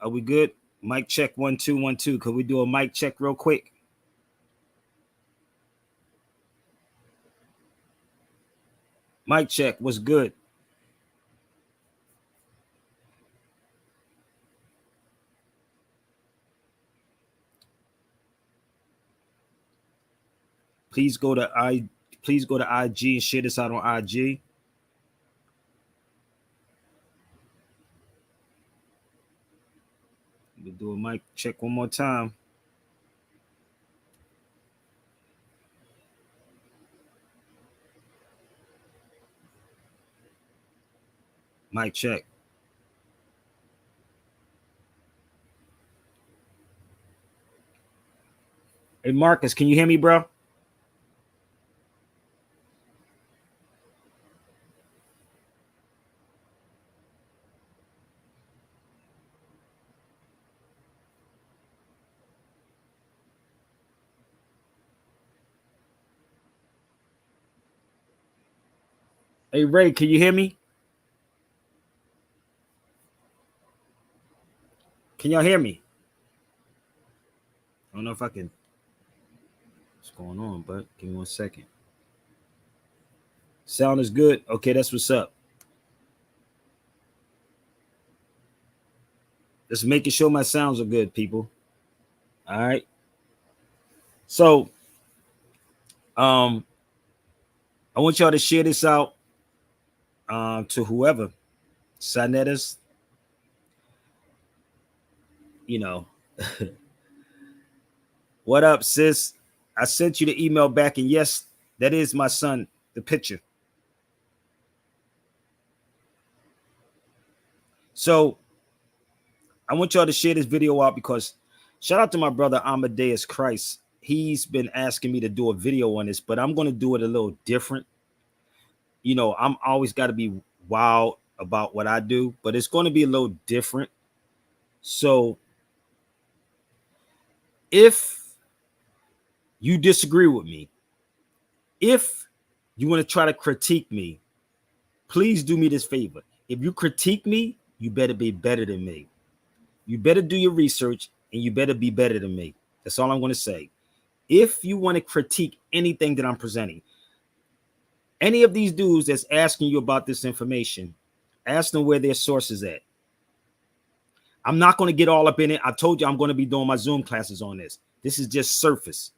Are we good? Mic check 1 2 1 2. Could we do a mic check real quick? Mic check. What's good? Please go to IG and share this out on IG. We'll do a mic check one more time. Mic check. Hey Marcus, can you hear me, bro? Hey Ray, can you hear me? Can y'all hear me? I don't know if I can. What's going on, but give me 1 second. Sound is good. Okay, that's what's up. Just making sure my sounds are good, people. All right. So, I want y'all to share this out to whoever. Sanetas, you know. What up, sis? I sent you the email back, and yes, that is my son, the picture. So I want y'all to share this video out because shout out to my brother Amadeus Christ. He's been asking me to do a video on this, but I'm going to do it a little different. You know, I'm always got to be wild about what I do, but it's going to be a little different. So if you disagree with me, if you want to try to critique me, please do me this favor. If you critique me, you better be better than me. You better do your research and you better be better than me. That's all I'm going to say. If you want to critique anything that I'm presenting, any of these dudes that's asking you about this information, ask them where their source is at. I'm not going to get all up in it. I told you I'm going to be doing my Zoom classes on this. This is just surface.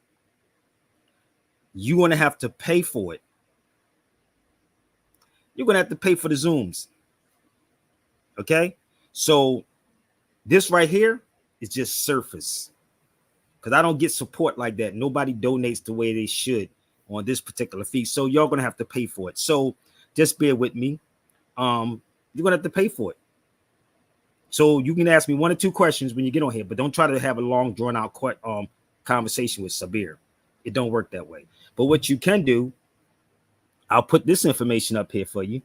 You're going to have to pay for it. You're going to have to pay for the Zooms. Okay? So this right here is just surface. Because I don't get support like that. Nobody donates the way they should on this particular fee. So you're going to have to pay for it. So just bear with me. You're going to have to pay for it. So you can ask me 1 or 2 questions when you get on here, but don't try to have a long drawn out conversation with Sabir. It don't work that way. But what you can do, I'll put this information up here for you.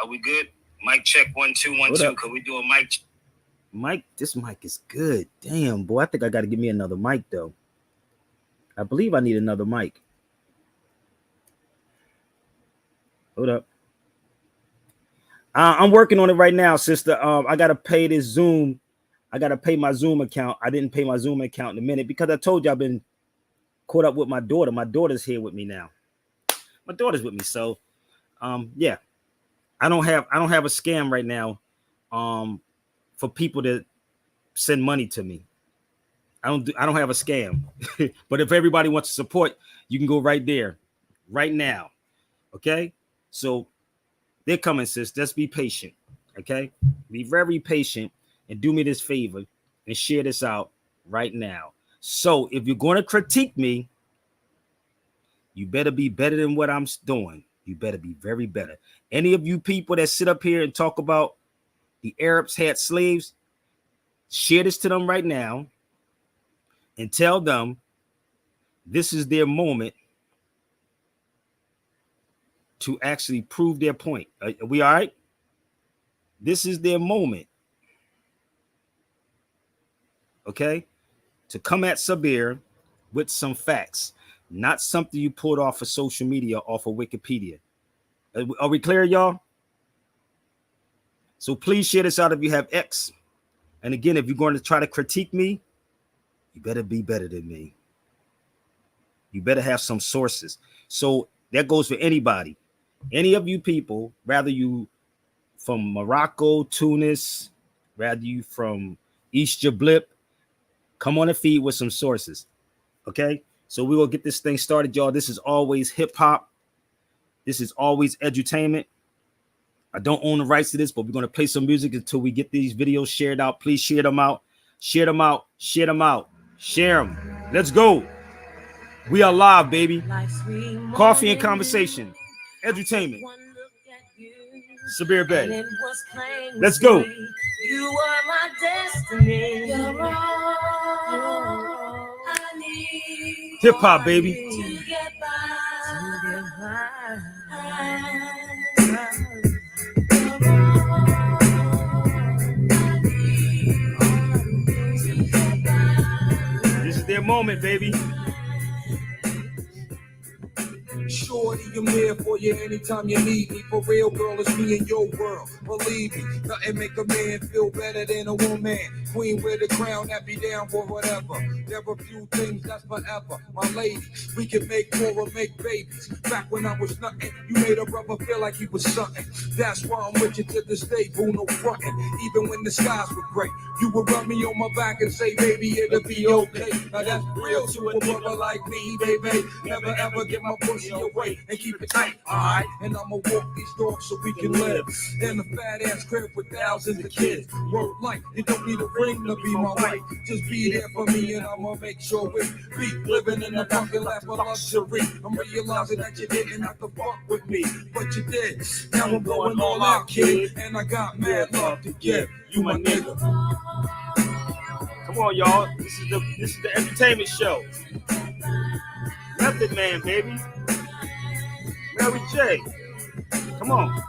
Are we good? Mic check 1 2 1 2. Could we do a mic? Mic, this mic is good. Damn, boy. I think I got to give me another mic, though. I believe I need another mic. Hold up. I'm working on it right now, sister. I got to pay this Zoom. I got to pay my Zoom account. I didn't pay my Zoom account in a minute because I told you I've been caught up with my daughter. My daughter's here with me now. My daughter's with me. So, yeah, I don't have a scam right now. For people to send money to me. I don't have a scam. But if everybody wants to support, you can go right there, right now. Okay? So they're coming, sis. Just be patient. Okay? Be very patient and do me this favor and share this out right now. So if you're going to critique me, you better be better than what I'm doing. You better be very better. Any of you people that sit up here and talk about the Arabs had slaves, share this to them right now and tell them this is their moment to actually prove their point. Are we all right? This is their moment. Okay? To come at Sabir with some facts, not something you pulled off of social media, off of Wikipedia. Are we clear, y'all? So please share this out if you have X. And again, if you're going to try to critique me, you better be better than me. You better have some sources. So that goes for anybody. Any of you people, rather you from Morocco, Tunis, rather you from East Jablip, come on the feed with some sources. Okay? So we're going to get this thing started, y'all. This is always hip hop. This is always edutainment. I don't own the rights to this, but we're going to play some music until we get these videos shared out. Please share them out. Share them out. Share them out. Share them. Let's go. We are live, baby. Coffee and conversation. Edutainment. Sabir Bay. Let's go. You are my destiny. You're all I need. Hip hop, baby. To get This is their moment, baby. Shorty, I'm here for you anytime you need me. For real, girl, it's me in your world. Believe me, nothing make a man feel better than a woman. Queen with a crown, that be down for whatever. There are few things that's forever. My lady, we can make more or make babies. Back when I was nothing, you made a brother feel like he was something. That's why I'm with you to this day, boo, no frontin'. Even when the skies were gray, you would rub me on my back and say, baby, it'll be okay. Now that's real to a brother like me, baby. Never ever get my pussy away and keep it tight, alright? And I'ma walk these dogs so we can live in a fat ass crib with thousands of kids. Word like, you don't need a ring to be my wife. Just be there for me and I'ma make sure we be living in the fucking life of luxury. I'm realizing that you didn't have to fuck with me, but you did. Now I'm going all out, kid, and I got mad love to give you, my nigga. Come on, y'all. This is the entertainment show. Method Man, baby. Mary J. Come on.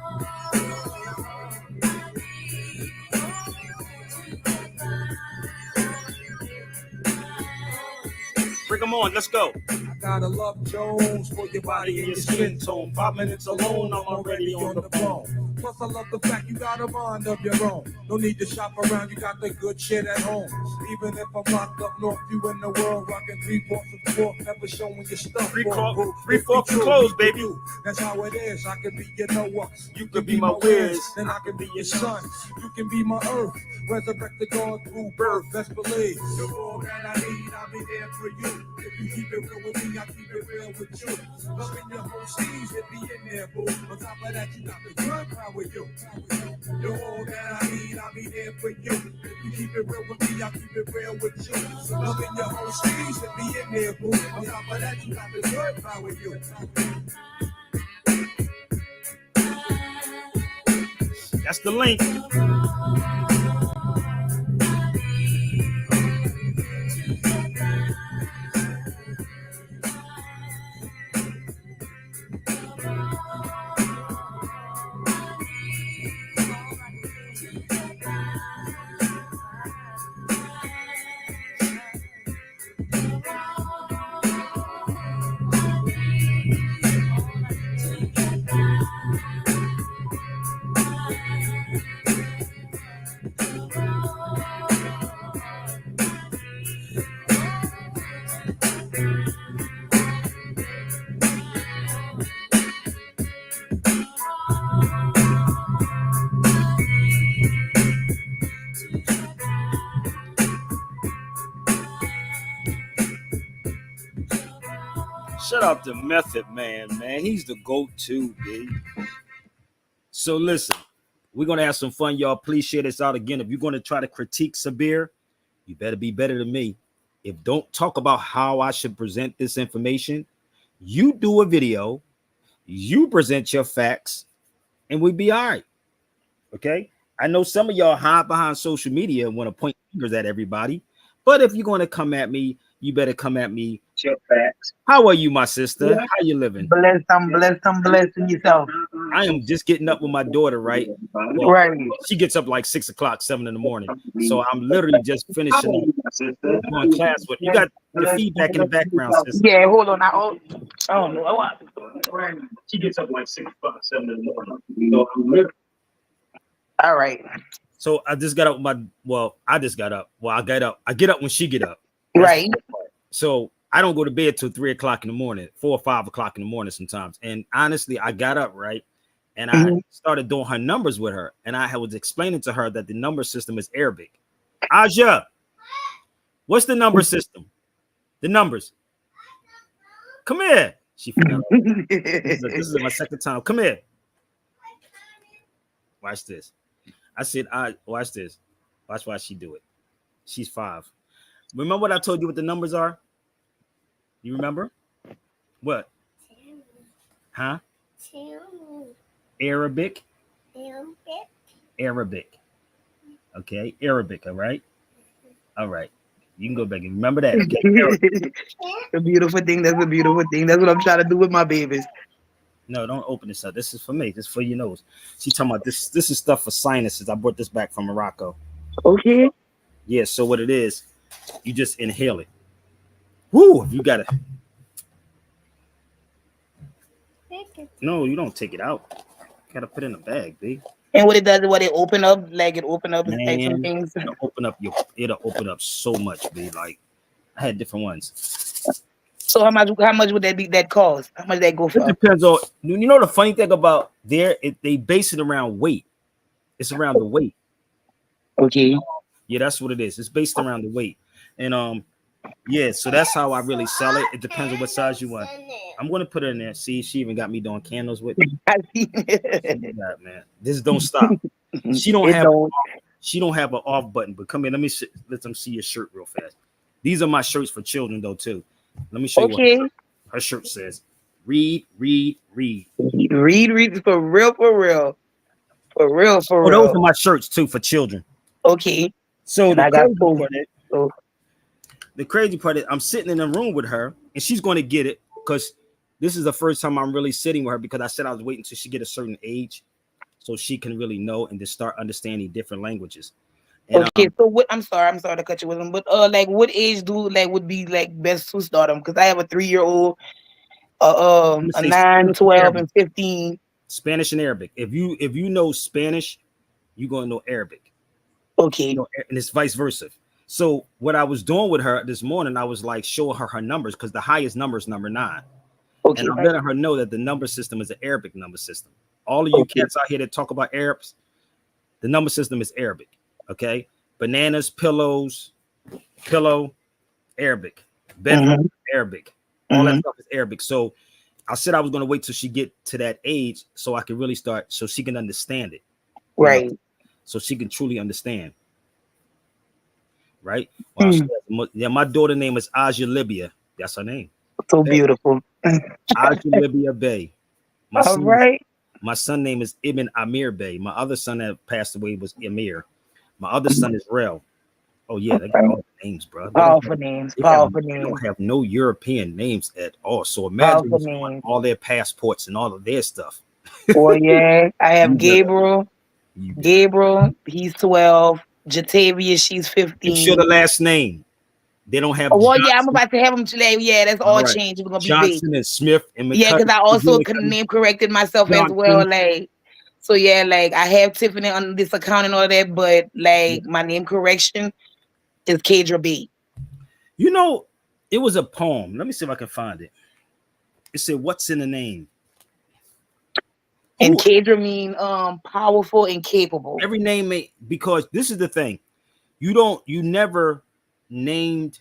Bring them on. Let's go. I gotta love Jones for your body and your skin tone. 5 minutes alone, I'm already on the phone. Plus, I love the fact you got a mind of your own. No need to shop around, you got the good shit at home. Even if I'm locked up north, you in the world rocking 3/4 and 4, never showing your stuff. 3/4 and clothes, baby. That's how it is. I can be your Noah, You could be my Wiz, then I can be your son. You can be my earth, resurrect the God through birth. Best believe you're all that I need. I'll be there for you. If you keep it real with me, I'll keep it real with you. Loving your whole steez, it be in there, boo. On top of that, you got the good power with you. You're all that I need, I'll be there for you. If you keep it real with me, I'll keep it real with you. Loving your whole steez, it be in there, boo. On top of that, you got the good power with you. That's the link. Shut up to Method Man, man. He's the go-to, B. So listen, we're going to have some fun, y'all. Please share this out again. If you're going to try to critique Sabir, you better be better than me. If don't talk about how I should present this information, you do a video, you present your facts, and we be all right. Okay? I know some of y'all hide behind social media and want to point fingers at everybody, but if you're going to come at me, you better come at me. Your facts. How are you, my sister? How you living? Blessed, I'm blessing yourself. I am just getting up with my daughter, right? Well, Right. she gets up like 6 o'clock, 7 in the morning. So I'm literally just finishing up going class with you. Got the feedback in the background, sister. Yeah, hold on. I don't know what. She gets up like 6 o'clock, 7 in the morning. So I'm literally. All right. So I just got up I just got up. Well, I get up when she get up. That's Right. the part. So I don't go to bed till 3 o'clock in the morning, 4 or 5 o'clock in the morning sometimes. And honestly, I got up, right? And I started doing her numbers with her. And I was explaining to her that the number system is Arabic. Aja, what's the number system? The numbers. Come here. She forgot. This is my second time. Come here. Watch this. I said, watch this. Watch why she do it. She's 5. Remember what I told you what the numbers are? You remember? What? Huh? Arabic. Arabic. Okay, Arabic, all right? All right. You can go back and remember that. Okay. A beautiful thing. That's a beautiful thing. That's what I'm trying to do with my babies. No, don't open this up. This is for me. This is for your nose. She talking about this. This is stuff for sinuses. I brought this back from Morocco. Okay. Yeah, so what it is, you just inhale it. Woo, you gotta. No, you don't take it out. You gotta put it in a bag, B. And what it does, what it open up, like it open up like some Man, things. it'll open up so much, B. Like I had different ones. So how much would that cost? How much that go It for? depends on, you know, the funny thing about they base it around weight. It's around the weight. Okay. Yeah, that's what it is. It's based around the weight. And yeah, so that's how I really sell it. It depends on what size you want. I'm gonna put it in there. See, she even got me doing candles with me. God, man, this don't stop. She don't have an off button. But come here, let them see your shirt real fast. These are my shirts for children though too. Let me show you what her shirt says. Read, read, read. Read for real. Oh, those are my shirts too for children. Okay. So the crazy part is I'm sitting in a room with her and she's going to get it because this is the first time I'm really sitting with her, because I said I was waiting till she get a certain age so she can really know and just start understanding different languages. And, okay, so what? I'm sorry to cut you with them, but like, what age would be like best to start them? Because I have a 3-year-old, a 9, 12, and 15. Spanish and Arabic. If you know Spanish, you're gonna know Arabic. Okay, you know, and it's vice versa. So what I was doing with her this morning, I was like showing her numbers because the highest number is number 9. Okay, and I'm letting her know that the number system is an Arabic number system. All of you cats out here that talk about Arabs, the number system is Arabic. Okay, bananas, pillow, Arabic, bedroom, Arabic, all that stuff is Arabic. So I said I was going to wait till she get to that age so I can really start, so she can understand it, right? So she can truly understand, right? Well, yeah, my daughter name is Aja Libya. That's her name. So beautiful. Aja Libya Bay. My son name is Ibn Amir Bay. My other son that passed away was Emir. My other son is Rel. Oh yeah, they got all the names, bro. Powerful names. They don't have no European names at all. So imagine all their passports and all of their stuff. Oh yeah, I have Gabriel. He's 12. Jatavia, she's 15. Make sure the last name. They don't have. Oh, well, yeah, I'm about to have them today. Yeah, that's all changed. It's gonna be Johnson big. And Smith and McCutcheon. Yeah, because I also name corrected myself as well. Like, so yeah, like I have Tiffany on this account and all that, but like my name correction is Kadra B. You know, it was a poem. Let me see if I can find it. It said, "What's in the name?" And Kadra mean powerful and capable. Every name because this is the thing. You never named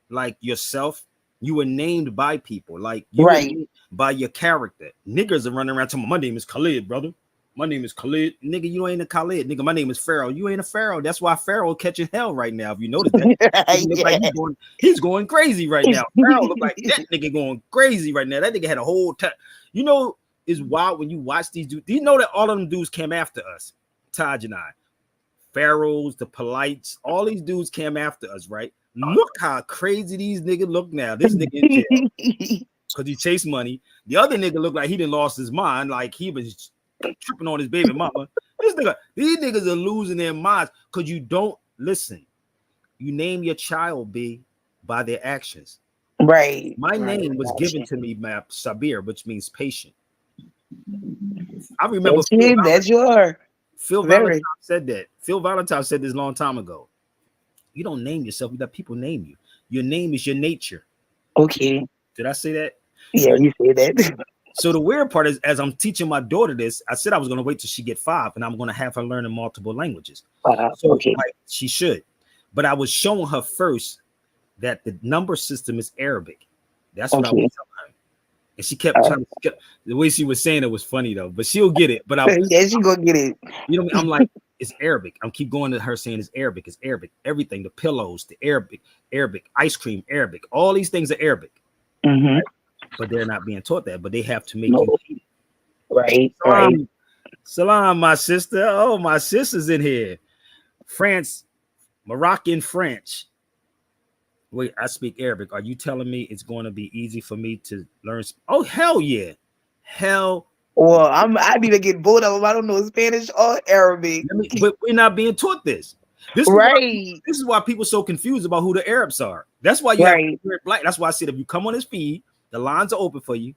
like yourself. You were named by people, like you were named by your character. Niggas are running around telling me, my name is Khalid, brother. My name is Khalid. Nigga, you ain't a Khalid. Nigga, my name is Pharaoh. You ain't a Pharaoh. That's why Pharaoh catching hell right now. If you notice that, like he's going crazy right now. Pharaoh look like that nigga going crazy right now. That nigga had a whole time. You know, it's wild when you watch these dudes. Do you know that all of them dudes came after us? Taj and I, Pharaohs, the Polites, all these dudes came after us, right? Look how crazy these niggas look now. This nigga in jail because he chased money. The other nigga looked like he done lost his mind, like he was tripping on his baby mama. These niggas are losing their minds because you don't listen. You name your child by their actions. Right. My name was given to me by Sabir, which means patient. I remember that's your Phil Very. Valentine said that. Phil Valentine said this a long time ago. You don't name yourself, you let people name you. Your name is your nature. Okay. Did I say that? Yeah, you say that. So the weird part is, as I'm teaching my daughter this, I said I was going to wait till she get 5, and I'm going to have her learn in multiple languages. So Okay. like, she should. But I was showing her first that the number system is Arabic. That's what I was telling her. And she kept trying to, the way she was saying it was funny though, but she'll get it. But yeah, she gonna get it. You know what I mean? I'm like, it's Arabic. I'm keep going to her saying it's Arabic. It's Arabic. Everything, the pillows, the Arabic, ice cream, Arabic. All these things are Arabic. Mm-hmm. Right? But they're not being taught that. But they have to make No. you hate it. Right, Salam, right. Salam, my sister. Oh, my sister's in here. France, Moroccan French. Wait, I speak Arabic. Are you telling me it's going to be easy for me to learn? Oh, hell yeah. Hell. Well, I need to get both of them. I don't know Spanish or Arabic. But we're not being taught this. This is why people are so confused about who the Arabs are. That's why you have black. That's why I said if you come on this feed, the lines are open for you.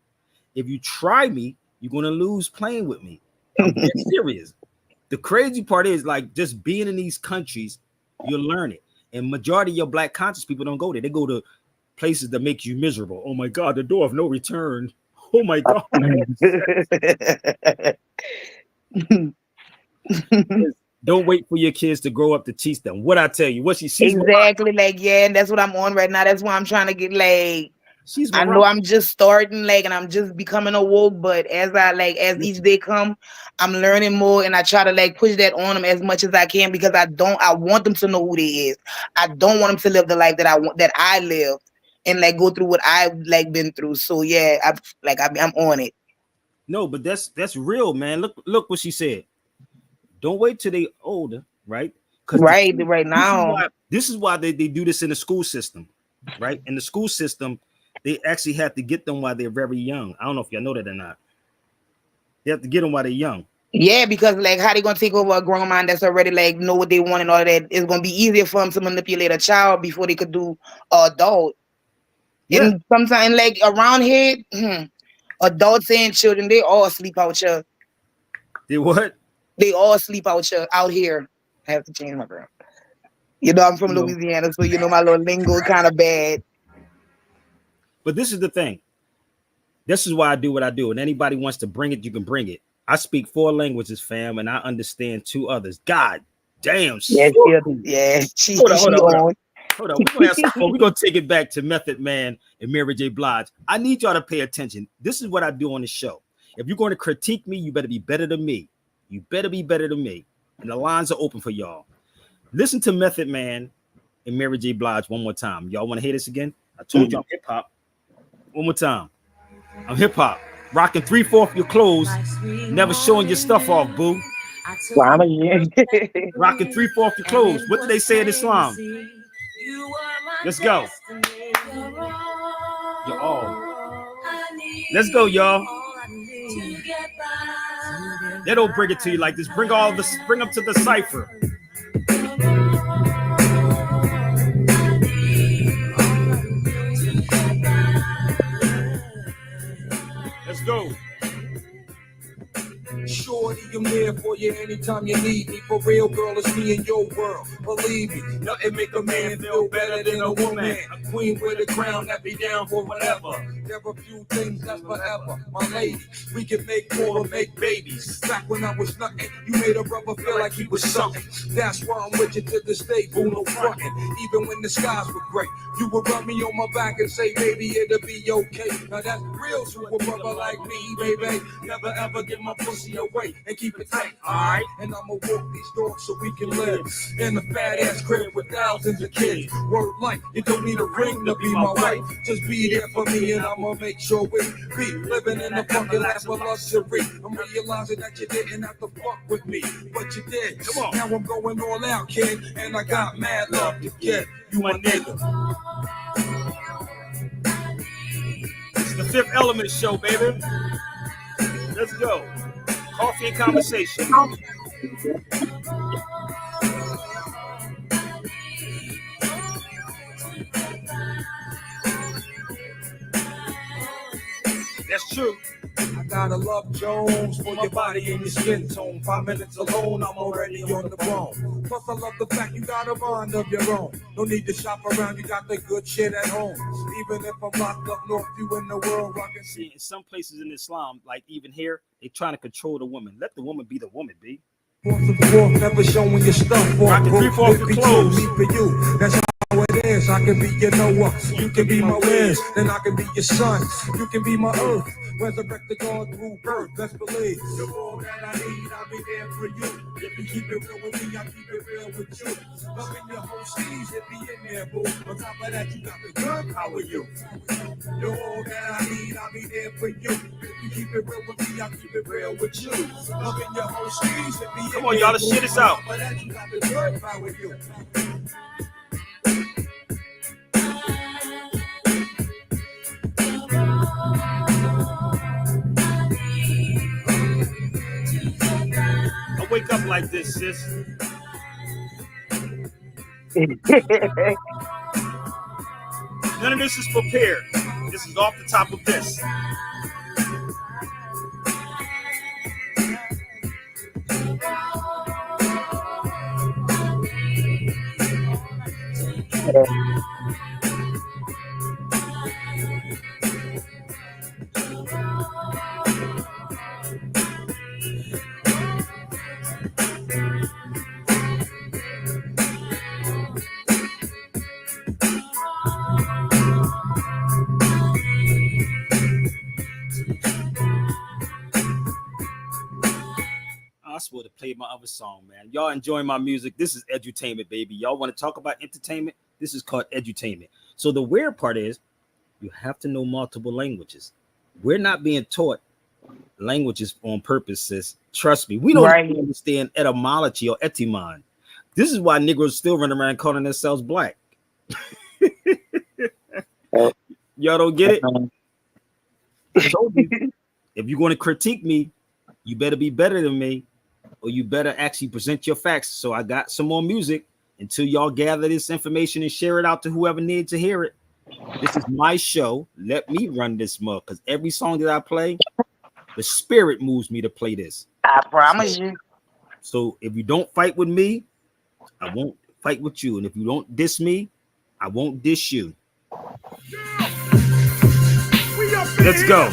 If you try me, you're gonna lose playing with me. I'm dead serious. The crazy part is like just being in these countries, you'll learn it. And majority of your black conscious people don't go there. They go to places that make you miserable. Oh my God, the door of no return. Oh my God. Don't wait for your kids to grow up to teach them. What I tell you, what she's exactly like, yeah, and that's what I'm on right now. That's why I'm trying to get like I know I'm just starting like and I'm just becoming awoke, but as each day come, I'm learning more and I try to like push that on them as much as I can because I want them to know who they is. I don't want them to live the life that I lived and like go through what I've like been through. So yeah, I'm on it. No, but that's real, man. Look what she said. Don't wait till they older, right? Because right now. This is why they do this in the school system, right? In the school system, they actually have to get them while they're very young. I don't know if y'all know that or not. They have to get them while they're young. Yeah, because like how they gonna take over a grown man that's already like know what they want and all that? It's gonna be easier for them to manipulate a child before they could do adult. Yeah. And sometimes like around here, adults and children, they all sleep out here. They what? They all sleep out here. I have to change my grammar. You know, I'm from Louisiana, so you know my little lingo kind of bad. But this is the thing. This is why I do what I do. And anybody wants to bring it, you can bring it. I speak 4 languages, fam, and I understand 2 others. God damn. Yeah. Hold on. We're gonna take it back to Method Man and Mary J. Blige. I need y'all to pay attention. This is what I do on the show. If you're going to critique me, you better be better than me. You better be better than me. And the lines are open for y'all. Listen to Method Man and Mary J. Blige one more time. Y'all want to hear this again? I told you I'm hip hop. One more time. I'm hip hop. Rocking 3/4 your clothes. Never showing your stuff off, boo. Rocking 3/4 your clothes. What do they say in Islam? Let's go. You're all. Let's go, y'all. They don't bring it to you like this. Bring them to the cipher. Let's go. Shorty, I'm there for you anytime you need me. For real, girl, it's me in your world. Believe me, nothing make a man feel better than a woman. A queen with a crown that be down for whatever. There are few things that's forever. My lady, we can make more or make babies. Back when I was nothing, you made a brother feel like he was something. That's why I'm with you to this day, boo, no frontin'. Even when the skies were gray, you would rub me on my back and say, baby, it'll be okay. Now that's real super brother like me, baby. Never ever give my pussy away and keep it tight, alright? And I'ma walk these dogs so we can live in a fat ass crib with thousands of kids. Word like, you don't need a ring to be my wife. Just be there for me and I'ma make sure we be living in the fucking life of luxury. I'm realizing that you didn't have to fuck with me, but you did. Come on. Now I'm going all out, kid, and I got mad love to get you my nigga. It's the Fifth Element show, baby. Let's go. Coffee and conversation. That's true. I gotta love Jones for your body and your skin tone. 5 minutes alone, I'm already on the bone. Plus, I love the fact you got a mind of your own. No need to shop around, you got the good shit at home. Even if I'm locked up north, you in the world rockin'. See, in some places in Islam, like even here, they trying to control the woman. Let the woman be the woman, B. Never showing your stuff. Rockin' 3 off your clothes. For you. That's how it is. I can be your Noah. You can be my Wiz. Then I can be your son. You can be my earth. Resurrect the God through birth. Best believe. You're all that I need. I'll be there for you. If you keep it real with me, I'll keep it real with you. Loving your whole steez, it be in there, boo. On top of that, you got the gun power, you. You're all that I need. I'll be there for you. If you keep it real with me, I'll keep it real with you. Loving your whole steez, it be in there. Come on, y'all, the shit is out. On top of that, you got the gun power, you. I wake up like this, sis. None of this is prepared. This is off the top of this. I swear to play my other song, man. Y'all enjoying my music. This is edutainment, baby. Y'all want to talk about entertainment? This is called edutainment. So the weird part is you have to know multiple languages. We're not being taught languages on purpose, sis. Trust me. We don't understand etymology or etymon. This is why Negroes still run around calling themselves black. Y'all don't get it? I told you, if you're going to critique me, you better be better than me, or you better actually present your facts. So I got some more music until y'all gather this information and share it out to whoever needs to hear it. This is my show. Let me run this mug, because every song that I play, the spirit moves me to play this. I promise you. So if you don't fight with me, I won't fight with you. And if you don't diss me, I won't diss you. Let's go.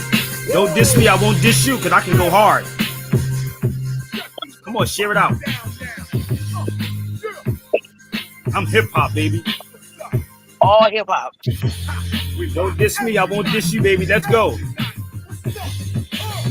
Don't diss me, I won't diss you, because I can go hard. Come on, share it out. I'm hip-hop, baby. All hip-hop. Don't diss me, I won't diss you, baby. Let's go.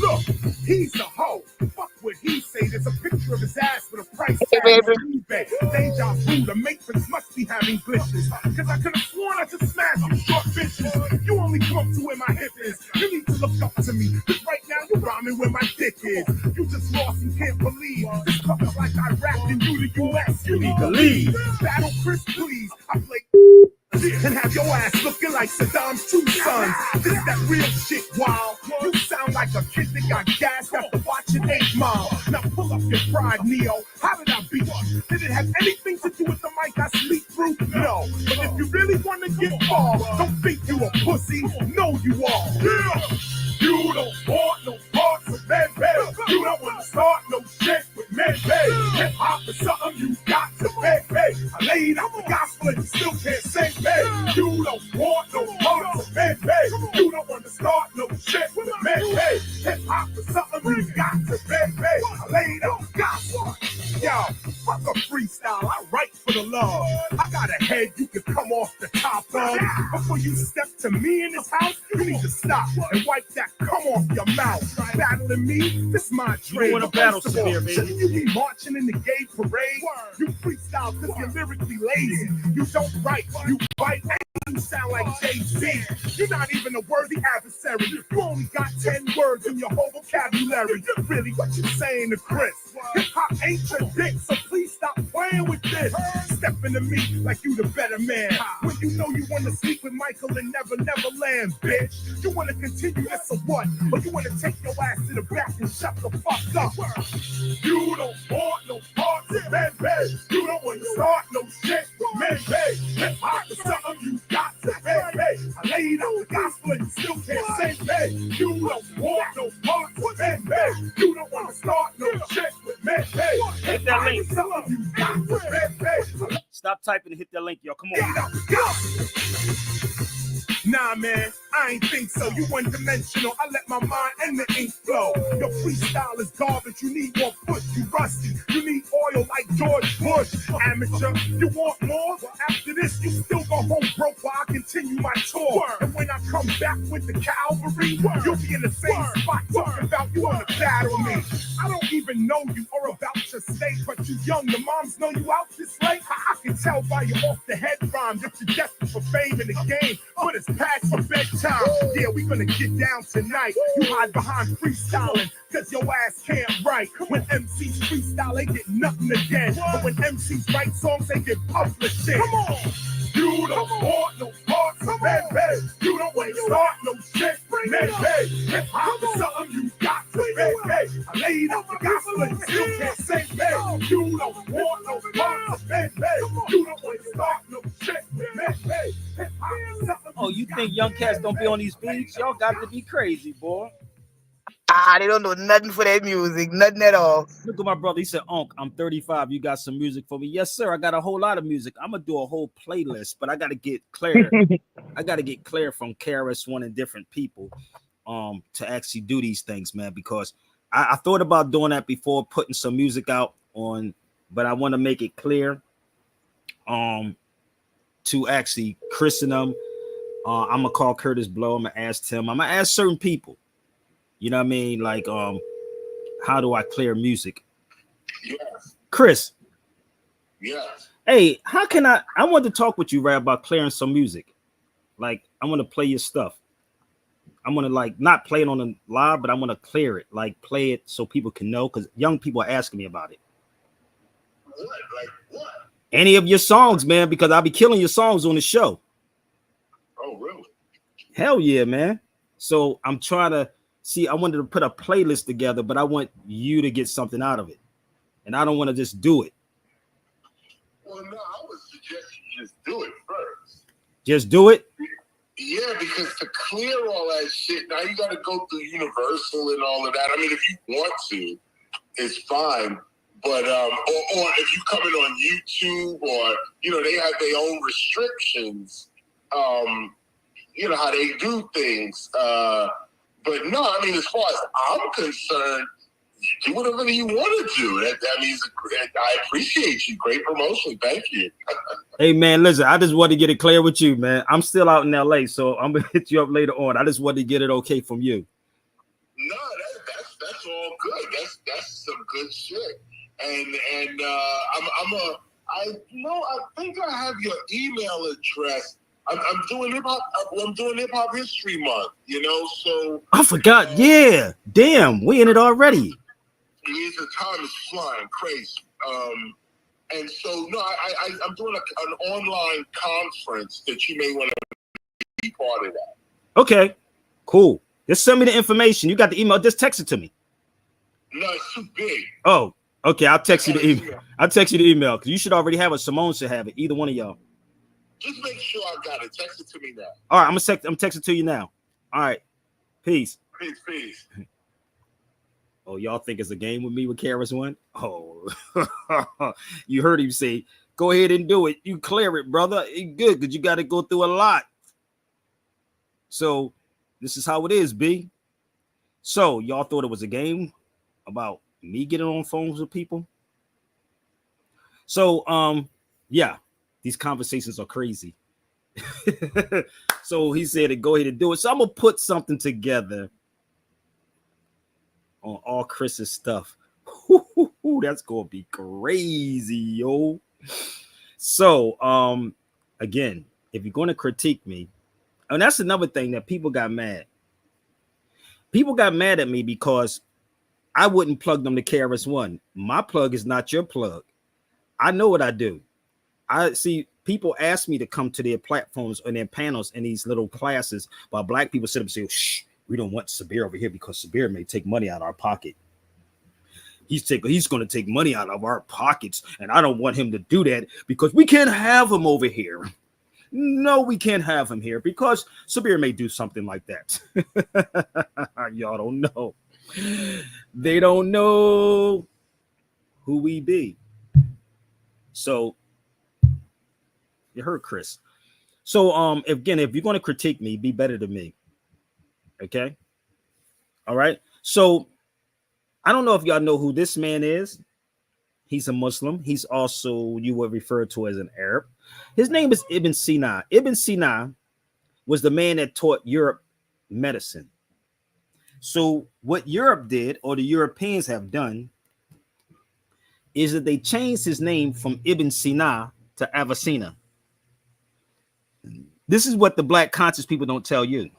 Look, he's a hoe. Fuck what he say. There's a picture of his ass with a price Hey, tag baby. on eBay. Deja vu, the matrix must be having glitches. Cause I could have sworn I just smashed you short bitches. You only come to where my hip is. You need to look up to me. Cause right now you're rhyming where my dick is. You just lost and can't believe. This comes like Iraq and you the US. You need to leave. Battle Chris, please. I play and have your ass looking like Saddam's two sons. This that real shit, wow. You sound like a kid that got gassed after watching 8 Mile. Now pull up your pride, Neo. How did I beat you? Did it have anything to do with the mic I sleep through? No. But if you really want to get far, don't think you a pussy. No, you are. Yeah. You don't want no parts of man, baby. You don't want to start no shit with man, baby. Hip hop is something you got to pay, baby. I laid out the gospel and you still can't say, baby. You don't want no parts of man, baby. You don't want to start no shit with man, baby. Hip hop is something you got to pay, baby. I laid out the gospel. Yo, fuck a freestyle. I write for the love. I got a head you can come off the top of. Before you step to me in this house, you need to stop and wipe that come off your mouth. Battling me, this my trade. You want a battle severe, baby. Shouldn't you be marching in the gay parade? You freestyle because you're lyrically lazy. You don't write, you bite, and you sound like Jay-Z. You're not even a worthy adversary. You only got 10 words in your whole vocabulary. Really, what you saying to Chris? Hip-hop ain't your dick, so please stop playing with this. Step into me like you the better man. When you know you want to sleep with Michael and never land, bitch. You want to continue this or what? Or you want to take your ass to the back and shut the fuck up? You don't want no parts of man, babe. You don't want to start no shit with man, babe. Hip-hop is something you got to pay, babe. I laid out the gospel and you still can't say baby. You don't want no parts with me, baby. You don't want to start no shit with me, baby. Hit that link. You got with me, baby. Stop typing and hit that link, y'all. Come on. Nah, man, I ain't think so. You one-dimensional. I let my mind and the ink flow. Your freestyle is garbage. You need more push. You rusty. You need oil like George Bush. Amateur, you want more? After this, you still go home broke while I continue my tour. And when I come back with the cavalry, you'll be in the same spot talking about you want to battle me. I don't even know you or about your state, but you young. The moms know you out this late. I can tell by your off the head rhyme that you're desperate for fame in the game, but it's past for bedtime. Yeah, we gonna get down tonight. You hide behind freestyling, cause your ass can't write. When MCs freestyle, they get nothing again. But when MCs write songs, they get published in. Come on! You don't want no parts of baby. You don't want to start no shit, baby. Hip hop is something you got to, baby. I laid out the gospel and you still can't say, baby. You don't want no parts of baby. You don't want to start no shit, baby. Hip hop is something. Oh, you think young cats don't be on these beats? Y'all got to be crazy, boy. They don't know nothing for their music, nothing at all. Look at my brother. He said, Unc, I'm 35. You got some music for me? Yes, sir. I got a whole lot of music. I'm gonna do a whole playlist, but I gotta get clear. I gotta get clear from KRS-One and different people to actually do these things, man, because I thought about doing that before, putting some music out on, but I want to make it clear to actually christen them. I'm gonna call Curtis Blow. I'm gonna ask Tim. I'm gonna ask certain people. You know what I mean? Like, how do I clear music? Yes. Chris. Yes. Hey, how can I want to talk with you, right, about clearing some music. Like, I want to play your stuff. I'm gonna like not play it on the live, but I'm gonna clear it, like play it so people can know, because young people are asking me about it. What? Like what? Any of your songs, man, because I'll be killing your songs on the show. Oh, really? Hell yeah, man. So I'm trying to see, I wanted to put a playlist together, but I want you to get something out of it. And I don't want to just do it. Well, no, I would suggest you just do it first. Just do it? Yeah, because to clear all that shit, now you got to go through Universal and all of that. I mean, if you want to, it's fine. But, or if you come in on YouTube or, you know, they have their own restrictions, you know, how they do things. But no, I mean, as far as I'm concerned, do whatever you want to do. That means I appreciate you. Great promotion. Thank you. Hey, man, listen, I just want to get it clear with you, man. I'm still out in LA, so I'm going to hit you up later on. I just want to get it okay from you. No, that's all good. That's some good shit. And I think I have your email address. I'm doing hip hop. I'm doing Hip Hop History Month. You know, so I forgot. Yeah, damn, we in it already. The time is flying crazy. And so no, I'm doing an online conference that you may want to be part of that. Okay, cool. Just send me the information. You got the email. Just text it to me. No, it's too big. Oh, okay. I'll text you the email. I'll text you the email because you should already have it. Simone should have it. Either one of y'all. Just make sure I got it. Text it to me now. All right, I'm texting to you now. All right. Peace. Peace. Oh, y'all think it's a game with me with KRS-One? Oh, you heard him say, go ahead and do it. You clear it, brother. It's good because you got to go through a lot. So this is how it is, B. So y'all thought it was a game about me getting on phones with people? So, yeah, these conversations are crazy. So he said to go ahead and do it. So I'm going to put something together on all Chris's stuff. That's going to be crazy, yo. So, again, if you're going to critique me, and that's another thing that people got mad. People got mad at me because I wouldn't plug them to KRS-One. My plug is not your plug. I know what I do. I see people ask me to come to their platforms and their panels in these little classes, while black people sit up and say, shh, we don't want Sabir over here because Sabir may take money out of our pocket. He's going to take money out of our pockets, and I don't want him to do that because we can't have him over here. No, we can't have him here because Sabir may do something like that. Y'all don't know. They don't know who we be. So you heard Chris. So again, if you're going to critique me, be better than me. Okay. All right. So I don't know if y'all know who this man is. He's a Muslim. He's also, you would refer to as an Arab. His name is Ibn Sina. Ibn Sina was the man that taught Europe medicine. So what Europe did, or the Europeans have done, is that they changed his name from Ibn Sina to Avicenna. This is what the black conscious people don't tell you.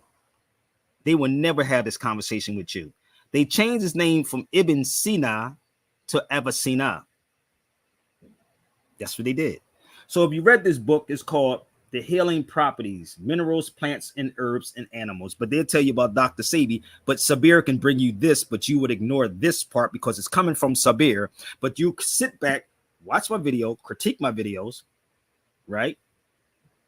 They will never have this conversation with you. They changed his name from Ibn Sina to Avicenna. That's what they did. So if you read this book, it's called The Healing Properties, Minerals, Plants, and Herbs and Animals. But they'll tell you about Dr. Sebi. But Sabir can bring you this, but you would ignore this part because it's coming from Sabir. But you sit back, watch my video, critique my videos, right?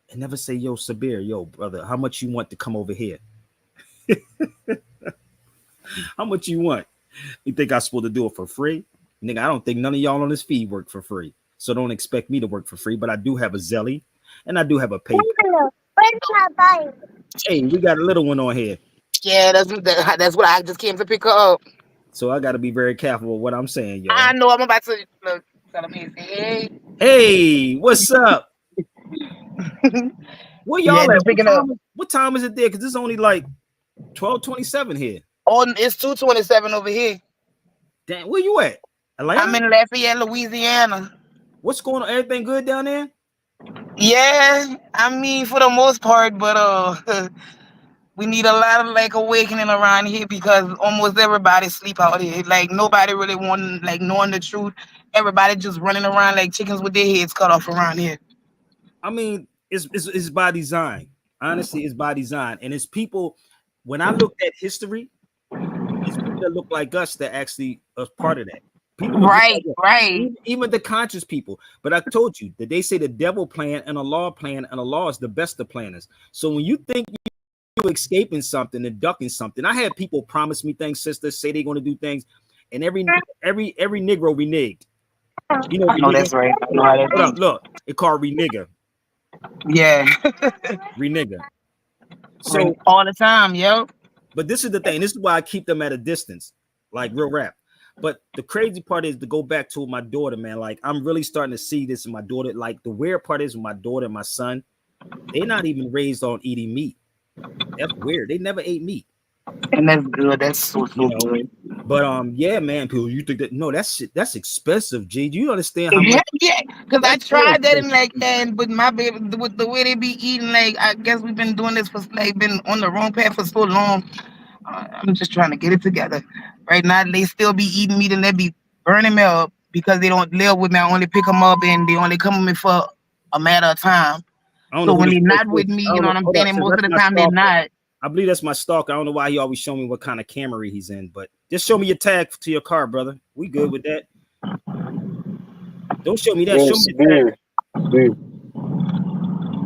And never say, yo, Sabir, yo, brother, how much you want to come over here? How much you want? You think I'm supposed to do it for free? Nigga, I don't think none of y'all on this feed work for free. So don't expect me to work for free, but I do have a Zelly and I do have a PayPal. Hey, we got a little one on here. Yeah, that's what I just came to pick her up. So I got to be very careful with what I'm saying, y'all. I know I'm about to look. Hey. Hey, what's up? Where y'all at? What time is it there? Because it's only like 12:27 here. Oh, it's 2:27 over here. Damn, where you at? Atlanta? I'm in Lafayette, Louisiana. What's going on? Everything good down there? Yeah, I mean for the most part, but we need a lot of like awakening around here because almost everybody sleep out here. Like nobody really want like knowing the truth. Everybody just running around like chickens with their heads cut off around here. I mean, it's by design. Honestly, it's by design. And it's people, when I looked at history, it's people that look like us that actually are part of that. People right. Even the conscious people. But I told you that they say the devil plan and a law plan, and a law is the best of planners. So when you think you're escaping something and ducking something, I had people promise me things, sisters, say they're going to do things, and every Negro reneged. You know, I know that's right. I know how that look, it called renigger. Yeah. Renigger. So all the time, yo. But this is the thing. This is why I keep them at a distance, like real rap. But the crazy part is to go back to my daughter, man. Like I'm really starting to see this in my daughter. Like the weird part is with my daughter and my son, they're not even raised on eating meat. That's weird. They never ate meat. And that's good. That's so good. But yeah, man, people, you think that no, that's expensive, G. Do you understand how much? Yeah, because I tried that and like that, but my baby with the way they be eating, like I guess we've been doing this for like been on the wrong path for so long. I'm just trying to get it together. Right now, they still be eating meat and they be burning me up because they don't live with me. I only pick them up and they only come with me for a matter of time. So when they're not with me, you know what I'm saying? And most of the time they're not. I believe that's my stalker. I don't know why he always show me what kind of Camry he's in, but just show me your tag to your car, brother. We good with that. Don't show me that. Show me your tag.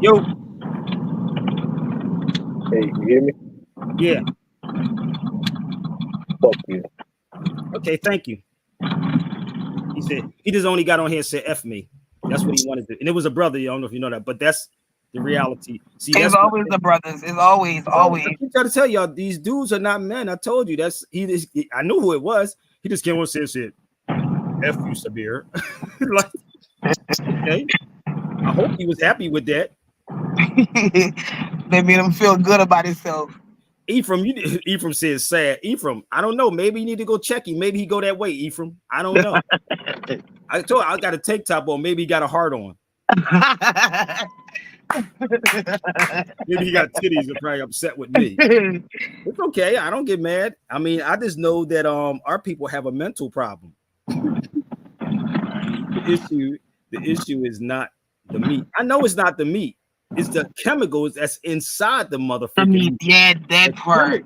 Yo. Hey, you hear me? Yeah. Fuck you. Okay, thank you. He said he just only got on here and said F me. That's what he wanted to do. And it was a brother. I don't know if you know that, but that's the reality. See, it's always the brothers. It's always. I try to tell y'all, these dudes are not men. I told you that's I knew who it was. He just came on and said shit. F you, Sabir. Like, okay. I hope he was happy with that. They made him feel good about himself. Ephraim says sad. Ephraim, I don't know. Maybe you need to go check him. Maybe he go that way, Ephraim. I don't know. I told I got a tank top on. Maybe he got a heart on. Maybe he got titties and probably upset with me. It's okay. I don't get mad. I mean, I just know that our people have a mental problem. The issue is not the meat. I know it's not the meat. It's the chemicals that's inside the motherfucking meat. Yeah, that part.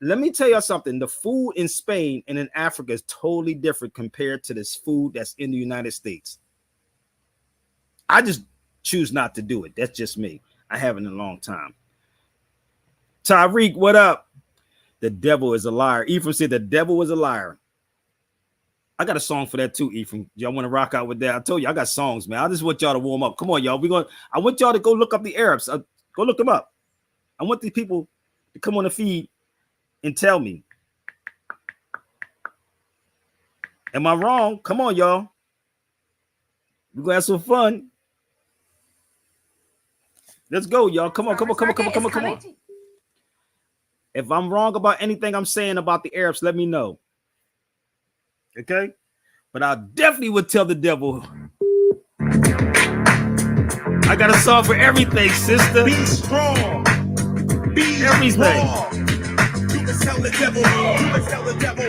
Let me tell you something. The food in Spain and in Africa is totally different compared to this food that's in the United States. I just choose not to do it. That's just me. I haven't in a long time. Tyreek, what up? The devil is a liar. Ephraim said the devil is a liar. I got a song for that too, Ephraim. Y'all want to rock out with that? I told you I got songs, man. I just want y'all to warm up. Come on, y'all. I want y'all to go look up the Arabs. Go look them up. I want these people to come on the feed and tell me. Am I wrong? Come on, y'all. We're gonna have some fun. Let's go, y'all. Come on. If I'm wrong about anything I'm saying about the Arabs, let me know. Okay? But I definitely would tell the devil. I got a song for everything, sister. Be strong. Be everything. Strong. You can tell the devil. You can tell the devil.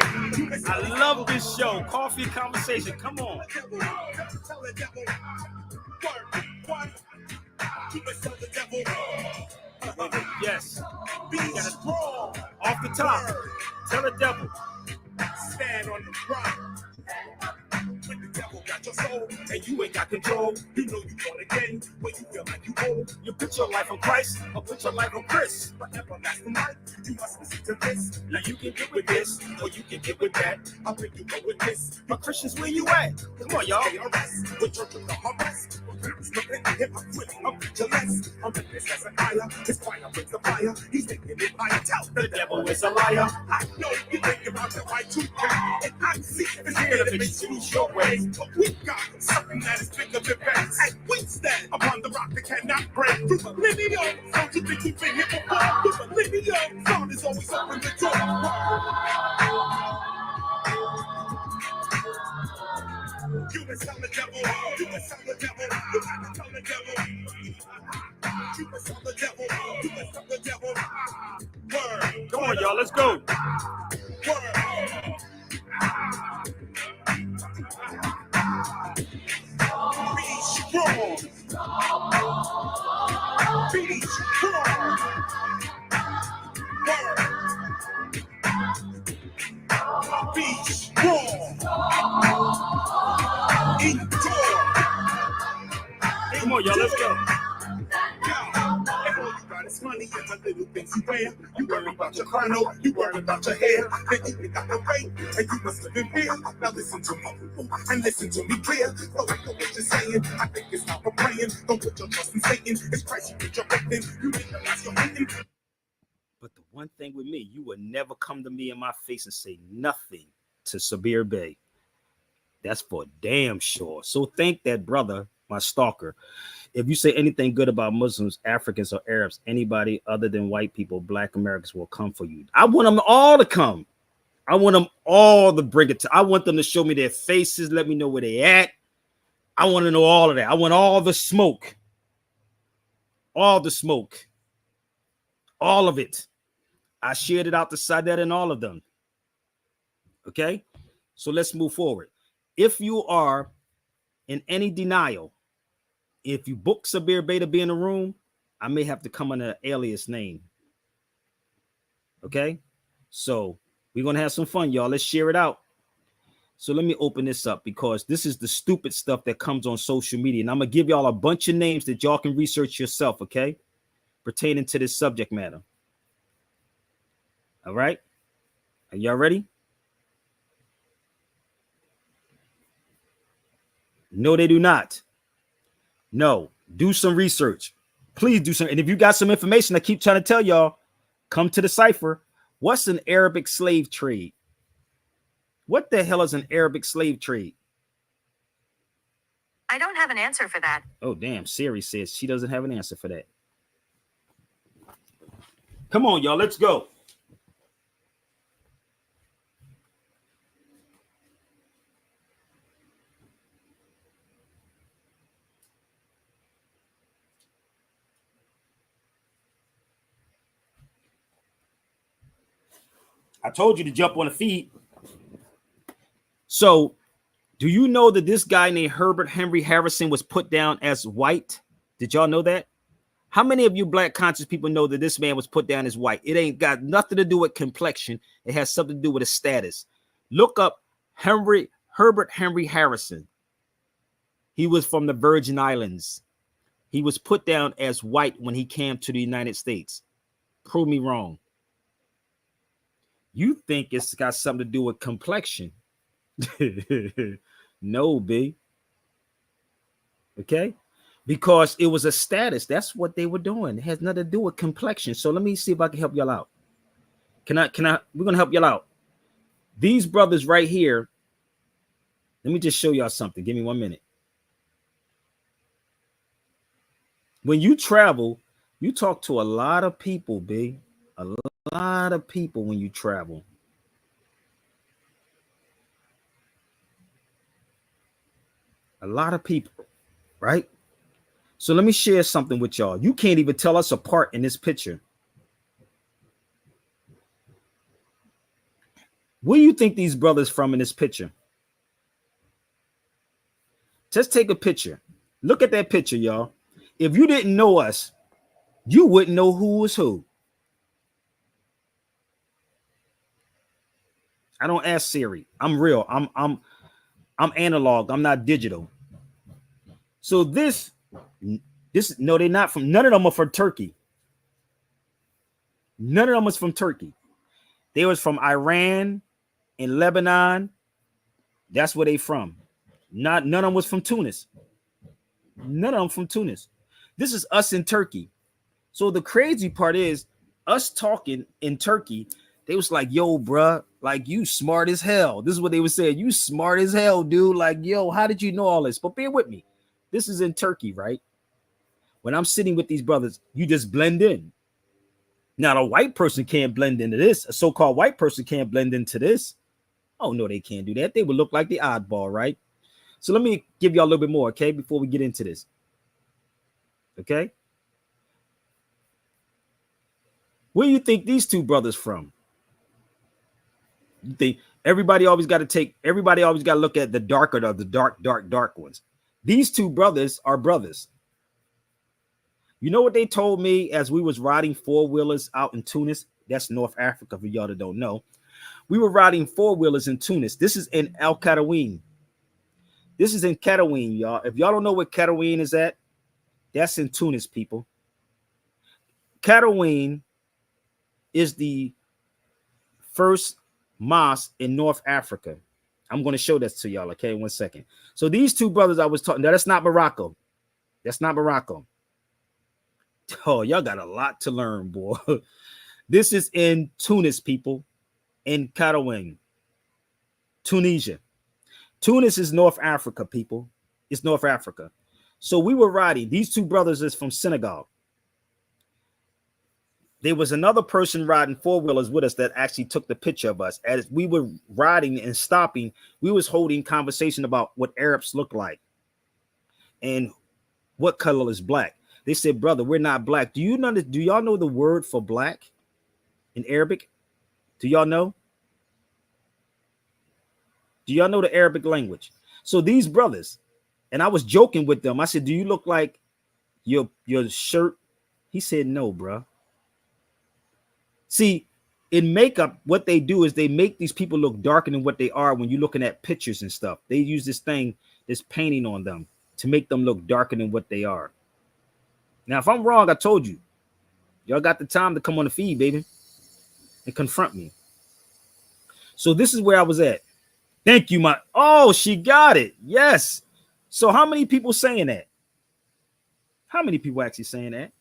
I love this show. Coffee Conversation. Come on. Tell the devil. What? You can tell the devil. Yes. Be strong. Off the top. Tell the devil. Stand on the ground. When the devil got your soul and you ain't got control, you know you born again when you feel like you old. You put your life on Christ or put your life on Chris. For everlasting life, you must listen to this. Now you can get with this or you can get with that. I'll make you go with this. But Christians, where you at? Come on, y'all. With church of the harvest. I'm vigilance. I'm in this as a fire. His fire brings the fire. He's making it higher. Tell the devil is a liar. I know you think about the right to count. And I see it's here to make you your ways. But we got something that is bigger than that. And we stand upon the rock that cannot break. Through millennium, don't you think you've been here before? Through millennium, God is always open the door. You can tell the devil. You can tell the devil. You got to tell the devil. You can tell the devil. You can tell the devil. Word. Come on, y'all. Let's go. Word. Be strong. Be strong. Word. Be strong. Endure. Come on, y'all. Let's go. It's money and the little things you wear. You worry about your chrono, you worry about your hair. Then you got the weight, and you must live in fear. Now listen to me, and listen to me clear. So I know what you're saying. I think it's not for praying. Don't put your trust in Satan. It's Christ you put your faith in. You make the last you're hating. But the one thing with me, you would never come to me in my face and say nothing to Sabir Bey. That's for damn sure. So thank that brother, my stalker. If you say anything good about Muslims, Africans, or Arabs, anybody other than white people, Black Americans will come for you. I want them all to come. I want them all to bring it to. I want them to show me their faces. Let me know where they at. I want to know all of that. I want all the smoke. All the smoke. All of it. I shared it out to Sadat and all of them. Okay? So let's move forward. If you are in any denial, if you book Sabir Bey to be in the room, I may have to come under an alias name. Okay? So we're going to have some fun, y'all. Let's share it out. So let me open this up because this is the stupid stuff that comes on social media. And I'm going to give y'all a bunch of names that y'all can research yourself, okay? Pertaining to this subject matter. All right? Are y'all ready? No, they do not. No, do some research. Please do some. And if you got some information, I keep trying to tell y'all, come to the cipher. What's an Arabic slave trade? What the hell is an Arabic slave trade? I don't have an answer for that. Oh, damn. Siri says she doesn't have an answer for that. Come on, y'all. Let's go. I told you to jump on the feed. So, do you know that this guy named Herbert Henry Harrison was put down as white? Did y'all know that? How many of you black conscious people know that this man was put down as white? It ain't got nothing to do with complexion. It has something to do with his status. Look up Herbert Henry Harrison. He was from the Virgin Islands. He was put down as white when he came to the United States. Prove me wrong. You think it's got something to do with complexion. No, B. Okay? Because it was a status. That's what they were doing. It has nothing to do with complexion. So let me see if I can help y'all out. We're gonna help y'all out. These brothers right here. Let me just show y'all something. Give me 1 minute. When you travel, you talk to a lot of people, B. A lot of people when you travel. A lot of people, right? So let me share something with y'all. You can't even tell us apart in this picture. Where do you think these brothers from in this picture? Just take a picture. Look at that picture, y'all. If you didn't know us, you wouldn't know who was who. I don't ask Siri. I'm real. I'm analog. I'm not digital. So this no, they're not from. None of them are from Turkey. None of them was from Turkey. They was from Iran and Lebanon. That's where they from. None of them was from Tunis. None of them from Tunis. This is us in Turkey. So the crazy part is us talking in Turkey. They was like, yo, bruh, like you smart as hell. This is what they were saying. You smart as hell, dude. Like, yo, how did you know all this? But bear with me. This is in Turkey, right? When I'm sitting with these brothers, you just blend in. Now, a white person can't blend into this. A so-called white person can't blend into this. Oh, no, they can't do that. They would look like the oddball, right? So let me give y'all a little bit more, okay, before we get into this. Okay? Where do you think these two brothers from? You think everybody always got to look at the darker of the dark ones. These two brothers are brothers. You know what they told me as we was riding four-wheelers out in Tunis? That's North Africa for y'all that don't know. We were riding four-wheelers in Tunis. This is in El Kadawin. This is in Kadawin, y'all. If y'all don't know what Kadawin is at, that's in Tunis, people. Kadawin is the first mosque in North Africa. I'm going to show this to y'all, okay? 1 second. So these two brothers I was talking, now that's not Morocco. That's not Morocco. Oh, y'all got a lot to learn, boy. This is in Tunis, people. In Kadawin, Tunisia. Tunis is North Africa, people. It's North Africa. So we were riding. These two brothers is from Senegal. There was another person riding four-wheelers with us that actually took the picture of us. As we were riding and stopping, we was holding conversation about what Arabs look like and what color is black. They said, brother, we're not black. Do y'all know the word for black in Arabic? Do y'all know? Do y'all know the Arabic language? So these brothers, and I was joking with them. I said, do you look like your shirt? He said, no, bro. See, in makeup, what they do is they make these people look darker than what they are when you're looking at pictures and stuff. They use this painting on them to make them look darker than what they are. Now, if I'm wrong, I told you. Y'all got the time to come on the feed, baby, and confront me. So this is where I was at. Thank you, she got it. Yes. So how many people saying that? How many people actually saying that?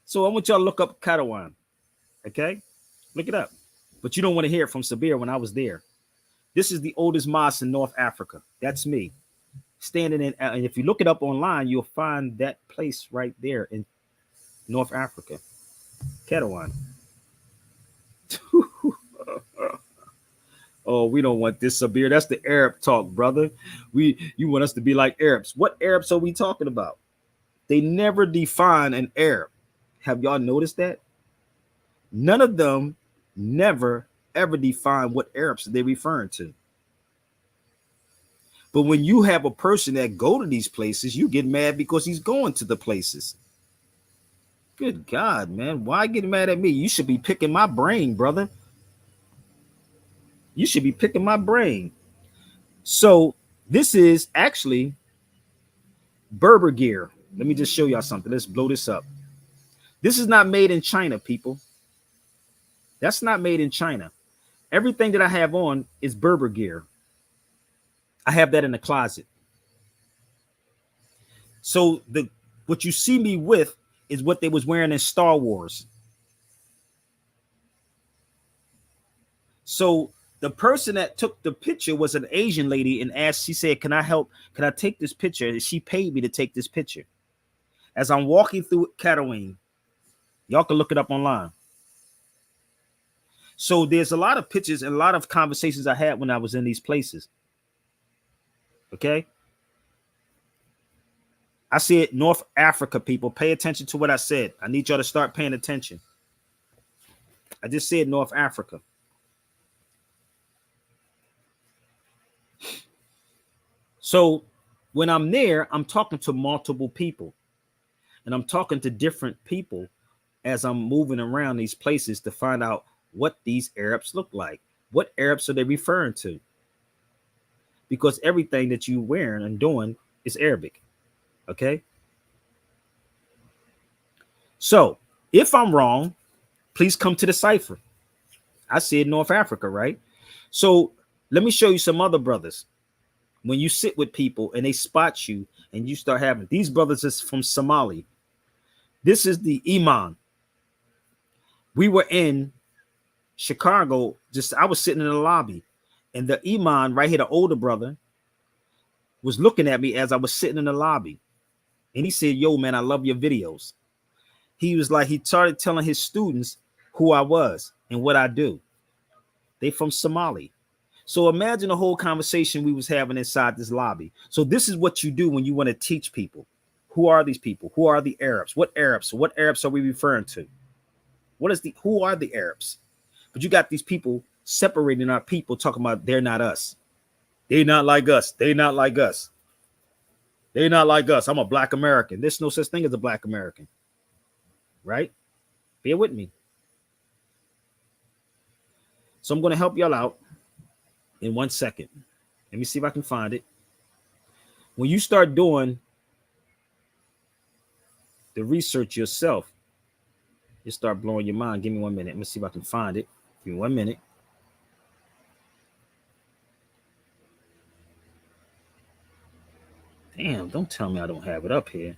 So I want y'all to look up Kadawin. Okay? Look it up. But you don't want to hear it from Sabir when I was there. This is the oldest mosque in North Africa. That's me. Standing in, and if you look it up online, you'll find that place right there in North Africa. Kadawin. Oh, we don't want this, Sabir. That's the Arab talk, brother. You want us to be like Arabs. What Arabs are we talking about? They never define an Arab. Have y'all noticed that? None of them never, ever define what Arabs they're referring to. But when you have a person that go to these places, you get mad because he's going to the places. Good God, man. Why get mad at me? You should be picking my brain, brother. You should be picking my brain. So this is actually Berber gear. Let me just show y'all something. Let's blow this up. This is not made in China, people. That's not made in China. Everything that I have on is Berber gear. I have that in the closet. So what you see me with is what they was wearing in Star Wars. So the person that took the picture was an Asian lady and asked, she said, can I help? Can I take this picture? And she paid me to take this picture. As I'm walking through Catawing, y'all can look it up online. So there's a lot of pictures and a lot of conversations I had when I was in these places. Okay. I said North Africa, people, pay attention to what I said. I need y'all to start paying attention. I just said North Africa. So when I'm there, I'm talking to multiple people. And I'm talking to different people as I'm moving around these places to find out what these Arabs look like. What Arabs are they referring to? Because everything that you're wearing and doing is Arabic. Okay. So if I'm wrong, please come to the cipher. I said North Africa, right? So let me show you some other brothers. When you sit with people and they spot you and you start having, these brothers is from Somali. This is the Iman. We were in Chicago, I was sitting in the lobby, and the Iman right here, the older brother, was looking at me as I was sitting in the lobby. And he said, yo, man, I love your videos. He was like, he started telling his students who I was and what I do. They from Somali. So imagine the whole conversation we was having inside this lobby. So this is what you do when you want to teach people. Who are these people? Who are the Arabs? What Arabs? What Arabs are we referring to? Who are the Arabs? But you got these people separating our people, talking about they're not us. They're not like us. They're not like us. They're not like us. I'm a Black American. There's no such thing as a Black American. Right? Bear with me. So I'm going to help y'all out in 1 second. Let me see if I can find it. When you start doing the research yourself, you start blowing your mind. Give me 1 minute. Let me see if I can find it. Give me 1 minute. Damn, don't tell me I don't have it up here.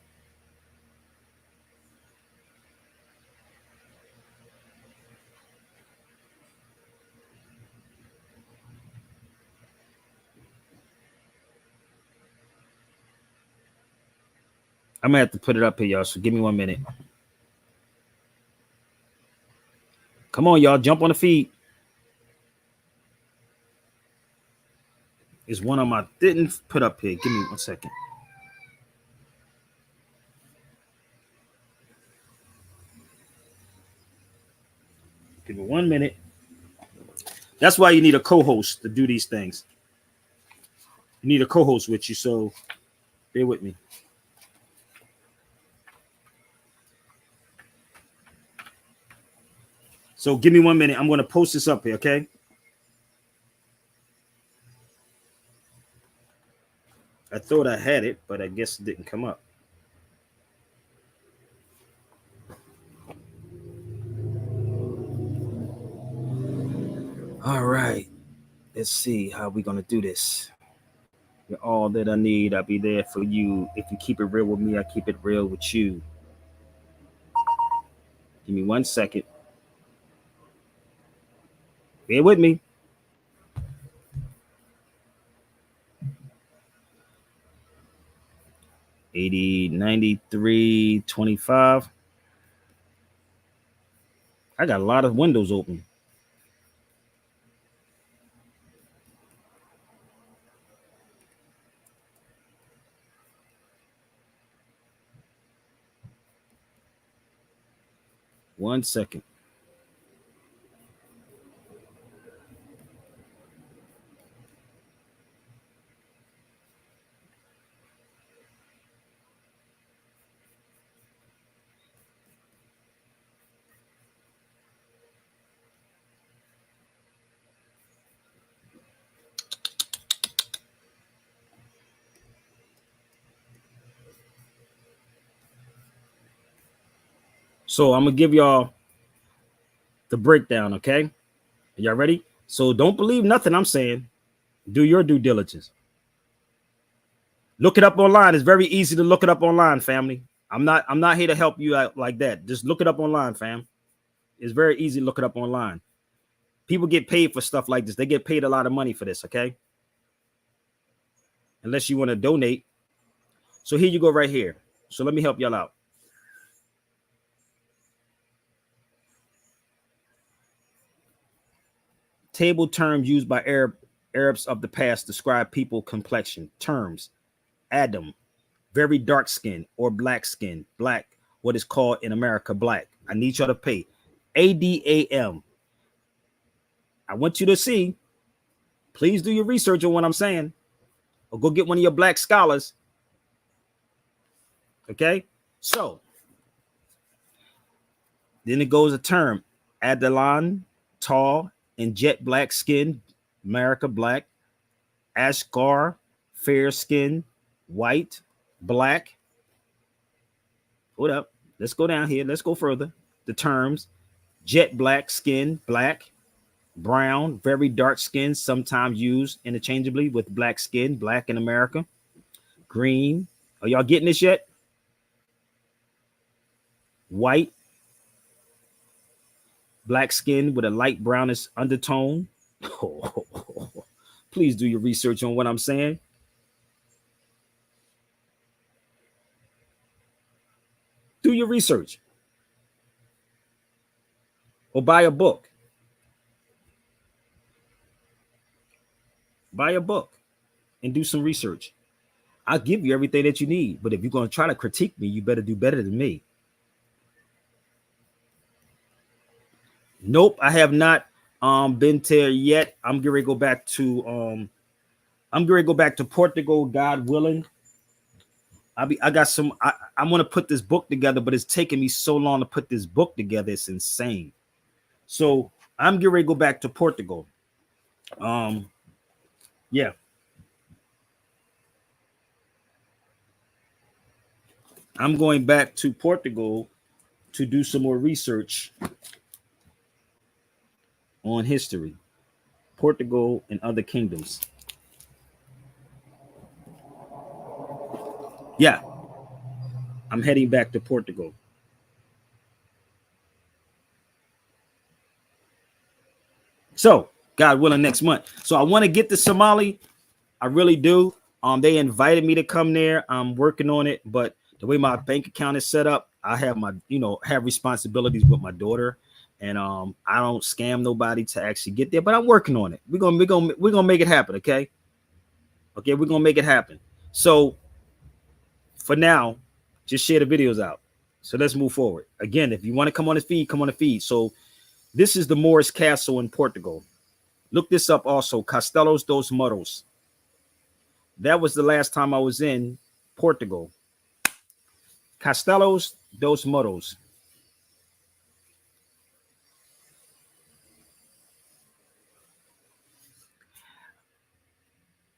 I'm gonna have to put it up here, y'all. So give me 1 minute. Come on, y'all, jump on the feed. It's one of my didn't put up here. Give me 1 second. Give me 1 minute. That's why you need a co-host to do these things. You need a co-host with you, so bear with me. So give me 1 minute. I'm going to post this up here, okay? I thought I had it, but I guess it didn't come up. All right. Let's see how we're going to do this. You're all that I need. I'll be there for you. If you keep it real with me, I keep it real with you. Give me 1 second. Bear with me. $80, $93, $25. I got a lot of windows open. One second. So I'm gonna give y'all the breakdown, okay? Y'all ready? So don't believe nothing I'm saying. Do your due diligence. Look it up online. It's very easy to look it up online, family. I'm not here to help you out like that. Just look it up online, fam. It's very easy to look it up online. People get paid for stuff like this. They get paid a lot of money for this, okay? Unless you want to donate. So here you go right here. So let me help y'all out. Table terms used by Arabs of the past describe people complexion. Terms: Adam, very dark skin or black skin. Black, what is called in America black. I need y'all to pay. ADAM. I want you to see. Please do your research on what I'm saying. Or go get one of your black scholars. Okay? So, then it goes a term. Adelan, tall and jet black skin. America black. Ashgar, fair skin. White, black. Hold up. Let's go down here. Let's go further. The terms: jet black skin, black. Brown, very dark skin, sometimes used interchangeably with black skin, black in America. Green. Are y'all getting this yet? White, black skin with a light brownish undertone. Please do your research on what I'm saying. Do your research. Or buy a book. Buy a book and do some research. I'll give you everything that you need. But if you're going to try to critique me, you better do better than me. Nope, I have not been there yet. I'm going to go back to Portugal, God willing. I want to put this book together, but it's taking me so long to put this book together. It's insane. So I'm getting ready to go back to Portugal. Yeah. I'm going back to Portugal to do some more research on history, Portugal and other kingdoms. Yeah, I'm heading back to Portugal. So, God willing, next month. So I want to get to Somali. I really do. They invited me to come there. I'm working on it, but the way my bank account is set up, I have have responsibilities with my daughter, and I don't scam nobody to actually get there. But I'm working on it. We're gonna make it happen. Okay, we're gonna make it happen. So for now, just share the videos out. So let's move forward. Again, if you want to come on the feed, come on the feed. So this is the Moorish Castle in Portugal. Look this up also. Castelos dos Moros. That was the last time I was in Portugal. Castelos dos Moros.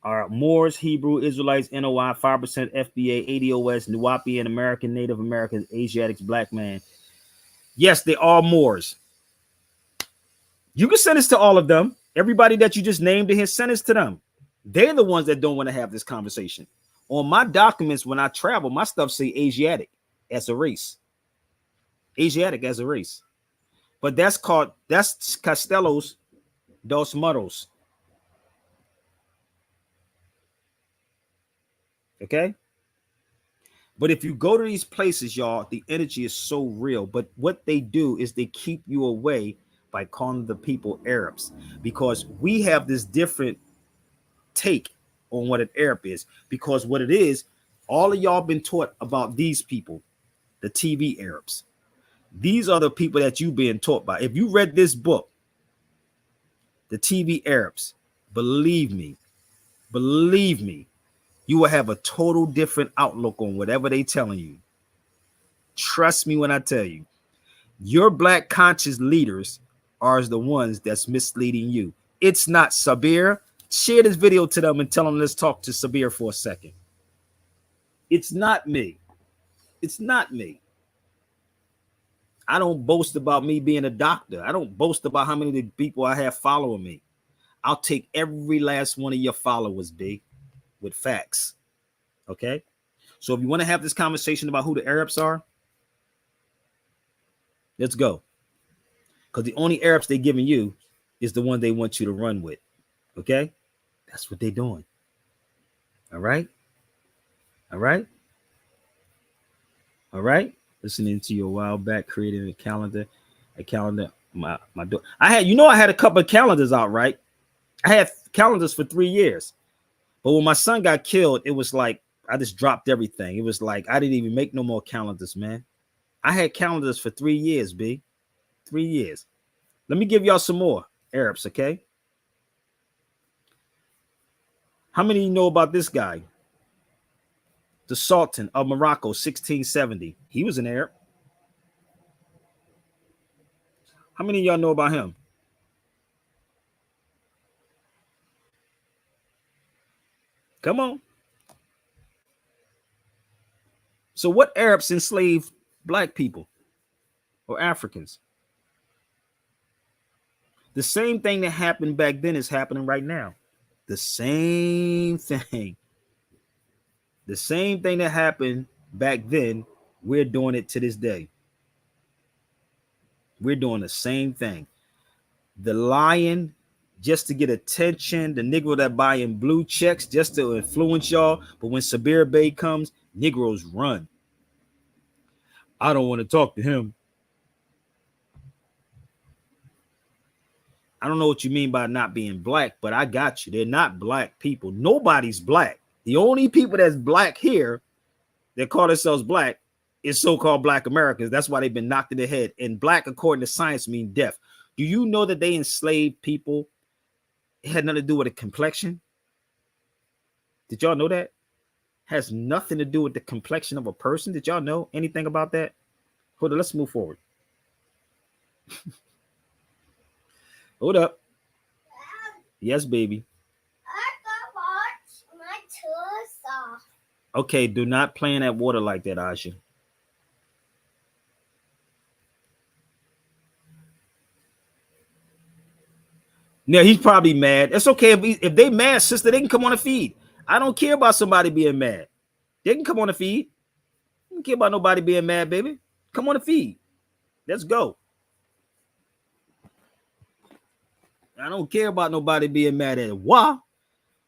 Are Moors, Hebrew, Israelites, NOI, 5% FBA, ADOS, Nuwapi, and American, Native Americans, Asiatics, Black man. Yes, they are Moors. You can send this to all of them. Everybody that you just named in here, send this to them. They're the ones that don't want to have this conversation. On my documents, when I travel, my stuff say Asiatic as a race. Asiatic as a race. But that's Castelos dos Moros. Okay? But if you go to these places, y'all, the energy is so real. But what they do is they keep you away by calling the people Arabs, because we have this different take on what an Arab is. Because what it is, all of y'all been taught about these people, the TV Arabs. These are the people that you've been taught by. If you read this book, the TV Arabs, believe me, you will have a total different outlook on whatever they telling you. Trust me when I tell you. Your black conscious leaders are the ones that's misleading you. It's not Sabir. Share this video to them and tell them, let's talk to Sabir for a second. It's not me. It's not me. I don't boast about me being a doctor. I don't boast about how many people I have following me. I'll take every last one of your followers, B, with facts. Okay? So if you want to have this conversation about who the Arabs are, let's go. Because the only Arabs they're giving you is the one they want you to run with. Okay? That's what they're doing. All right? All right? All right? Listening to you a while back, creating a calendar. My door. I had a couple of calendars out, right? I had calendars for 3 years. But when my son got killed, it was like I just dropped everything. It was like I didn't even make no more calendars, man. I had calendars for 3 years, B. 3 years. Let me give y'all some more Arabs, okay? How many of you know about this guy? The Sultan of Morocco, 1670. He was an Arab. How many of y'all know about him? Come on. So what Arabs enslaved black people or Africans? The same thing that happened back then is happening right now. The same thing. The same thing that happened back then, we're doing it to this day. We're doing the same thing. The lion just to get attention, the Negro that buying blue checks just to influence y'all. But when Sabir Bey comes, Negroes run. I don't want to talk to him. I don't know what you mean by not being black, but I got you. They're not black people. Nobody's black. The only people that's black here that call themselves black is so-called black Americans. That's why they've been knocked in the head. And black, according to science, mean deaf. Do you know that they enslaved people? It had nothing to do with the complexion. Did y'all know that? It has nothing to do with the complexion of a person. Did y'all know anything about that? Hold on, let's move forward. Hold up. Yes, baby. I got my toes off. Okay, do not play in that water like that, Asha. Yeah, he's probably mad. It's okay if they mad, sister. They can come on the feed. I don't care about somebody being mad. They can come on the feed. I don't care about nobody being mad, baby. Come on the feed. Let's go. I don't care about nobody being mad at it. Why?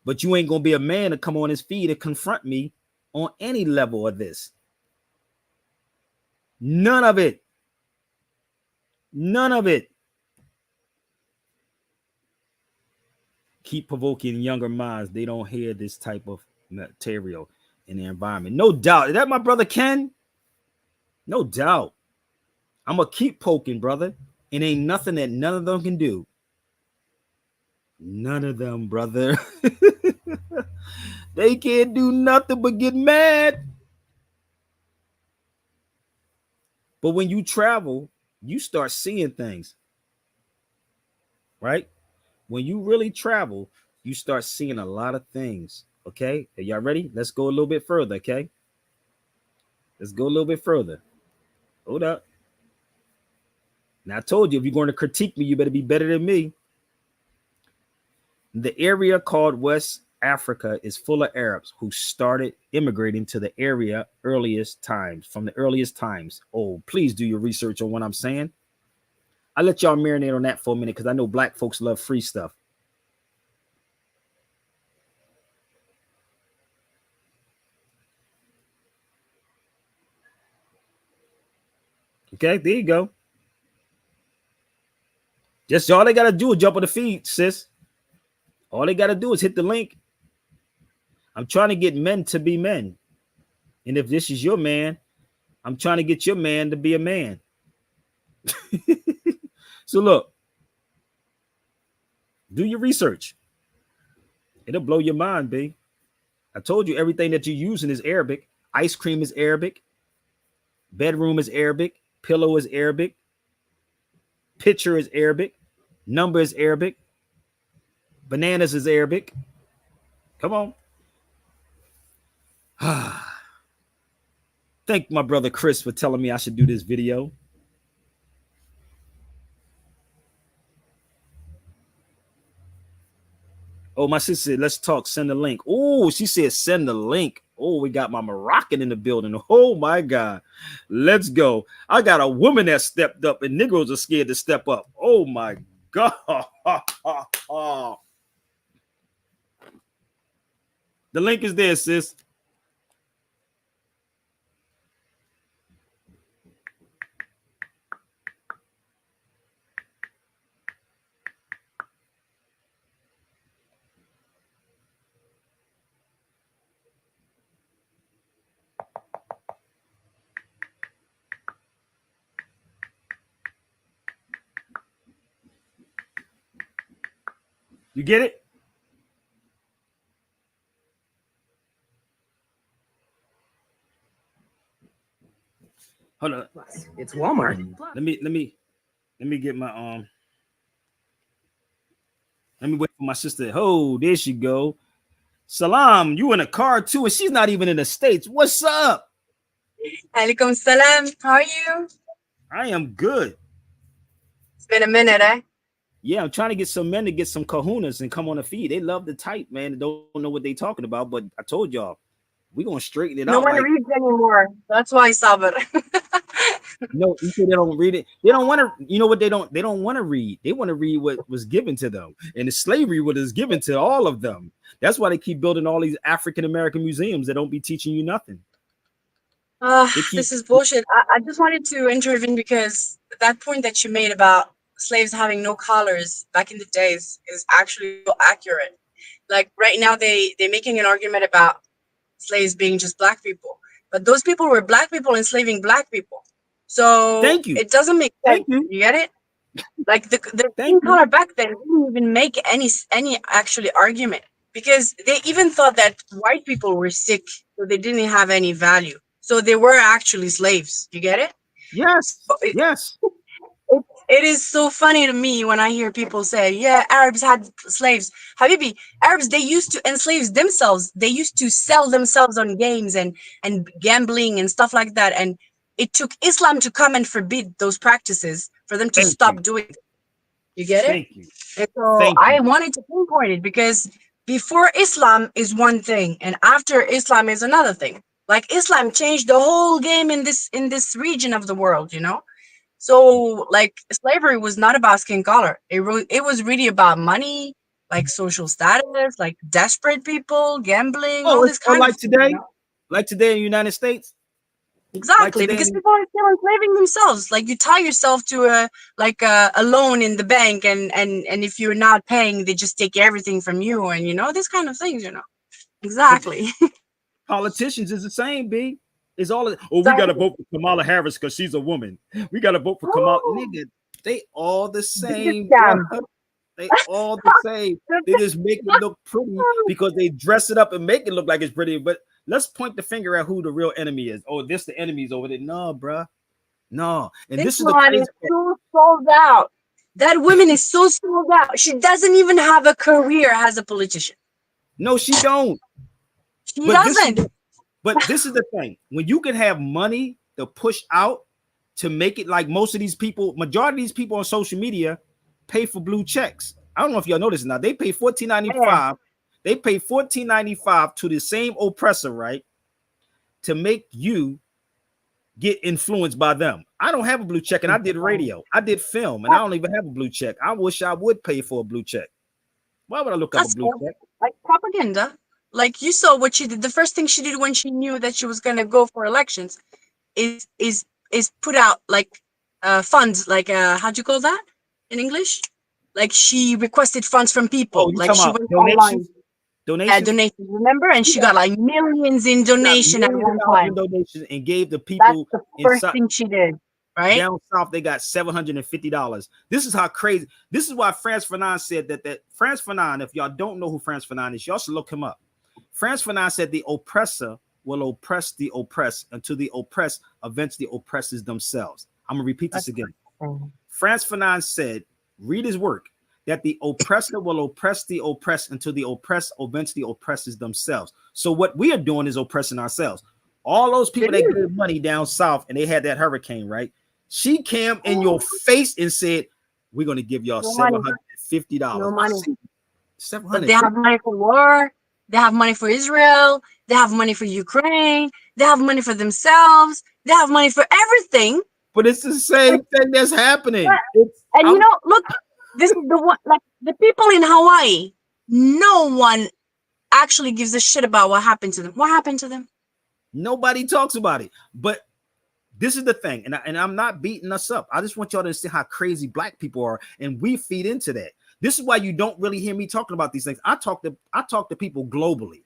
But you ain't gonna be a man to come on his feed and confront me on any level of this. None of it. None of it. Keep provoking younger minds. They don't hear this type of material in the environment. No doubt. Is that my brother Ken? No doubt. I'm gonna keep poking, brother. And ain't nothing that none of them can do. None of them, brother. They can't do nothing but get mad. But when you travel, you start seeing things. Right? When you really travel, you start seeing a lot of things. Okay? Are y'all ready? Let's go a little bit further, okay? Let's go a little bit further. Hold up. Now I told you, if you're going to critique me, you better be better than me. The area called West Africa is full of Arabs who started immigrating to the area from the earliest times. Oh, please do your research on what I'm saying. I'll let y'all marinate on that for a minute because I know black folks love free stuff. Okay, there you go. Just all they got to do is jump on the feed, sis. All they got to do is hit the link. I'm trying to get men to be men. And if this is your man, I'm trying to get your man to be a man. So look, do your research. It'll blow your mind, babe. I told you everything that you're using is Arabic. Ice cream is Arabic. Bedroom is Arabic. Pillow is Arabic. Picture is Arabic. Number is Arabic. Bananas is Arabic. Come on. Thank my brother Chris for telling me I should do this video. Oh, my sister said, let's talk. Send the link. Oh, she said, send the link. Oh, we got my Moroccan in the building. Oh, my God. Let's go. I got a woman that stepped up, and Negroes are scared to step up. Oh, my God. The link is there, sis. You get it? Hold on. It's Walmart. Let me get my let me wait for my sister. Oh, there she go. Salam, you in a car too, and she's not even in the States. What's up? Alaikum salam. How are you? I am good. It's been a minute, eh? Yeah, I'm trying to get some men to get some kahunas and come on the feed. They love the type, man. They don't know what they talking about, but I told y'all, we're gonna straighten it No out. one Like, reads anymore. That's why Sabr. no, you say they don't read it. They don't want to. You know what? They don't want to read. They want to read what was given to them, and the slavery what is given to all of them. That's why they keep building all these African American museums that don't be teaching you nothing. This is bullshit. I just wanted to intervene because that point that you made about slaves having no collars back in the days is actually so accurate. Like right now, they're making an argument about slaves being just black people, but those people were black people enslaving black people. So Thank you. it doesn't make sense. Thank you. You get it? Like the Thank skin color back then didn't even make any actually argument because they even thought that white people were sick, so they didn't have any value. So they were actually slaves. You get it? Yes. But Yes. it is so funny to me when I hear people say, "Yeah, Arabs had slaves." Habibi, Arabs they used to enslave themselves. They used to sell themselves on games and gambling and stuff like that. And it took Islam to come and forbid those practices for them to Thank stop you. doing it. You get it? Thank you. And so Thank I you. wanted to pinpoint it because before Islam is one thing, and after Islam is another thing. Like Islam changed the whole game in this region of the world, you know. So like slavery was not about skin color. It was really about money, like social status, like desperate people, gambling, Oh, all it's this kind of like thing, you today, know? like today in the United States, like Exactly, today. because people are still enslaving themselves. Like you tie yourself to a loan in the bank, and if you're not paying, they just take everything from you, and you know this kind of things. You know exactly. Politicians is the same, B. It's all. Oh, we So, got to vote for Kamala Harris because she's a woman. We got to vote for Kamala. Nigga, they all the biggest same, bro. scam. They all the same. They just make it look pretty because they dress it up and make it look like it's pretty. But let's point the finger at who the real enemy is. Oh, this the enemy's over there. No, bro. No. And This this is the one crazy is part. so sold out. That woman is so sold out. She doesn't even have a career as a politician. No, she don't. She But this is doesn't. but this is the thing. When you can have money to push out to make it like most of these people, majority of these people on social media pay for blue checks. I don't know if y'all notice now. They pay $14.95. They pay $14.95 to the same oppressor, right? To make you get influenced by them. I don't have a blue check, and I did radio, I did film, and I don't even have a blue check. I wish I would pay for a blue check. Why would I look up a That's blue cool. check? Like propaganda. Like you saw what she did. The first thing she did when she knew that she was gonna go for elections is put out like funds, like how'd you call that in English? Like she requested funds from Oh, people. you Like talking she about went online. donations? Donations, remember? And she got like millions in She got donation at millions of one dollars in time. donations and gave the That's people the in first thing she did, right? down south. They got $750. This is how crazy. This is why Frantz Fanon said that Frantz Fanon. If y'all don't know who Frantz Fanon is, y'all should look him up. Frantz Fanon said the oppressor will oppress the oppressed until the oppressed eventually oppresses themselves. I'm gonna repeat this again. Frantz Fanon said, read his work, that the oppressor will oppress the oppressed until the oppressed eventually oppresses themselves. So what we are doing is oppressing ourselves. All those people that gave money down south and they had that hurricane, right? She came in your face and said, we're going to give y'all $750. No money. But they have money for war. They have money for Israel. They have money for Ukraine. They have money for themselves. They have money for everything. But it's the same thing that's happening. And you know, look, this is the one. Like the people in Hawaii, no one actually gives a shit about what happened to them. What happened to them? Nobody talks about it. But this is the thing, and I'm not beating us up. I just want y'all to see how crazy black people are, and we feed into that. This is why you don't really hear me talking about these things. I talk to people globally.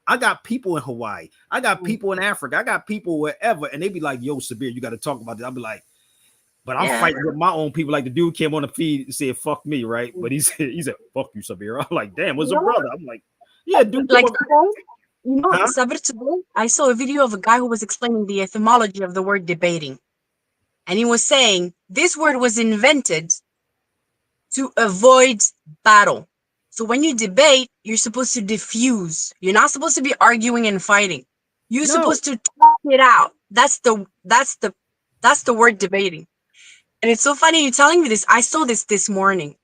I got people in Hawaii. I got people in Africa. I got people wherever, and they be like, "Yo, Sabir, you got to talk about this." I'll be like, "But I'm fighting with my own people." Like the dude came on the feed and said, "Fuck me," right? But he said, "Fuck you, Sabir." I'm like, "Damn, what's a brother?" I'm like, "Yeah, dude." Like you know, Sabir, today I saw a video of a guy who was explaining the etymology of the word debating, and he was saying this word was invented to avoid battle. So when you debate, you're supposed to diffuse. You're not supposed to be arguing and fighting. You're supposed to talk it out. That's the word debating. And it's so funny you telling me this. I saw this morning.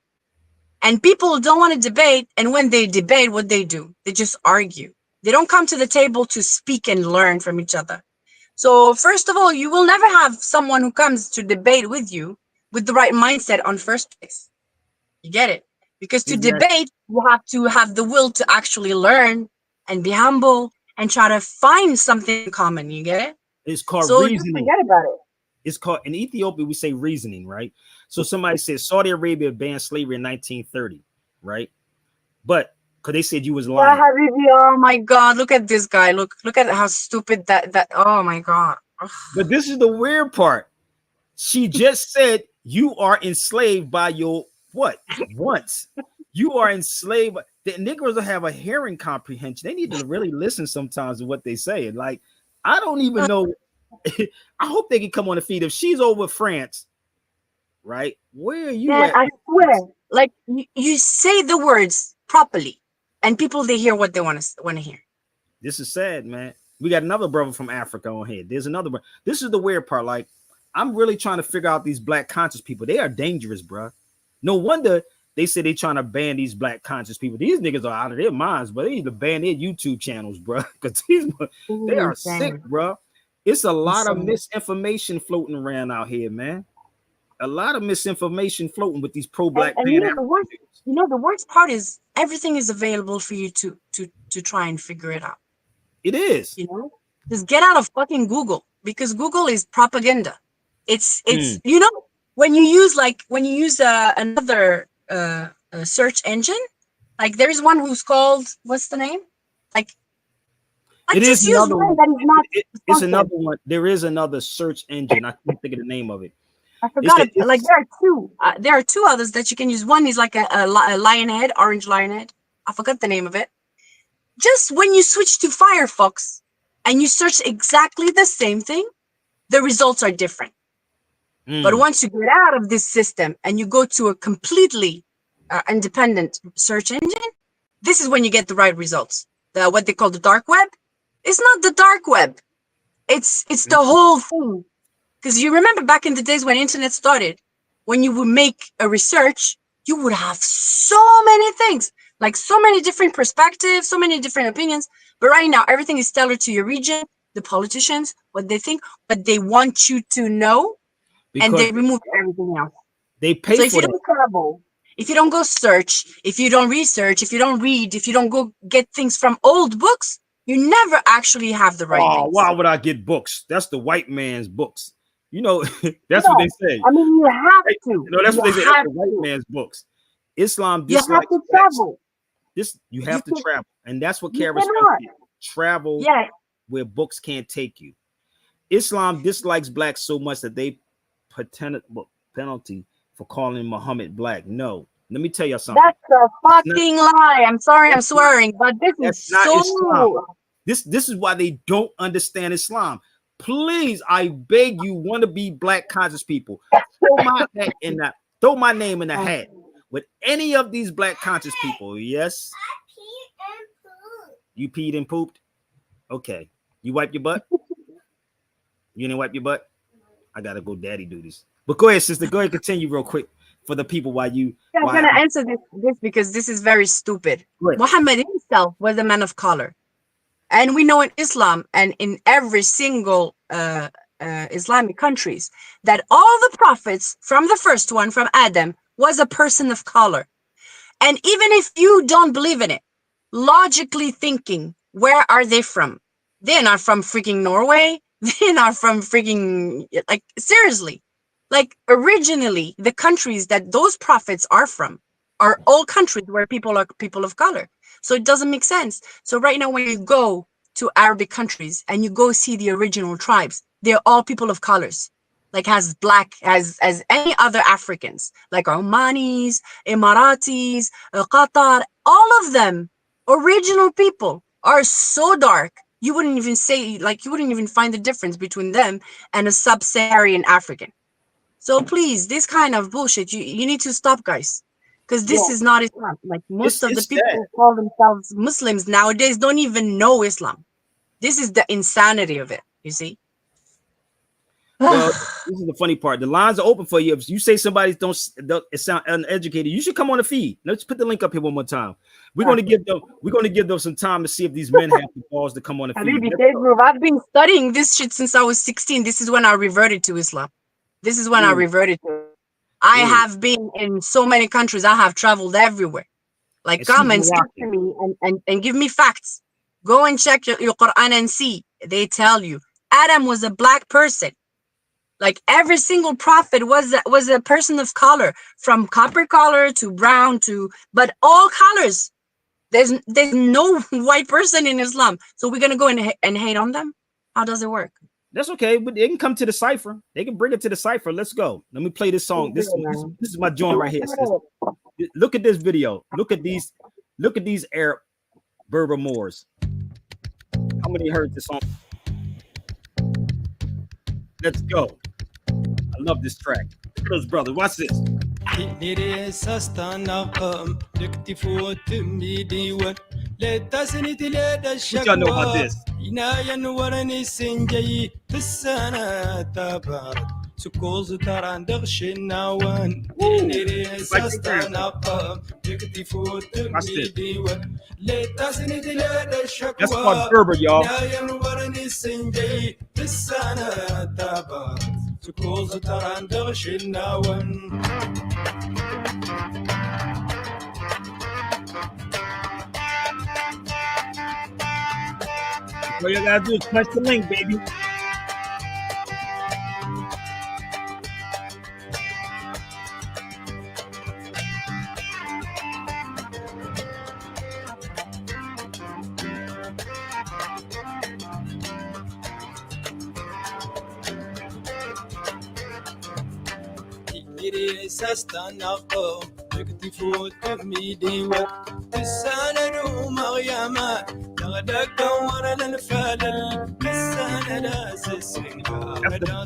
And people don't want to debate. And when they debate, what they do? They just argue. They don't come to the table to speak and learn from each other. So first of all, you will never have someone who comes to debate with you with the right mindset on first place. You get it? Because to debate, you have to have the will to actually learn and be humble and try to find something in common. You get it? It's called so reasoning. Just forget about it. It's called, in Ethiopia, we say reasoning, right? So somebody said Saudi Arabia banned slavery in 1930, right? But because they said you was lying. Oh my God, look at this guy. Look at how stupid that. Oh my God. Ugh. But this is the weird part. She just said you are enslaved by your what? Once. You are enslaved. The Negroes will have a hearing comprehension. They need to really listen sometimes to what they say. Like, I don't even know. I hope they can come on the feed. If she's over France, right? Where are you at? I swear, like you say the words properly, and people they hear what they want to hear. This is sad, man. We got another brother from Africa on here. There's another one. This is the weird part. Like, I'm really trying to figure out these black conscious people. They are dangerous, bro. No wonder they say they trying to ban these black conscious people. These niggas are out of their minds, but they need to ban their YouTube channels, bro. Because they are sick, bro. It's a lot of misinformation floating around out here, man. A lot of misinformation floating with these pro-black. And you know the worst part is everything is available for you to try and figure it out. It is. You know, just get out of fucking Google, because Google is propaganda. It's you know, when you use another search engine, like there is one who's called, what's the name? Like it is another one. It's another one. There is another search engine. I can't think of the name of it. I forgot it. Like there are two. There are two others that you can use. One is like a lion head, orange lion head. I forgot the name of it. Just when you switch to Firefox and you search exactly the same thing, the results are different. But once you get out of this system and you go to a completely independent search engine, this is when you get the right results. What they call the dark web. It's not the dark web. It's the whole thing. Because you remember back in the days when internet started, when you would make a research, you would have so many things, like so many different perspectives, so many different opinions. But right now, everything is tailored to your region, the politicians, what they think, but they want you to know, because and they remove everything else. They pay so if for you don't travel, if you don't go search, if you don't research, if you don't read, if you don't go get things from old books, you never actually have the right things. Why would I get books? That's the white man's books. You know, that's what they say. I mean, you have to. You know, that's what they say. That's the white man's books. Islam dislikes. You have to travel. You have to travel, and that's what carries travel where books can't take you. Islam dislikes blacks so much that they penalty for calling Muhammad black. No, let me tell you something. That's a fucking lie. I'm sorry, I'm swearing, but this is not so. Islam. This is why they don't understand Islam. Please, I beg you, want to be black conscious people, throw my name in the hat with any of these black conscious people. Yes, you peed and pooped. Okay, you wipe your butt. You didn't wipe your butt. I gotta go daddy duties. But go ahead, sister. Go ahead, continue real quick. for the people why you. Yeah, I'm gonna answer this because this is very stupid. Muhammad himself was a man of color, and we know in Islam and in every single Islamic countries that all the prophets from the first one, from Adam, was a person of color. And even if you don't believe in it, logically thinking, where are they from? They're not from freaking Norway. They're not from freaking, like, seriously. Like, originally, the countries that those prophets are from are all countries where people are people of color. So it doesn't make sense. So right now, when you go to Arabic countries and you go see the original tribes, they're all people of colors. Like as black as any other Africans, like Omanis, Emiratis, Qatar, all of them, original people, are so dark. You wouldn't even say, like, you wouldn't even find the difference between them and a sub-Saharan African. So please, this kind of bullshit, you need to stop, guys. Because this is not Islam. Like, most of the people who call themselves Muslims nowadays don't even know Islam. This is the insanity of it, you see? Well, this is the funny part. The lines are open for you. If you say somebody don't sound uneducated, you should come on the feed. Let's put the link up here one more time. We're going to give them some time to see if these men have the balls to come on the feed. I've been studying this shit since I was 16. This is when I reverted to Islam. This is when I reverted to it. I have been in so many countries. I have traveled everywhere. Like, come and speak to me and give me facts. Go and check your Quran and see. They tell you Adam was a black person. Like, every single prophet was a person of color, from copper color to brown but all colors. There's no white person in Islam. So we're gonna go and hate on them? How does it work? That's okay, but they can come to the cipher. They can bring it to the cipher. Let's go. Let me play this song. This is my joint right here. Look at this video. Look at these Arab Berber Moors. How many heard this song? Let's go. I love this track. Look at those brothers. Watch this. What y'all know about this? That's called Berber, y'all. All you gotta do is press the link, baby.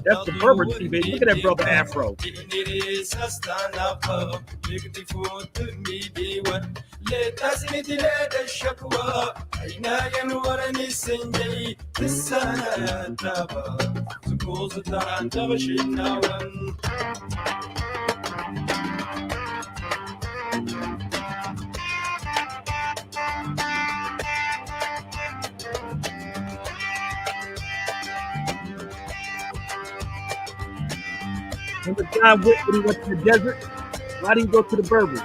That's the Berber T, baby. Look at that brother Afro. Remember John Wick when he went to the desert? Why did he go to the Berbers?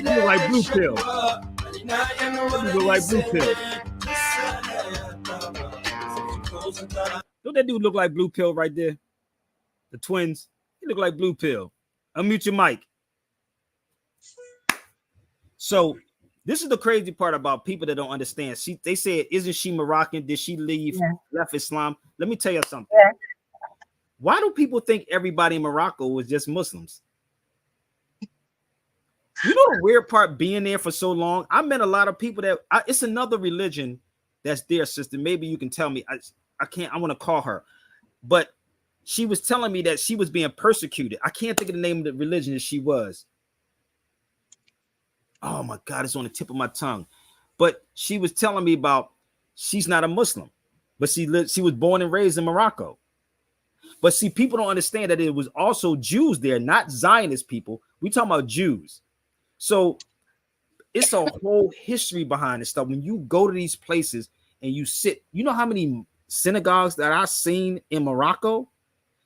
You like Blue Pill. You like Blue Pill. Don't that dude look like Blue Pill right there? The twins. He look like Blue Pill. Unmute your mic. So this is the crazy part about people that don't understand. They said, isn't she Moroccan? Did she leave, left Islam? Let me tell you something. Why do people think everybody in Morocco was just Muslims? You know the weird part being there for so long? I met a lot of people that it's another religion that's there, sister. Maybe you can tell me. I can't, I want to call her. But she was telling me that she was being persecuted. I can't think of the name of the religion that she was. Oh my God, it's on the tip of my tongue. But she was telling me about she's not a Muslim, but she was born and raised in Morocco. But see, people don't understand that it was also Jews there, not Zionist people. We talking about Jews. So it's a whole history behind this stuff. When you go to these places and you sit, you know how many synagogues that I've seen in Morocco?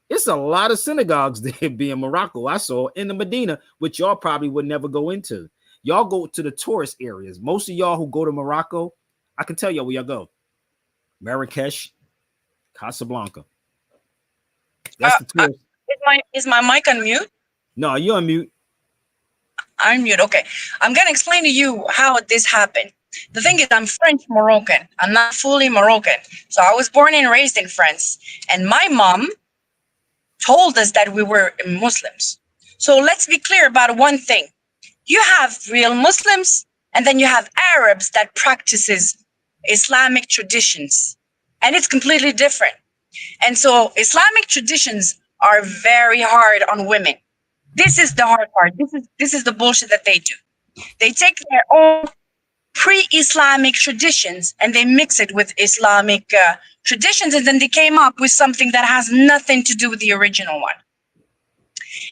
It's a lot of synagogues there being Morocco. I saw in the Medina, which y'all probably would never go into. Y'all go to the tourist areas. Most of y'all who go to Morocco, I can tell y'all where y'all go. Marrakesh, Casablanca. That's the tourist. Is my mic on mute? No, you're on mute. I'm mute. Okay. I'm going to explain to you how this happened. The thing is, I'm French Moroccan. I'm not fully Moroccan. So I was born and raised in France. And my mom told us that we were Muslims. So let's be clear about one thing. You have real Muslims, and then you have Arabs that practices Islamic traditions. And it's completely different. And so Islamic traditions are very hard on women. This is the hard part. This is the bullshit that they do. They take their own pre-Islamic traditions and they mix it with Islamic traditions, and then they came up with something that has nothing to do with the original one.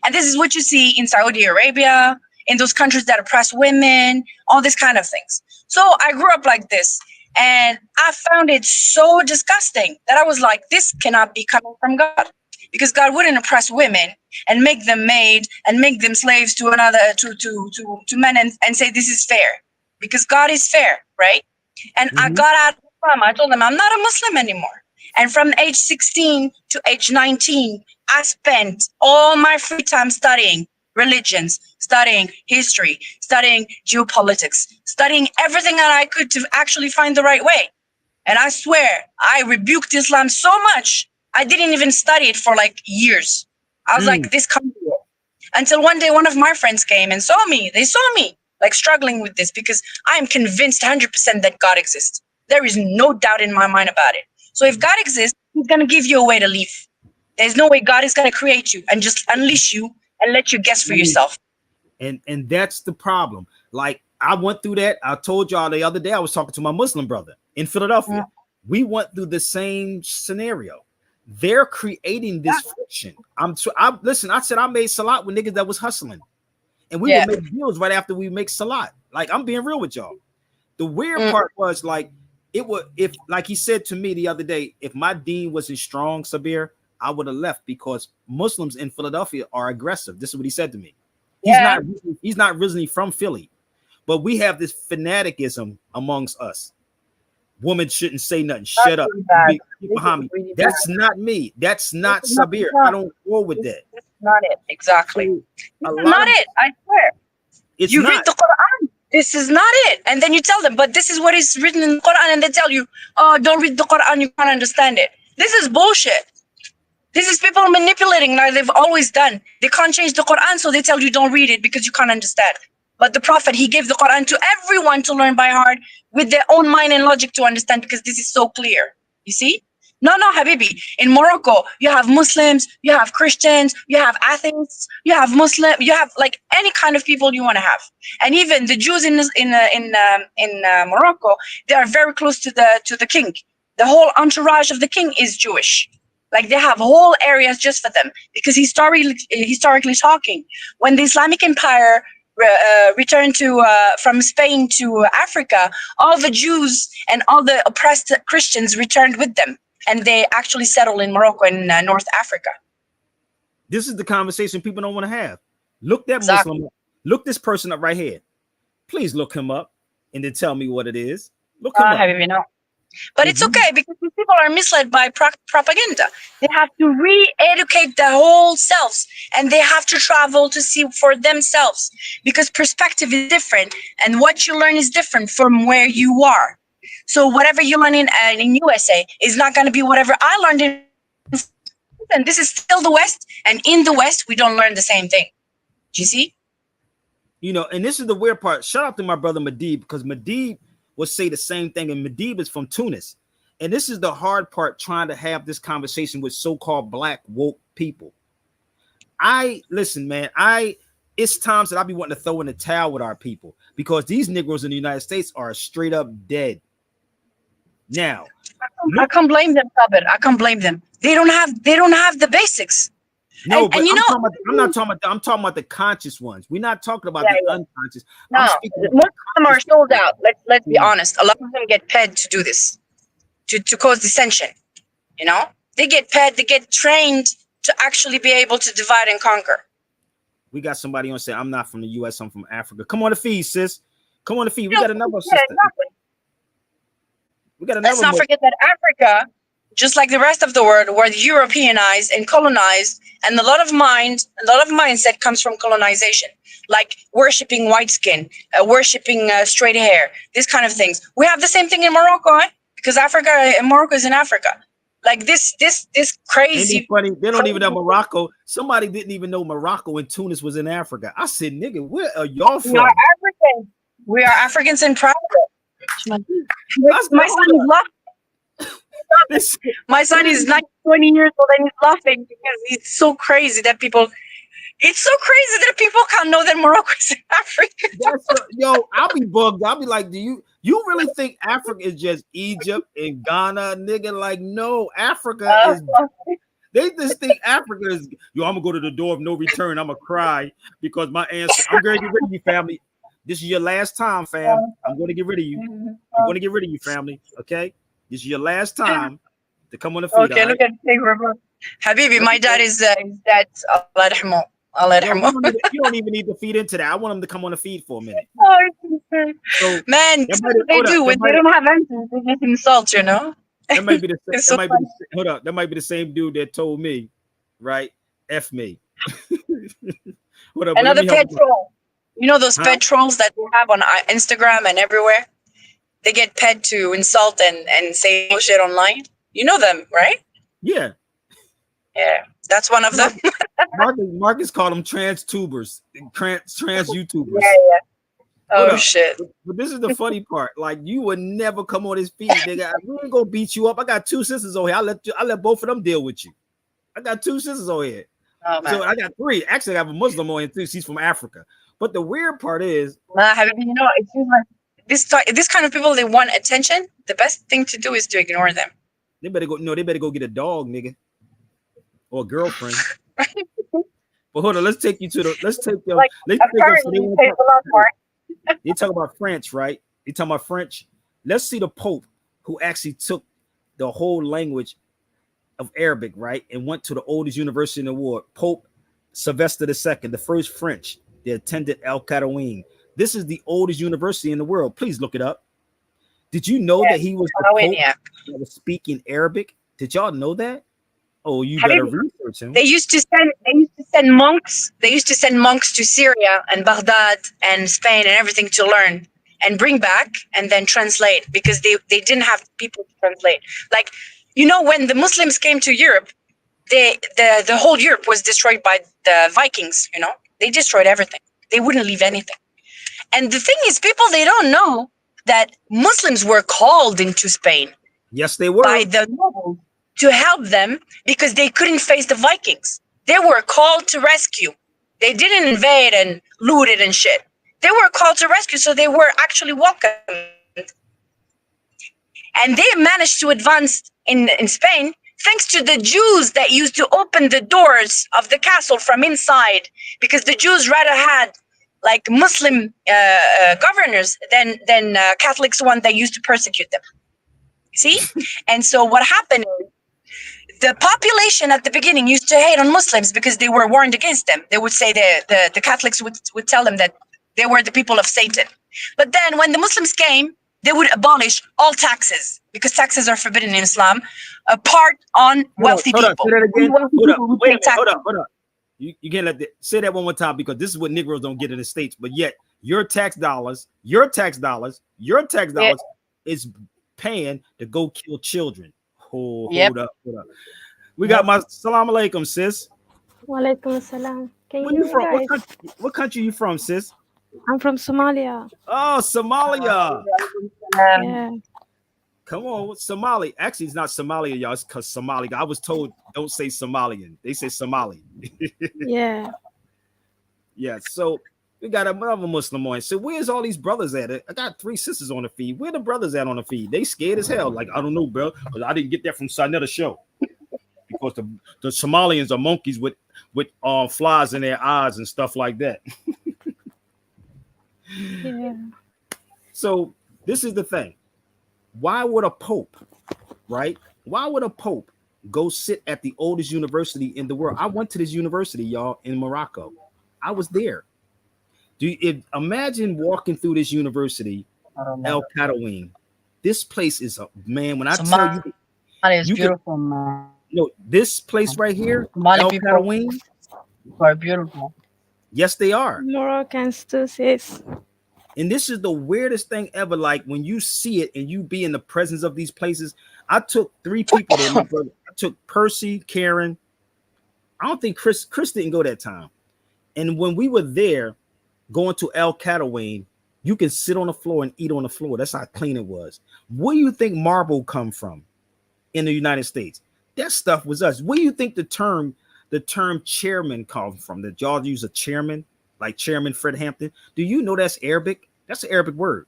And this is what you see in Saudi Arabia, in those countries that oppress women, all these kind of things. So I grew up like this, and I found it so disgusting that I was like, this cannot be coming from God. Because God wouldn't oppress women and make them maid and make them slaves to another to men and say this is fair. Because God is fair, right? And I got out of Islam. I told them I'm not a Muslim anymore. And from age 16 to age 19, I spent all my free time studying religions, studying history, studying geopolitics, studying everything that I could to actually find the right way. And I swear, I rebuked Islam so much, I didn't even study it for like years. I was like, this can't be it. Until one day, one of my friends came and saw me. They saw me like struggling with this because I am convinced 100% that God exists. There is no doubt in my mind about it. So if God exists, he's going to give you a way to live. There's no way God is going to create you and just unleash you and let you guess for yourself. And that's the problem. Like I went through that. I told y'all the other day, I was talking to my Muslim brother in Philadelphia. We went through the same scenario. They're creating this friction. Listen, I said I made salat with niggas that was hustling. And we would make deals right after we make salat. Like, I'm being real with y'all. The weird part was like, if like he said to me the other day, if my deen wasn't strong, Sabir, I would have left because Muslims in Philadelphia are aggressive. This is what he said to me. He's not originally from Philly, but we have this fanaticism amongst us. Women shouldn't say nothing. Shut up. Behind me. That's not me. That's not Sabir. I don't go with that. That's not it. Exactly. So, not it. I swear. You read the Quran. This is not it. And then you tell them, but this is what is written in the Quran. And they tell you, oh, don't read the Quran. You can't understand it. This is bullshit. This is people manipulating like they've always done. They can't change the Quran, so they tell you don't read it because you can't understand. But the Prophet, he gave the Quran to everyone to learn by heart with their own mind and logic to understand because this is so clear. You see? No, Habibi. In Morocco, you have Muslims, you have Christians, you have atheists, you have Muslim, you have like any kind of people you want to have. And even the Jews in Morocco, they are very close to the king. The whole entourage of the king is Jewish. Like they have whole areas just for them because historically talking, when the Islamic Empire returned from Spain to Africa, all the Jews and all the oppressed Christians returned with them, and they actually settled in Morocco and North Africa. This is the conversation people don't want to have. Look that Muslim up. Look this person up right here. Please look him up and then tell me what it is. Look him up. But it's okay because these people are misled by propaganda. They have to re-educate their whole selves, and they have to travel to see for themselves because perspective is different and what you learn is different from where you are. So whatever you learn in USA is not going to be whatever I learned in and this is still the West. And in the West, we don't learn the same thing. Do you see? You know, and this is the weird part. Shout out to my brother Madib, because Madib will say the same thing, and Madib is from Tunis. And this is the hard part, trying to have this conversation with so-called black woke people. Listen, man, it's times that I be wanting to throw in the towel with our people, because these Negroes in the United States are straight up dead. Now, I can't blame them, Sabir. I can't blame them. They don't have the basics. No, and you know, I'm talking about the conscious ones. We're not talking about the unconscious. No, most of them are sold out. Let's be honest. A lot of them get paid to do this, to cause dissension. You know, they get paid, they get trained to actually be able to divide and conquer. We got somebody on say, I'm not from the US, I'm from Africa. Come on the feed, sis. Come on the feed. We got another sister. Exactly. We got another. Let's not forget that Africa, just like the rest of the world, were Europeanized and colonized, and a lot of mindset comes from colonization, like worshiping white skin, worshiping straight hair, these kind of things. We have the same thing in Morocco, because Morocco is in Africa. Like this crazy. Funny, they don't even know Morocco. Somebody didn't even know Morocco and Tunis was in Africa. I said, nigga, where are y'all from? We are Africans. We are Africans and proud of it. My son is laughing. My son is 20 years old and he's laughing because it's so crazy that people can't know that Morocco is in Africa. Yo, I'll be bugged. I'll be like, do you really think Africa is just Egypt and Ghana, nigga? Like, no, Africa is. They just think Africa is. Yo, I'm gonna go to the door of no return. I'm gonna cry because my answer. I'm gonna get rid of you, family. This is your last time, fam. I'm going to get rid of you. I'm going to get rid of you, family. Okay? This is your last time to come on the feed. Okay, look at the Habibi, my dad is that. Allah yarhamu. Allah yarhamu. You don't even need to feed into that. I want him to come on the feed for a minute. So, man, they do. When they don't have answers, they just insult, you know? That might be that might be the same dude that told me, right? F me. Hold up, another petrol. You know those pet trolls that they have on Instagram and everywhere? They get paid to insult and say bullshit online. You know them, right? Yeah. Yeah, that's one of them. Marcus called them trans tubers, trans YouTubers. Yeah. Oh, shit. But this is the funny part. Like, you would never come on this feed, nigga. We ain't gonna beat you up. I got two sisters over here. I let both of them deal with you. I got two sisters over here. Oh, man. So I got three. Actually, I have a Muslim on here too. She's from Africa. But the weird part is, you know, it seems like this kind of people, they want attention. The best thing to do is to ignore them. They better go get a dog, nigga, or a girlfriend. But hold on, let's take them. They talk about French, right? They talk about French. Let's see the Pope who actually took the whole language of Arabic, right, and went to the oldest university in the world. Pope Sylvester II, the first French. They attended El Carouane. This is the oldest university in the world. Please look it up. Did you know that he was the Pope that was speaking Arabic? Did y'all know that? Oh, you better research him. They used to send monks. They used to send monks to Syria and Baghdad and Spain and everything to learn and bring back and then translate, because they didn't have people to translate. Like, you know, when the Muslims came to Europe, the whole Europe was destroyed by the Vikings, you know? They destroyed everything. They wouldn't leave anything. And the thing is, people, they don't know that Muslims were called into Spain. Yes, they were. By the nobles to help them because they couldn't face the Vikings. They were called to rescue. They didn't invade and loot it and shit. They were called to rescue, so they were actually welcomed. And they managed to advance in Spain thanks to the Jews that used to open the doors of the castle from inside, because the Jews rather had like Muslim governors than Catholics, one that used to persecute them. See? And so what happened is, the population at the beginning used to hate on Muslims because they were warned against them. They would say the Catholics would tell them that they were the people of Satan. But then when the Muslims came, they would abolish all taxes, because taxes are forbidden in Islam, apart on wealthy people. Say that again. Hold up. You can't say that one more time, because this is what Negroes don't get in the States. But yet your tax dollars is paying to go kill children. Hold up. We got my salam alaikum, sis. Walaikum assalam. Can you Where hear you me, from? What guys? country? What country you from, sis? I'm from Somalia. Oh, Somalia. Yeah, Come on, Somali. Actually, it's not Somalia, y'all. It's because Somali. I was told don't say Somalian. They say Somali. yeah. Yeah. So we got another Muslim on. So where's all these brothers at? I got three sisters on the feed. Where the brothers at on the feed? They scared as hell. Like I don't know, bro, because I didn't get that from Sinetta show. Because the Somalians are monkeys with flies in their eyes and stuff like that. Yeah. So this is the thing. Why would a pope, right? Why would a pope go sit at the oldest university in the world? I went to this university, y'all, in Morocco. I was there. Imagine walking through this university, El Katawin. This place is a man. When I tell you, Somalia is you could beautiful, man. this place right here, Somali El people Katawin. are beautiful. Yes, they are. Moroccans too, sis. And this is the weirdest thing ever. Like when you see it and you be in the presence of these places. I took three people there. My brother. I took Percy, Karen. I don't think Chris didn't go that time. And when we were there, going to El Catawayne, you can sit on the floor and eat on the floor. That's how clean it was. Where do you think marble come from in the United States? That stuff was us. Where do you think the term chairman come from? That y'all use a chairman, like Chairman Fred Hampton. Do you know that's Arabic? That's an Arabic word.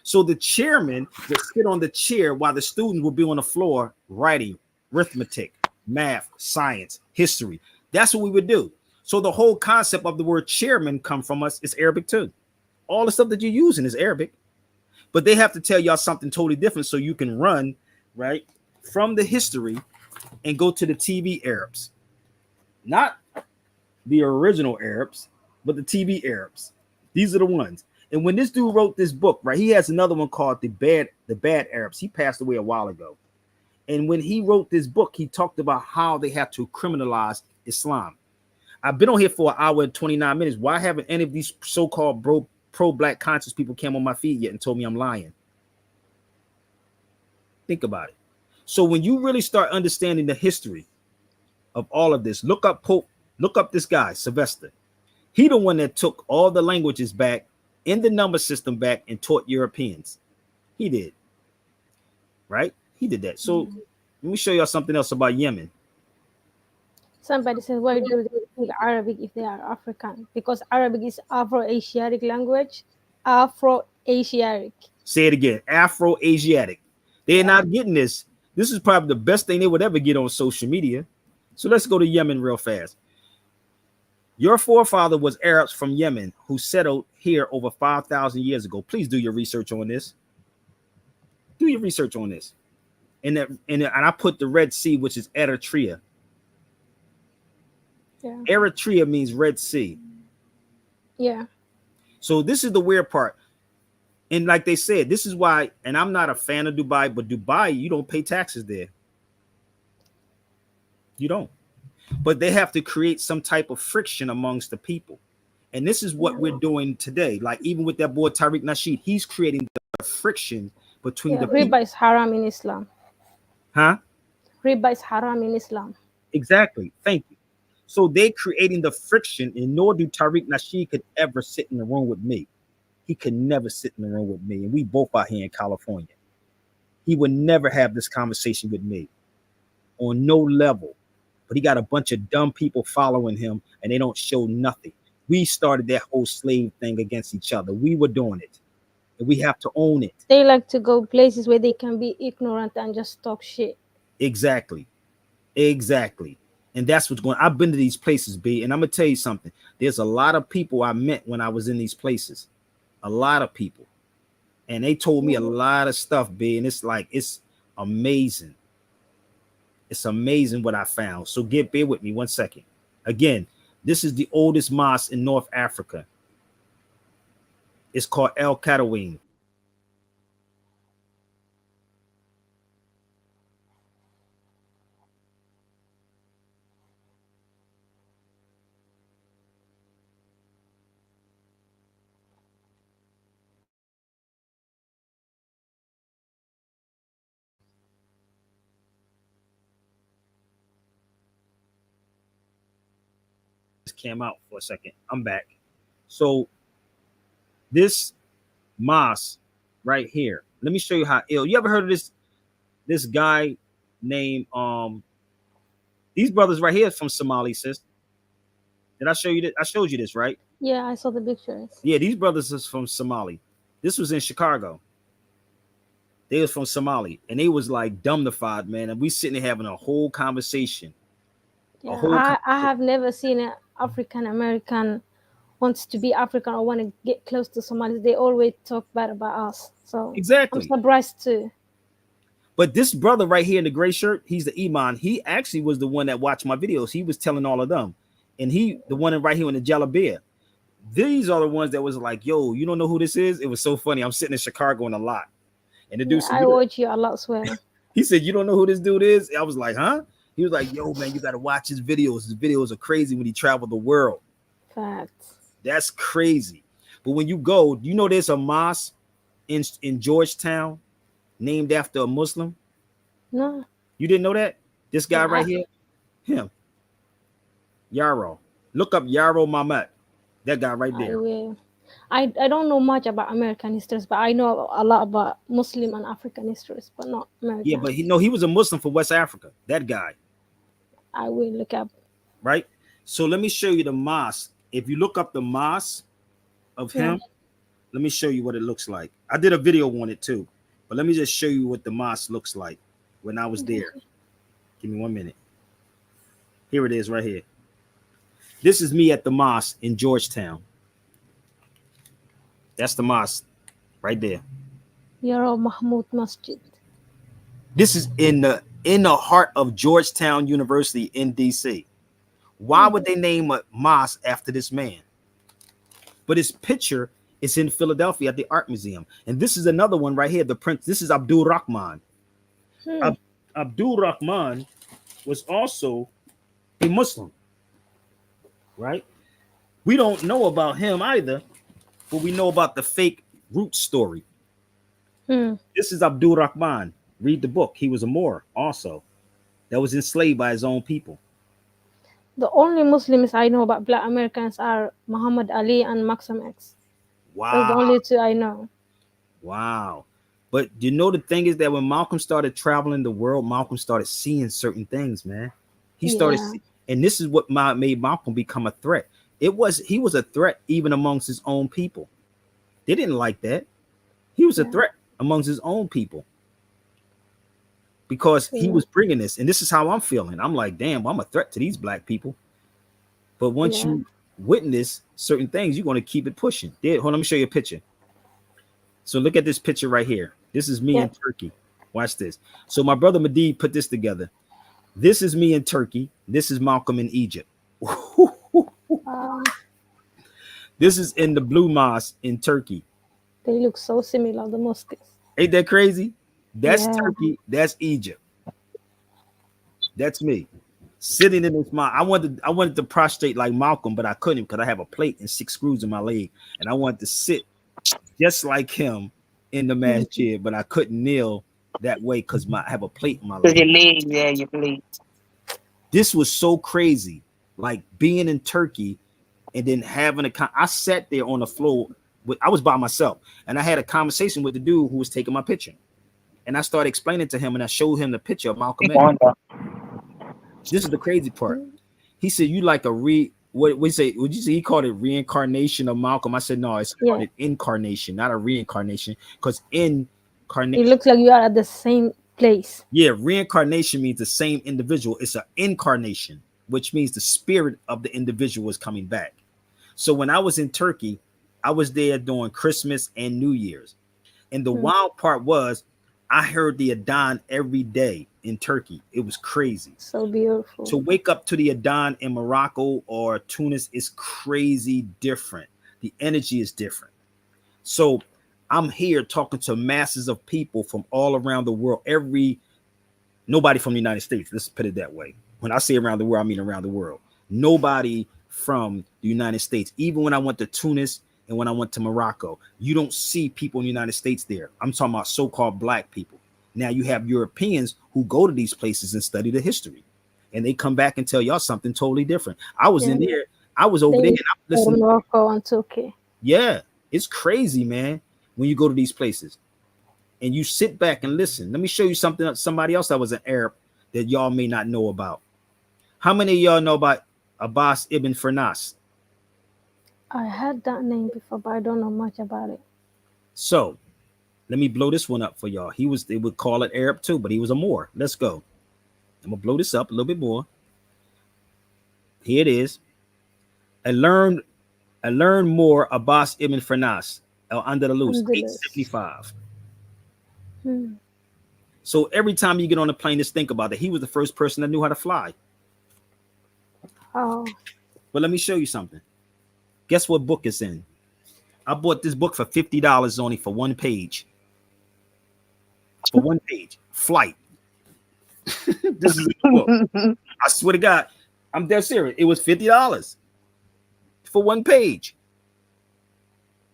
So the chairman would sit on the chair while the students would be on the floor writing arithmetic, math, science, history. That's what we would do. So the whole concept of the word chairman come from us is Arabic too. All the stuff that you're using is Arabic, but they have to tell y'all something totally different so you can run right from the history and go to the TV Arabs, not the original Arabs, but the TV Arabs. These are the ones. And when this dude wrote this book, right, he has another one called the Bad Arabs. He passed away a while ago. And when he wrote this book, he talked about how they have to criminalize Islam. I've been on here for an hour and 29 minutes. Why haven't any of these so-called pro-black conscious people came on my feed yet and told me I'm lying? Think about it. So when you really start understanding the history of all of this, look up this guy, Sylvester. He the one that took all the languages back in the number system back and taught Europeans. He did. Right? He did that. So let me show y'all something else about Yemen. Somebody says, why do they speak Arabic if they are African? Because Arabic is Afro-Asiatic language. Afro-Asiatic. Say it again. Afro-Asiatic. They're not getting this. This is probably the best thing they would ever get on social media. So let's go to Yemen real fast. Your forefather was Arabs from Yemen who settled here over 5,000 years ago. Please do your research on this. Do your research on this. And I put the Red Sea, which is Eritrea. Yeah. Eritrea means Red Sea. Yeah. So this is the weird part. And like they said, this is why, and I'm not a fan of Dubai, but Dubai, you don't pay taxes there. You don't. But they have to create some type of friction amongst the people. And this is what we're doing today. Like even with that boy Tariq Nasheed, he's creating the friction between the people. Riba is haram in Islam. Huh? Riba is haram in Islam. Exactly. Thank you. So they're creating the friction, and nor do Tariq Nasheed could ever sit in the room with me. He could never sit in the room with me. And we both out here in California. He would never have this conversation with me on no level. But he got a bunch of dumb people following him, and they don't show nothing. We started that whole slave thing against each other. We were doing it. And we have to own it. They like to go places where they can be ignorant and just talk shit. Exactly. Exactly. And that's what's going on. I've been to these places, B, and I'm going to tell you something. There's a lot of people I met when I was in these places. A lot of people. And they told me a lot of stuff, B, and it's like, it's amazing. It's amazing what I found. So bear with me 1 second. Again, this is the oldest mosque in North Africa. It's called El Katawin. Just came out for a second. I'm back. So this mosque right here. Let me show you how ill. You ever heard of this guy named these brothers right here from Somali, sis? Did I show you that? I showed you this, right? Yeah, I saw the pictures. Yeah, these brothers is from Somali. This was in Chicago. They was from Somali, and they was like dumbnified, man. And we sitting there having a whole conversation. Yeah, I have never seen an African American wants to be African or want to get close to Somalis. They always talk bad about us. So Exactly. I'm surprised too. But this brother right here in the gray shirt, he's the Iman. He actually was the one that watched my videos. He was telling all of them. And he, the one right here in the Jalabia. These are the ones that was like, yo, you don't know who this is? It was so funny. I'm sitting in Chicago in a lot. And the dude said, I watch you a lot as well. He said, you don't know who this dude is? I was like, huh? He was like, yo, man, you got to watch his videos. His videos are crazy when he traveled the world. Facts. That's crazy. But when you go, you know there's a mosque in Georgetown named after a Muslim? No. You didn't know that? This guy right here? Him. Yarrow. Look up Yarrow Mamet. That guy right there. I will. I don't know much about American histories, but I know a lot about Muslim and African histories, but not American. Yeah, but he was a Muslim from West Africa. That guy. I will look up. Right? So let me show you the mosque. If you look up the mosque of him, let me show you what it looks like. I did a video on it too, but let me just show you what the mosque looks like when I was there. Give me 1 minute. Here it is right here. This is me at the mosque in Georgetown. That's the mosque right there. Yaro Mahmoud Masjid. This is in the heart of Georgetown University in DC. Why would they name a mosque after this man? But his picture is in Philadelphia at the Art Museum. And this is another one right here. The prince. This is Abdul Rahman. Abdul Rahman was also a Muslim, right? We don't know about him either, but we know about the fake root story. This is Abdul Rahman. Read the book. He was a Moor also that was enslaved by his own people. The only Muslims I know about Black Americans are Muhammad Ali and Malcolm X. Wow. Those are the only two I know. Wow. But you know, the thing is that when Malcolm started traveling the world, Malcolm started seeing certain things, man. He started, and this is what made Malcolm become a threat. He was a threat even amongst his own people. They didn't like that. He was a threat amongst his own people because he was bringing this. And this is how I'm feeling. I'm like, damn, I'm a threat to these Black people. But once you witness certain things, you're going to keep it pushing. Hold on, let me show you a picture. So look at this picture right here. This is me in Turkey. Watch this. So my brother Mahdi put this together. This is me in Turkey. This is Malcolm in Egypt. This is in the Blue Mosque in Turkey. They look so similar, the mosques. Ain't that crazy? That's Turkey. That's Egypt. That's me sitting in this mosque. I wanted to prostrate like Malcolm, but I couldn't because I have a plate and 6 screws in my leg, and I wanted to sit just like him in the masjid, but I couldn't kneel that way because I have a plate in my leg. Your leg, your plate. This was so crazy, like being in Turkey and then having I sat there on the floor. I was by myself, and I had a conversation with the dude who was taking my picture, and I started explaining to him, and I showed him the picture of Malcolm X. This is the crazy part. He said, "You like a what we say? Would you say he called it reincarnation of Malcolm?" I said, "No, it's called an incarnation, not a reincarnation, because incarnation. It looks like you are at the same place." Yeah, reincarnation means the same individual. It's an incarnation, which means the spirit of the individual is coming back. So when I was in Turkey, I was there during Christmas and New Year's. And the wild part was I heard the Adhan every day in Turkey. It was crazy. So beautiful. To wake up to the Adhan in Morocco or Tunis is crazy different. The energy is different. So I'm here talking to masses of people from all around the world. Nobody from the United States. Let's put it that way. When I say around the world, I mean around the world. Nobody from the United States. Even when I went to Tunis and when I went to Morocco, you don't see people in the United States there. I'm talking about so-called Black people. Now you have Europeans who go to these places and study the history, and they come back and tell y'all something totally different. I was in there I was over there and I'm listening. Morocco and Turkey. Yeah, it's crazy, man. When you go to these places and you sit back and listen. Let me show you something. Somebody else that was an Arab that y'all may not know about. How many of y'all know about Abbas ibn Firnas? I heard that name before, but I don't know much about it. So let me blow this one up for y'all. They would call it Arab too, but he was a Moor. Let's go. I'm gonna blow this up a little bit more. Here it is. I learned more Abbas ibn Firnas, Al Andalus, 875. So every time you get on a plane, just think about it. He was the first person that knew how to fly. Oh. But let me show you something. Guess what book it's in? I bought this book for $50 only for one page. For one page. Flight. This is the book. I swear to God, I'm dead serious. It was $50 for one page.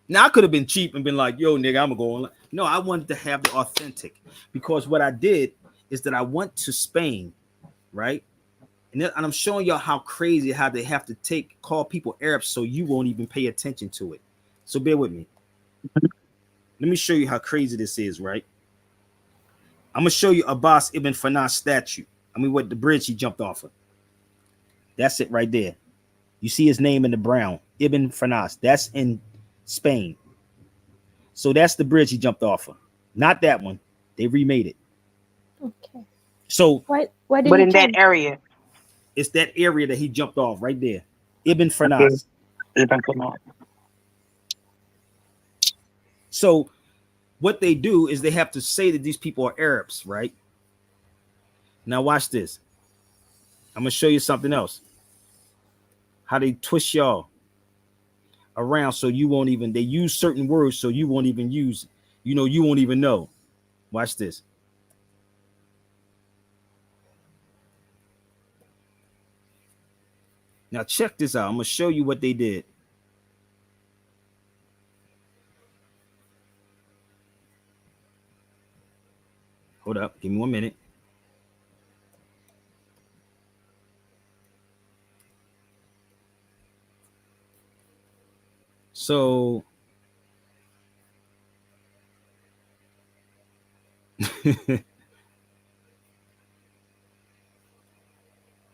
Now I could have been cheap and been like, yo, nigga, I'm gonna go on. No, I wanted to have the authentic, because what I did is that I went to Spain, right? And I'm showing y'all how crazy how they have to call people Arabs so you won't even pay attention to it. So bear with me. Let me show you how crazy this is, right? I'm gonna show you Abbas ibn Firnas statue. I mean, what the bridge he jumped off of. That's it right there. You see his name in the brown, Ibn Firnas. That's in Spain. So that's the bridge he jumped off of. Not that one. They remade it. Okay. So why did but he in jump? that area? It's that area that he jumped off right there. Ibn Firnas. Okay. So what they do is they have to say that these people are Arabs, right? Now watch this. I'm gonna show you something else. How they twist y'all around so you won't even, they use certain words so you won't even use, you won't even know. Watch this. Now check this out. I'm gonna show you what they did. Hold up, give me 1 minute. So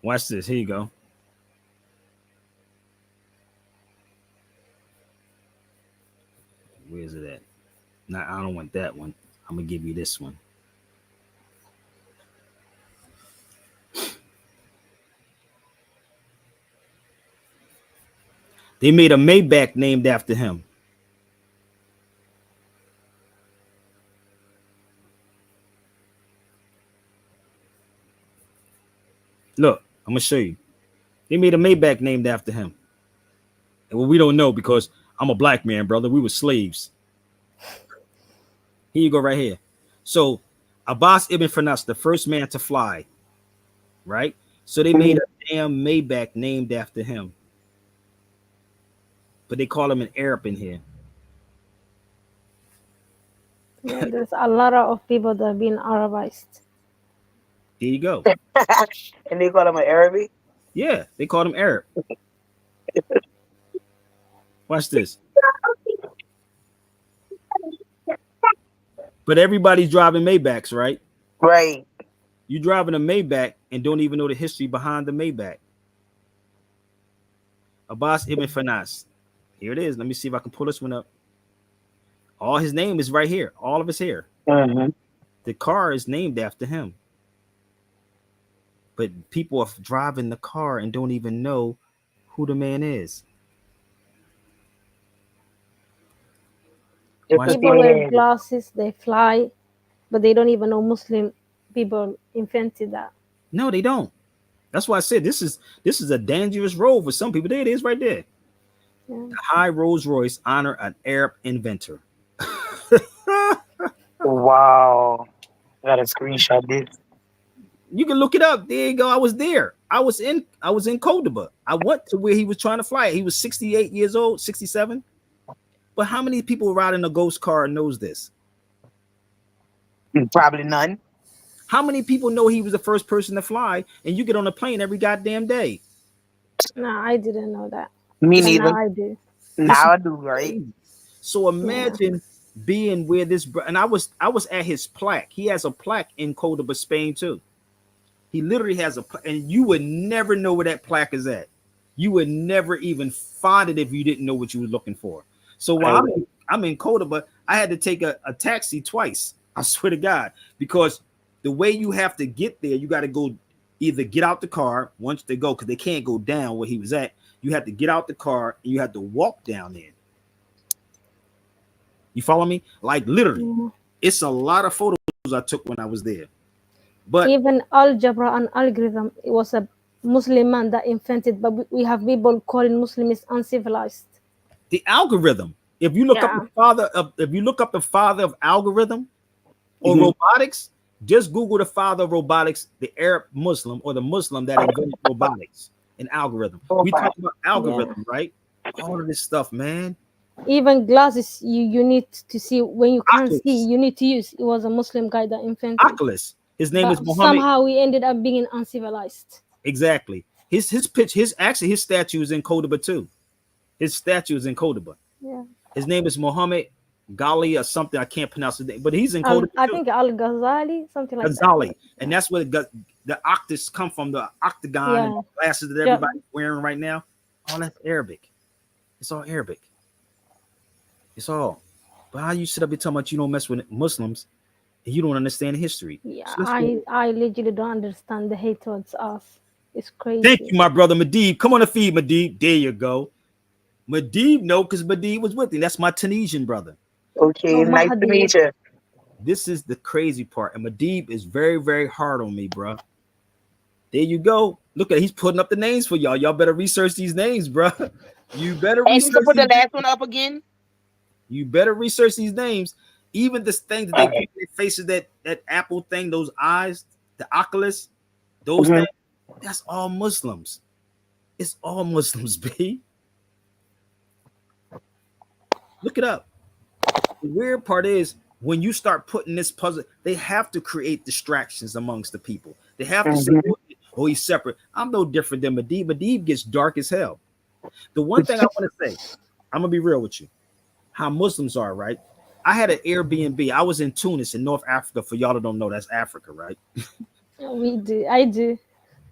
watch this. Here you go. Where's it at? Now I don't want that one. I'm gonna give you this one. They made a Maybach named after him. Look, I'm gonna show you. They made a Maybach named after him. And well, we don't know because I'm a black man, brother. We were slaves. Here you go, right here. So Abbas ibn Firnas, the first man to fly, right? So they made a damn Maybach named after him. But they call him an Arab in here. Yeah, there's a lot of people that have been Arabized. There you go. And they call him an Arabic? Yeah, they called him Arab. Watch this. But everybody's driving Maybachs, right? Right. You driving a Maybach and don't even know the history behind the Maybach. Abbas ibn Firnas. Here it is. Let me see if I can pull this one up. All his name is right here. All of his hair. Mm-hmm. The car is named after him. But people are driving the car and don't even know who the man is. People wear glasses, they fly, but they don't even know Muslim people invented that. No, they don't. That's why I said this is a dangerous road for some people. There it is right there. Yeah. The high Rolls Royce honor an Arab inventor. Wow. I got a screenshot this. You can look it up. There you go. I was there. I was in Cordoba. I went to where he was trying to fly. He was 68 years old, 67. But how many people riding a ghost car knows this? Probably none. How many people know he was the first person to fly and you get on a plane every goddamn day? No, I didn't know that. Me This is neither. now I do. this Now is I do, right? crazy. So Yeah. imagine being where and I was at his plaque. He has a plaque in Cordoba, Spain too. He literally has and you would never know where that plaque is at. You would never even find it if you didn't know what you were looking for. So while I'm in Cordoba, I had to take a taxi twice. I swear to God, because the way you have to get there, you got to go either get out the car once they go because they can't go down where he was at. You have to get out the car and you have to walk down there. You follow me? Like literally, Yeah. it's a lot of photos I took when I was there. But Even algebra and algorithm, it was a Muslim man that invented, but we have people calling Muslims uncivilized. the algorithm, if you look up Yeah. the father of algorithm or Mhm. robotics, just Google the father of robotics, the Arab Muslim or the Muslim that invented robotics and algorithm. We talk about Yeah. algorithm, right? All of this stuff, man. Even glasses you need to see when you can't see, Oculus, you need to use. It was a Muslim guy that invented. Oculus. His name is But Mohammed. somehow we ended up being uncivilized. Exactly. His statue is in Cordoba too. His statue is in Cordoba. Yeah. His name is Mohammed Ghali or something. I can't pronounce his name, but he's in Cordoba I too. think Al Ghazali, something like that. Ghazali, and that's where the octus come from. The octagon and Yeah. the glasses that everybody's wearing right now. All that's Arabic. It's all Arabic. It's all. But how you sit up and talking about you don't mess with Muslims and you don't understand history? Yeah, So let's go. I literally don't understand the hate towards us. It's Thank crazy. you, my brother Madib. Come on the feed, Madib. There you go. Madib, no, because Madib was with him. That's my Tunisian brother. Okay, Oh, nice to Mahdi. meet you. This is the crazy part. And Madib is very, very hard on me, bro. There you go. Look at he's putting up the names for y'all. Y'all better research these names, bro. You better And you can research put the these. last one up again. You better research these names. Even this thing that they put in their faces, that Apple thing, those eyes, the Oculus, those things, that's all Muslims. It's all Muslims, B. Look it up. The weird part is when you start putting this puzzle, they have to create distractions amongst the people. They have to say, oh, he's separate. I'm no different than Madib. Madib gets dark as hell. The one thing I want to say, I'm gonna be real with you. How Muslims are, right? I had an Airbnb. I was in Tunis in North Africa. For y'all that don't know, that's Africa, right? We do. I do.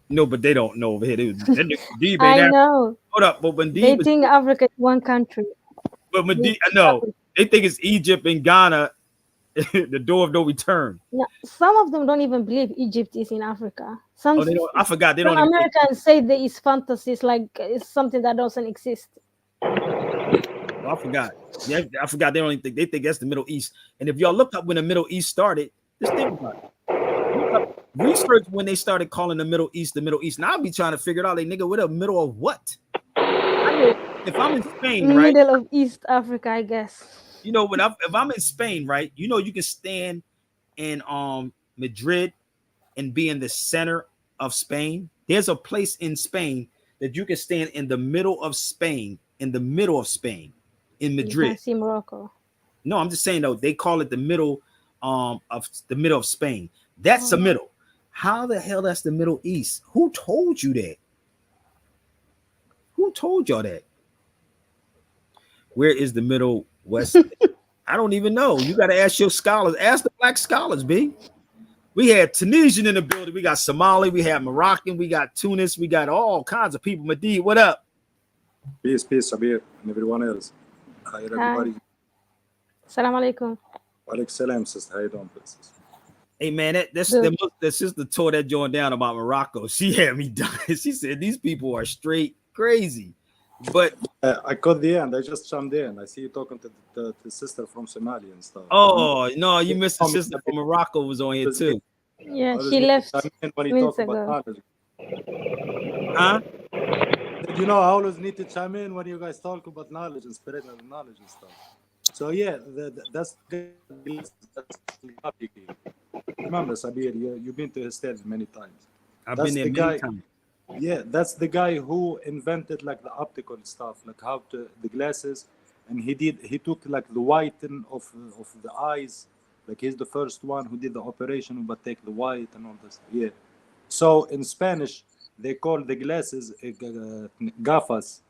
No, but they don't know over here. Madib ain't I Africa. know. Hold up, but Madib They is. think Africa is one country. But Madib, no, they think it's Egypt and Ghana, the door of no return. Yeah, some of them don't even believe Egypt is in Africa. Some Oh, they don't. I forgot. They some don't even. Americans say that it's fantasies, like it's something that doesn't exist. Oh, I forgot. Yeah, I forgot. They don't even think. They think that's the Middle East. And if y'all look up when the Middle East started, just think about it. Look up, research when they started calling the Middle East the Middle East. Now I'll be trying to figure it out. Like, nigga, what the middle of what? If I'm in Spain, right? Middle of East Africa, I guess. You know, if I'm in Spain, right? You know, you can stand in Madrid and be in the center of Spain. There's a place in Spain that you can stand in the middle of Spain, in You Madrid. can see Morocco. No, I'm just saying though, they call it the middle of Spain. That's the middle. How the hell that's the Middle East? Who told you that? Who told y'all that? Where is the Middle West? I don't even know. You got to ask your scholars. Ask the black scholars, B. We had Tunisian in the building. We got Somali. We had Moroccan. We got Tunis. We got all kinds of people. Madid, what up? Peace, Shabir, and everyone else. Hi, everybody. Assalamu alaikum. Walaikum salam, sister. How you doing, princess? Hey, man, that sister tore that joint down about Morocco. She had me dying. She said, these people are straight crazy. But I caught the end. I just chimed in. I see you talking to the sister from Somalia and stuff. Oh, no, you missed the sister from Morocco was on here too. Yeah, she left when you minutes talk about ago. knowledge. Huh? You know, I always need to chime in when you guys talk about knowledge and spreading the knowledge and stuff. So yeah, that's the topic. Remember, Sabir, you've been to his stage many times. I've been there many times. Yeah, that's the guy who invented like the optical stuff, like how to the glasses, and he took like the whiten of the eyes, like he's the first one who did the operation but take the white and all this. Yeah. So in Spanish they call the glasses gafas,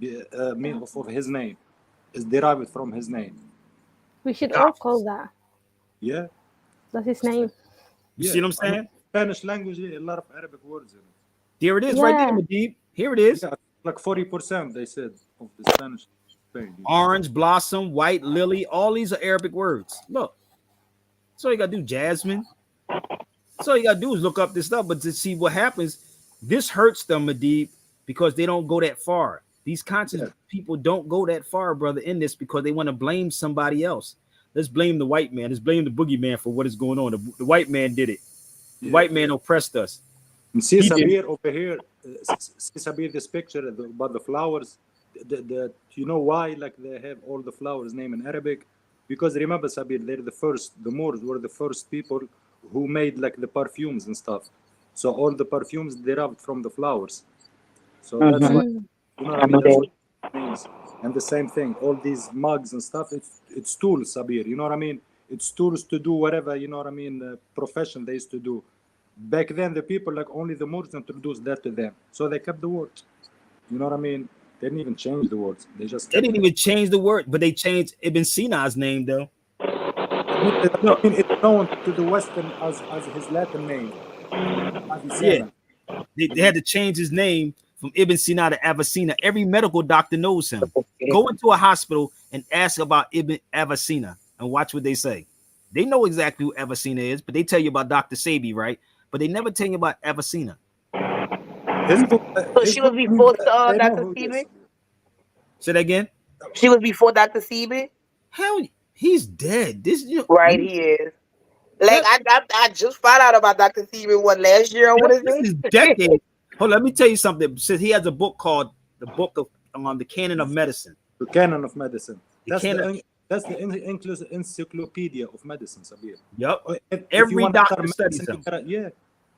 of his name is derived from his name. We should all call that. Yeah. That's his name. You see what I'm saying? Spanish language, a lot of Arabic words in it. There it is, right there, Medib. Here it is. Yeah, like 40% they said of the Spanish. Orange, blossom, white, lily, all these are Arabic words. Look. So you gotta do, Jasmine. So you gotta do is look up this stuff, but to see what happens, this hurts them, Medib, because they don't go that far. These conscious people don't go that far, brother, in this because they want to blame somebody else. Let's blame the white man. Let's blame the boogeyman for what is going on. The white man did it. The white man oppressed us. And see Sabir over here, see Sabir, this picture about the flowers. You know why? Like they have all the flowers name in Arabic, because remember Sabir, they're the Moors were the first people who made like the perfumes and stuff. So all the perfumes derived from the flowers. So that's why, you know what I mean? That's what it means. And the same thing, all these mugs and stuff, it's tools, Sabir. You know what I mean? It's tools to do whatever, you know what I mean, profession they used to do. Back then, the people, like only the Moors introduced that to them. So they kept the words. You know what I mean? They didn't even change the words. They didn't even change the word, but they changed Ibn Sina's name, though. I mean, it's known to the Western as his Latin name. Yeah. They had to change his name from Ibn Sina to Avicenna. Every medical doctor knows him. Go into a hospital and ask about Ibn Avicenna and watch what they say. They know exactly who Avicenna is, but they tell you about Dr. Sabi, right? But they never tell you about Avicenna. So she was before Dr. Sebi? Say that again? She was before Dr. Sebi? Hell, he's dead. Right, he is. Like I just found out about Dr. Sebi last year or what is this? Is decades. Hold on, let me tell you something. Since he has a book called the Book of the Canon of Medicine. The Canon of Medicine. That's the encyclopedia of medicine, Sabir. Yep. Every doctor studies him.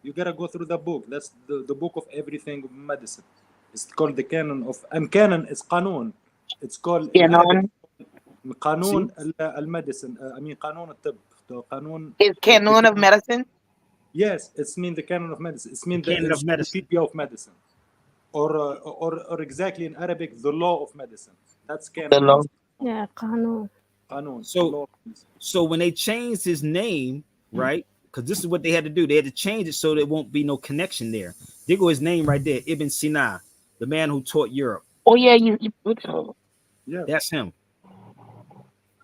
You gotta go through the book. That's the book of everything of medicine. It's called the Canon of, and Canon is Qanun. It's called Qanun al-Medicine. I mean Qanun al-Tib. Qanun is Canon of Medicine. Yes, it's mean the Canon of Medicine. It's mean the encyclopedia of medicine, or exactly in Arabic, the law of medicine. That's Canon. The law. Yeah, Qanun. So when they changed his name, right? Because this is what they had to do. They had to change it so there won't be no connection there. There go his name right there, Ibn Sina, the man who taught Europe. Oh yeah, you yeah, that's him.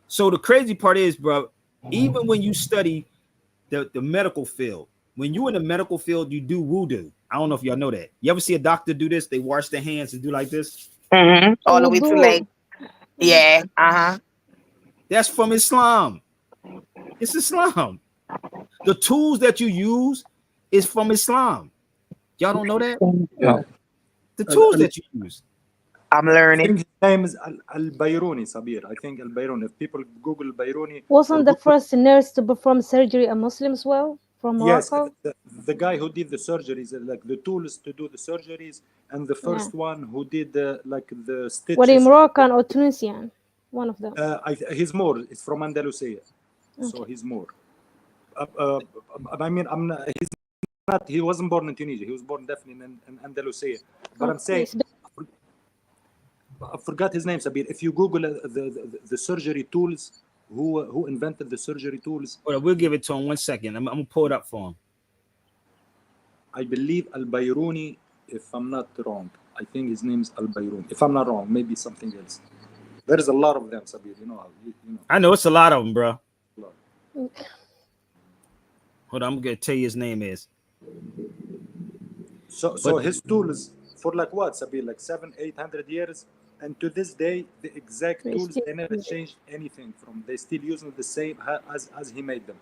So the crazy part is, bro, even when you study the medical field, when you in the medical field, you do wudu. I don't know if y'all know that. You ever see a doctor do this? They wash their hands and do like this. All the way to like, yeah, That's from Islam. It's Islam. The tools that you use is from Islam. Y'all don't know that? Yeah. The tools that you use. I'm learning. I think his name is Al-Bayruni, Sabir. I think Al-Bayruni. If people Google Bayruni. Wasn't the first nurse to perform surgery a Muslim as well? From Morocco? Yes, the guy who did the surgeries, like the tools to do the surgeries, and the first one who did like the stitches. Were they Moroccan or Tunisian? One of them. He's more. It's from Andalusia, so he's more. I mean, I'm not. He's not. He wasn't born in Tunisia. He was born definitely in Andalusia. But I'm saying, I forgot his name, Sabir. If you Google the surgery tools, who invented the surgery tools? Well, we'll give it to him 1 second. I'm gonna pull it up for him. I believe Al-Bayruni, if I'm not wrong. I think his name is Al-Bayruni. If I'm not wrong, maybe something else. There is a lot of them, Sabir. You know. I know it's a lot of them, bro. Hold on, I'm gonna tell you his name is. So his tools for like what, Sabir? Like 700-800 years, and to this day, the exact tools they never changed anything from. They still using the same as he made them.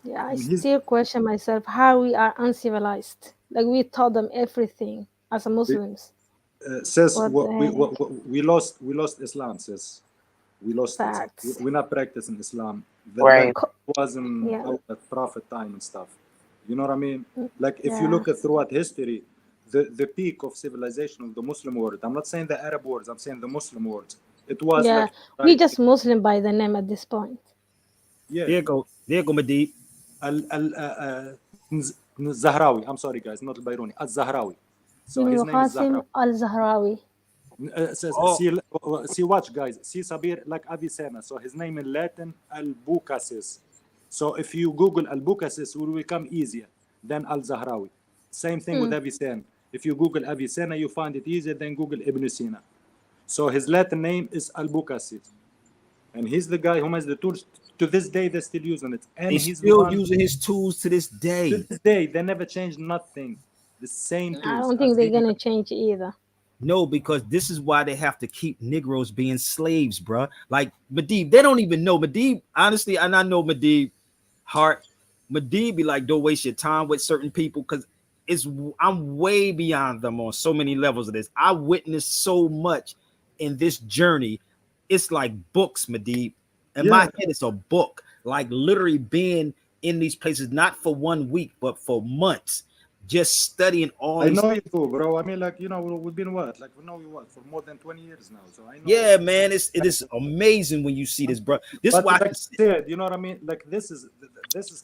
Yeah, I still question myself how we are uncivilized. Like we taught them everything as a Muslims. Says we lost Islam. Says we lost it. We're not practicing Islam. That wasn't our prophet time and stuff. You know what I mean? Like if you look at throughout history, the peak of civilization of the Muslim world. I'm not saying the Arab words. I'm saying the Muslim words. It was we just Muslim by the name at this point. Yeah. There you go, Madib. Zahrawi. I'm sorry, guys, not Al-Bayruni. Al-Zahrawi. So his name is Zahrawi. Al-Zahrawi. Oh, See, watch, guys. See Sabir like Avicenna. So his name in Latin, Albucasis. So if you Google Albucasis, it will become easier than Al Zahrawi. Same thing with Mm. Avicenna. If you Google Avicenna, you find it easier than Google Ibn Sina. So his Latin name is Albucasis. And he's the guy who has the tools. To this day, they're still using it. And they he's the still one, using his tools to this to day. this day, they never changed nothing. The same I tools don't as think they're he gonna invented. change either. No, because this is why they have to keep Negroes being slaves, bruh. Like Medib, they don't even know Medib. Honestly, and I know Medib heart. Medib be like, don't waste your time with certain people because it's I'm way beyond them on so many levels of this. I witnessed so much in this journey. It's like books, Medib. In my Yeah, head, it's a book. Like literally being in these places, not for 1 week, but for months, just studying all I these. know you do, bro. I mean, like, we've been what? Like, we know you what? For more than 20 years now. So I know. Yeah, man, it is amazing when you see this, bro. This is But why I like can I said, you know what I mean? Like, this is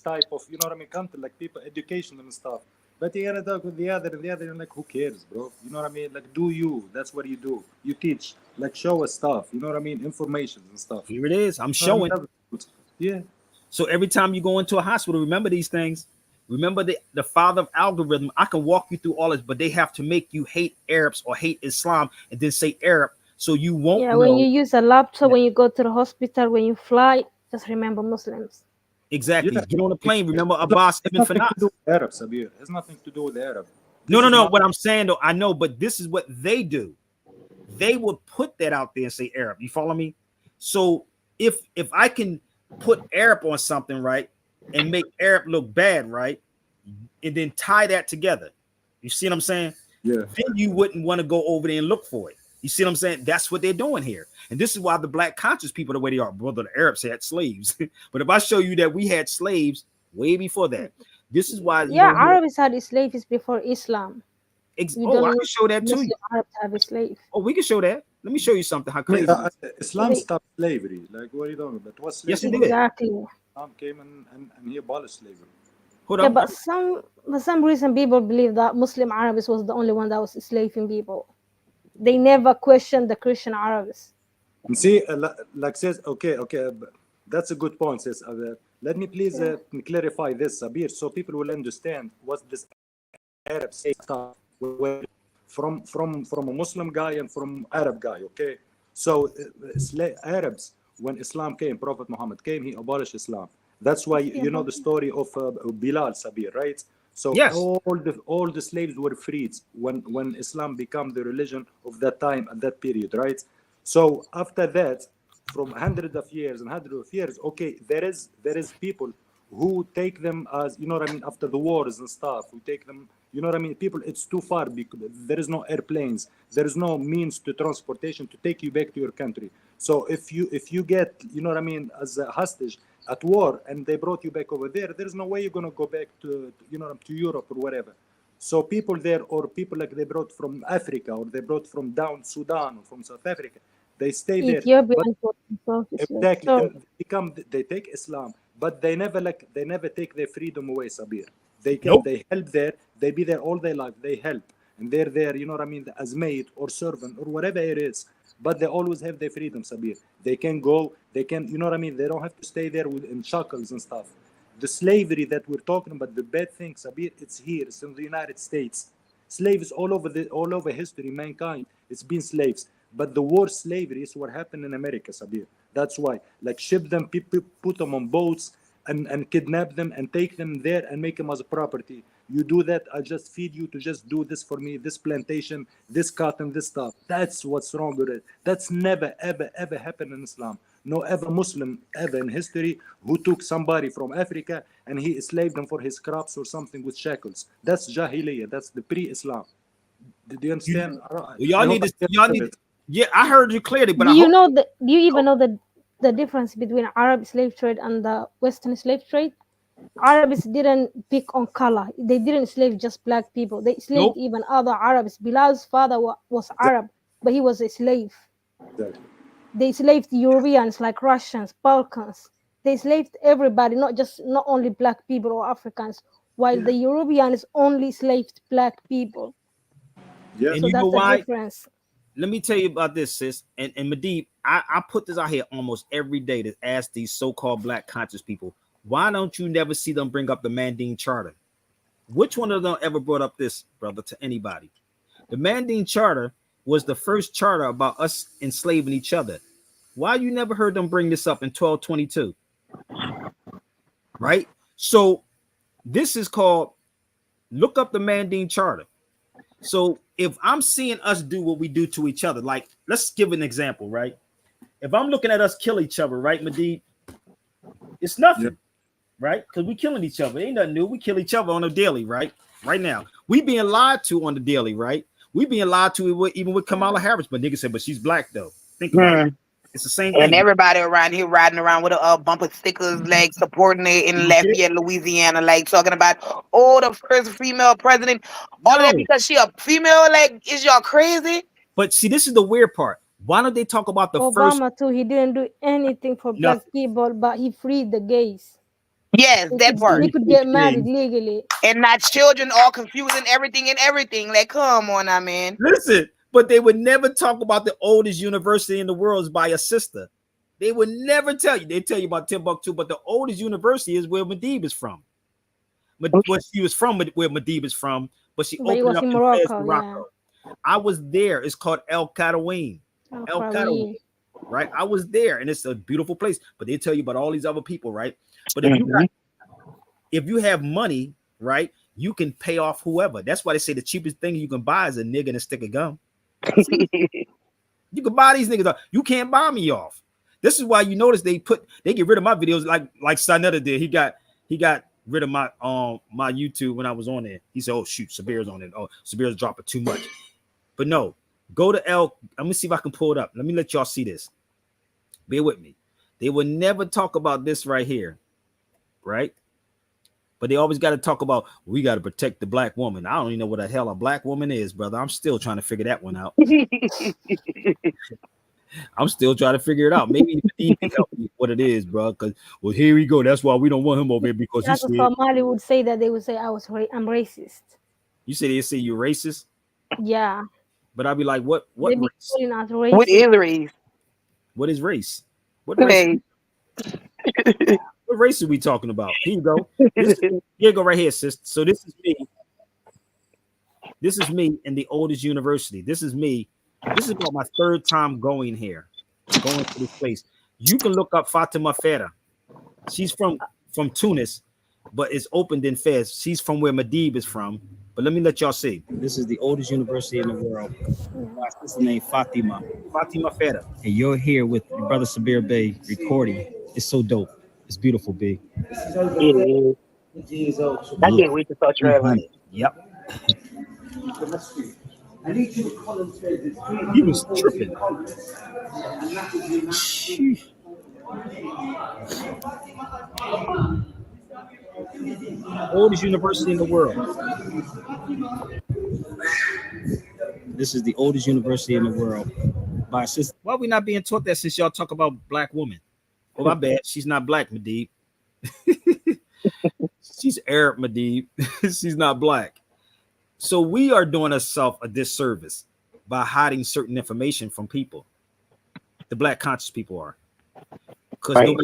type of, you know what I mean, content, like people, education and stuff. But you gotta talk with the other and the other, and like, who cares, bro? You know what I mean? Like, do you? That's what you do. You teach. Like, show us stuff. You know what I mean? Information and stuff. here it is. I'm You know what I mean? showing. Yeah. So every time you go into a hospital, remember these things. Remember the father of algorithm. I can walk you through all this, but they have to make you hate Arabs or hate Islam and then say Arab, so you won't Yeah, when you know. use a laptop, when you go to the hospital, when you fly, just remember Muslims. Exactly. Yeah. Get on the plane. Remember Abbas It's ibn nothing to do Fanas. with Arab, Sabir. It has nothing to do with Arab. No, This no, is no. not. What I'm saying though, I know, but this is what they do. They will put that out there and say Arab. You follow me? So if I can put Arab on something, right, and make Arab look bad, right, and then tie that together, you see what I'm saying? Yeah. Then you wouldn't want to go over there and look for it. You see what I'm saying? That's what they're doing here. And this is why the black conscious people the way they are. Brother, the Arabs had slaves. But if I show you that we had slaves way before that, this is why you Yeah, don't hear. Arabs had slaves before Islam. You Oh, I don't can show that to you. Muslim Arabs have a slave. Oh, we can show that. Let me show you something. How I mean, crazy it is. Islam They, stopped slavery. Like, what are you talking about? What Yes, slavery? it did. exactly. Islam came and he abolished slavery. Hold Yeah, on. but for some reason people believe that Muslim Arabs was the only one that was enslaving people. They never questioned the Christian Arabs. And see, like says, okay, that's a good point. Says, let me please Yeah. clarify this, Sabir, so people will understand what this Arab say stuff from a Muslim guy and from Arab guy. Okay, so Arabs, when Islam came, Prophet Muhammad came, he abolished Islam. That's why Yeah, you know but the story of Bilal, Sabir, right? So Yes. all the slaves were freed when Islam became the religion of that time at that period, right? So after that, from hundreds of years and hundreds of years, okay, there is people who take them as, you know what I mean, after the wars and stuff, who take them, you know what I mean, people, it's too far because there is no airplanes, there is no means to transportation to take you back to your country. So if you get, you know what I mean, as a hostage at war and they brought you back over there, there's no way you're gonna go back to, you know, to Europe or whatever. So people there, or people like they brought from Africa, or they brought from down Sudan or from South Africa, they stay there. But Ethiopian for slave. exactly, So and they take Islam, but they never take their freedom away, Sabir. Nope. They help there, they be there all their life, they help, and they're there, you know what I mean, as maid or servant or whatever it is. But they always have their freedom, Sabir. They can go, they can, you know what I mean. They don't have to stay there in shackles and stuff. The slavery that we're talking about, the bad thing, Sabir, it's here, it's in the United States. Slaves all over history, mankind, it's been slaves. But the worst slavery is what happened in America, Sabir. That's why, like, ship them, people put them on boats and kidnap them and take them there and make them as a property. You do that, I'll just feed you to just do this for me, this plantation, this cotton, this stuff. That's what's wrong with it. That's never, ever, ever happened in Islam. No ever Muslim ever in history who took somebody from Africa and he enslaved them for his crops or something with shackles. That's Jahiliyyah. That's the pre-Islam. Did you understand? Y'all I need hope to. I Y'all understood need. it. Yeah, I heard you clearly, but do I you hope. know the do you even know the difference between Arab slave trade and the Western slave trade? Arabs didn't pick on color. They didn't slave just black people. They enslaved Nope. even other Arabs. Bilal's father was Arab, but he was a slave. Exactly. They enslaved Europeans like Russians, Balkans. They enslaved everybody, not only black people or Africans, while Yeah. the Europeans only enslaved black people. Yeah. And So you know that's the why? difference. let me tell you about this, sis. And Medib, I put this out here almost every day to ask these so-called black conscious people, why don't you never see them bring up the Manding Charter? Which one of them ever brought up this, brother, to anybody? The Manding Charter was the first charter about us enslaving each other. Why you never heard them bring this up in 1222? Right? So this is called, look up the Manding Charter. So if I'm seeing us do what we do to each other, like let's give an example, right? If I'm looking at us kill each other, right, Medib, it's nothing, right? Because we killing each other. Ain't nothing new. We kill each other on a daily, right? Right now. We being lied to on the daily, right? We being lied to even with Kamala Harris, but niggas said, but she's black though. Think about it. It's the same thing. And everybody around here riding around with a bumper stickers, like supporting it in Lafayette, Louisiana, like talking about, oh, the first female president. All of that because she a female. Like, is y'all crazy? But see, this is the weird part. Why don't they talk about the Obama too? He didn't do anything for black people, but he freed the gays. Yes, that part. He could get married legally. And not children all confusing everything and everything. Like, come on, I mean. Listen, but they would never talk about the oldest university in the world is by a sister. They would never tell you. They tell you about Timbuktu, but the oldest university is where Medib is from. Well, she was from where Medib is from, but she opened up in Morocco. Yeah. I was there. It's called El Qadawin. El Qadawin. Right? I was there, and it's a beautiful place. But they tell you about all these other people, right? But if you have money, right, you can pay off whoever. That's why they say the cheapest thing you can buy is a nigga and a stick of gum. You can buy these niggas off. You can't buy me off. This is why you notice they get rid of my videos like Sanetta did. He got rid of my my YouTube when I was on there. He said, "Oh shoot, Sabir's on it. Oh, Sabir's dropping too much." But no, go to let me see if I can pull it up. Let me let y'all see this. Bear with me. They will never talk about this right here, right? But they always got to talk about, we got to protect the black woman. I don't even know what the hell a black woman is, brother. I'm still trying to figure that one out. I'm still trying to figure it out. Maybe he can help me what it is, bro. Because, well, here we go. That's why we don't want him over here because that's what Somali would say, that they would say I'm racist. You say they say you're racist? Yeah. But I'd be like, what race? What is race? What is race? What race? What race are we talking about? Here you go. Here you go right here, sis. So this is me. This is me in the oldest university. This is me. This is about my third time going here, going to this place. You can look up Fatima Fera. She's from Tunis, but it's opened in Fez. She's from where Medib is from. But let me let y'all see. This is the oldest university in the world. My sister named Fatima Fera. And you're here with your brother Sabir Bey recording. It's so dope. It's beautiful, B. I can't wait to start traveling. Yep. He was tripping. Oldest university in the world. This is the oldest university in the world. By sister. Why are we not being taught that since y'all talk about black women? Oh, my bad. She's not black, Medib. She's Arab, Medib. She's not black. So we are doing ourselves a disservice by hiding certain information from people. The black conscious people are. Because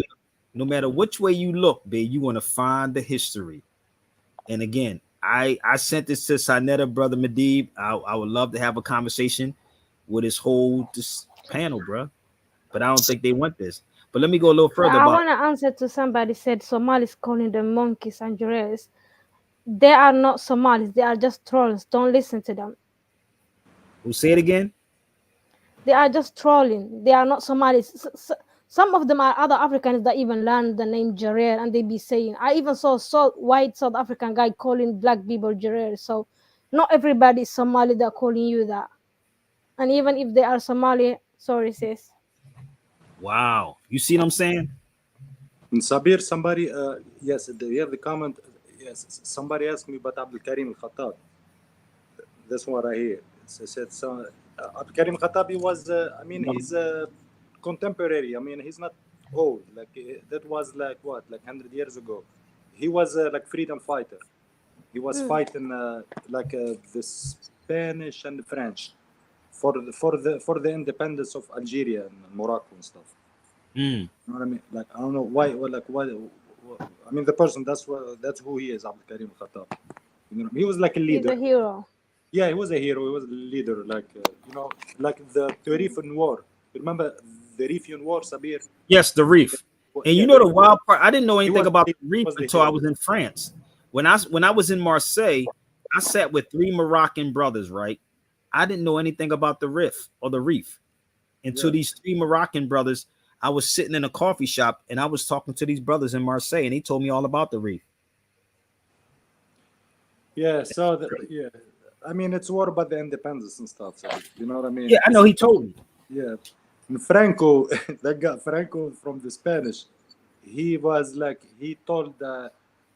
no matter which way you look, babe, you want to find the history. And again, I sent this to Sanetta, brother Medib. I would love to have a conversation with this panel, bro. But I don't think they want this. But let me go a little further. I want to answer to somebody said Somalis calling them monkeys and giraffes. They are not Somalis. They are just trolls. Don't listen to them. Who say it again? They are just trolling. They are not Somalis. Some of them are other Africans that even learned the name Jarer, and they be saying. I even saw white South African guy calling black people Jarer. So not everybody is Somali that calling you that. And even if they are Somali, sorry sis. Wow. You see what I'm saying? In Sabir, somebody, yes, you have the comment. Yes, somebody asked me about Abdul Karim al-Khattab. That's what I hear. It said, Abdul Karim al-Khattab, he was, he's a contemporary. I mean, he's not old. Like, that was like 100 years ago. He was like freedom fighter. He was fighting the Spanish and the French for the independence of Algeria and Morocco and stuff. You know what I mean? Like I don't know why, or like why. I mean, the person that's who he is, Abdul Karim Khattab. You know, he was like a He's leader. a hero. Yeah, he was a hero. He was a leader. Like you know, like the Riffian War. You remember the Riffian War, Sabir? Yes, the reef. And you know the wild part, I didn't know anything about the reef until I was in France. When I was in Marseille, I sat with 3 Moroccan brothers, right? I didn't know anything about the reef or the reef until these 3 Moroccan brothers. I was sitting in a coffee shop and I was talking to these brothers in Marseille, and he told me all about the reef. Yeah, so yeah, I mean it's war about the independence and stuff. So, you know what I mean? Yeah, I know. He told me. Yeah, and Franco, that guy Franco from the Spanish, he was like he told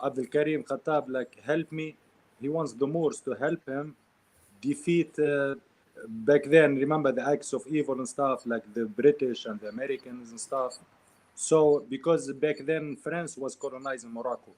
Abdul Karim Khattab like help me. He wants the Moors to help him defeat. Back then, remember the acts of evil and stuff like the British and the Americans and stuff. So because back then France was colonizing Morocco.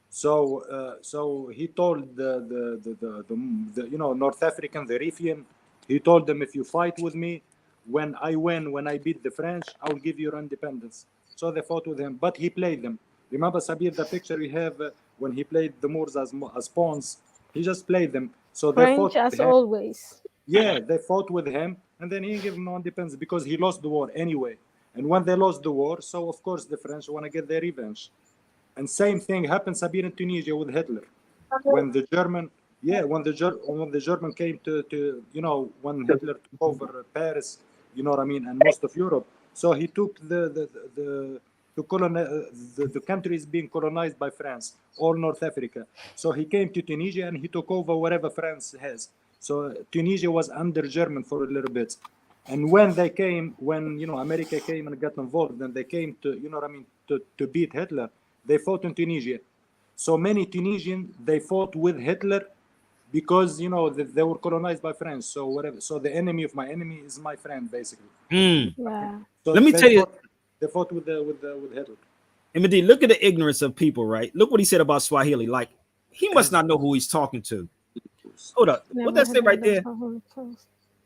So he told the you know North African, the Riffian, he told them if you fight with me, when I win, when I beat the French, I'll give you your independence. So they fought with him, but he played them. Remember Sabir, the picture we have when he played the Moors as pawns, he just played them. So they French fought as with him. always. Yeah, they fought with him, and then he gave them no independence because he lost the war anyway. And when they lost the war, so of course the French want to get their revenge. And same thing happened, Sabir, in Tunisia with Hitler. When the German, when the German came to you know, when Hitler took over Paris, you know what I mean, and most of Europe. So he took the countries being colonized by France, all North Africa. So he came to Tunisia and he took over whatever France has. So Tunisia was under German for a little bit. And when they came, when you know America came and got involved, and they came to, you know what I mean, to beat Hitler, they fought in Tunisia. So many Tunisians, they fought with Hitler because you know they were colonized by France. So whatever. So the enemy of my enemy is my friend, basically. Yeah. So Let me tell you, they fought with Hitler. Imadi, look at the ignorance of people, right? Look what he said about Swahili. Like he must not know who he's talking to. Hold up, what that say right there?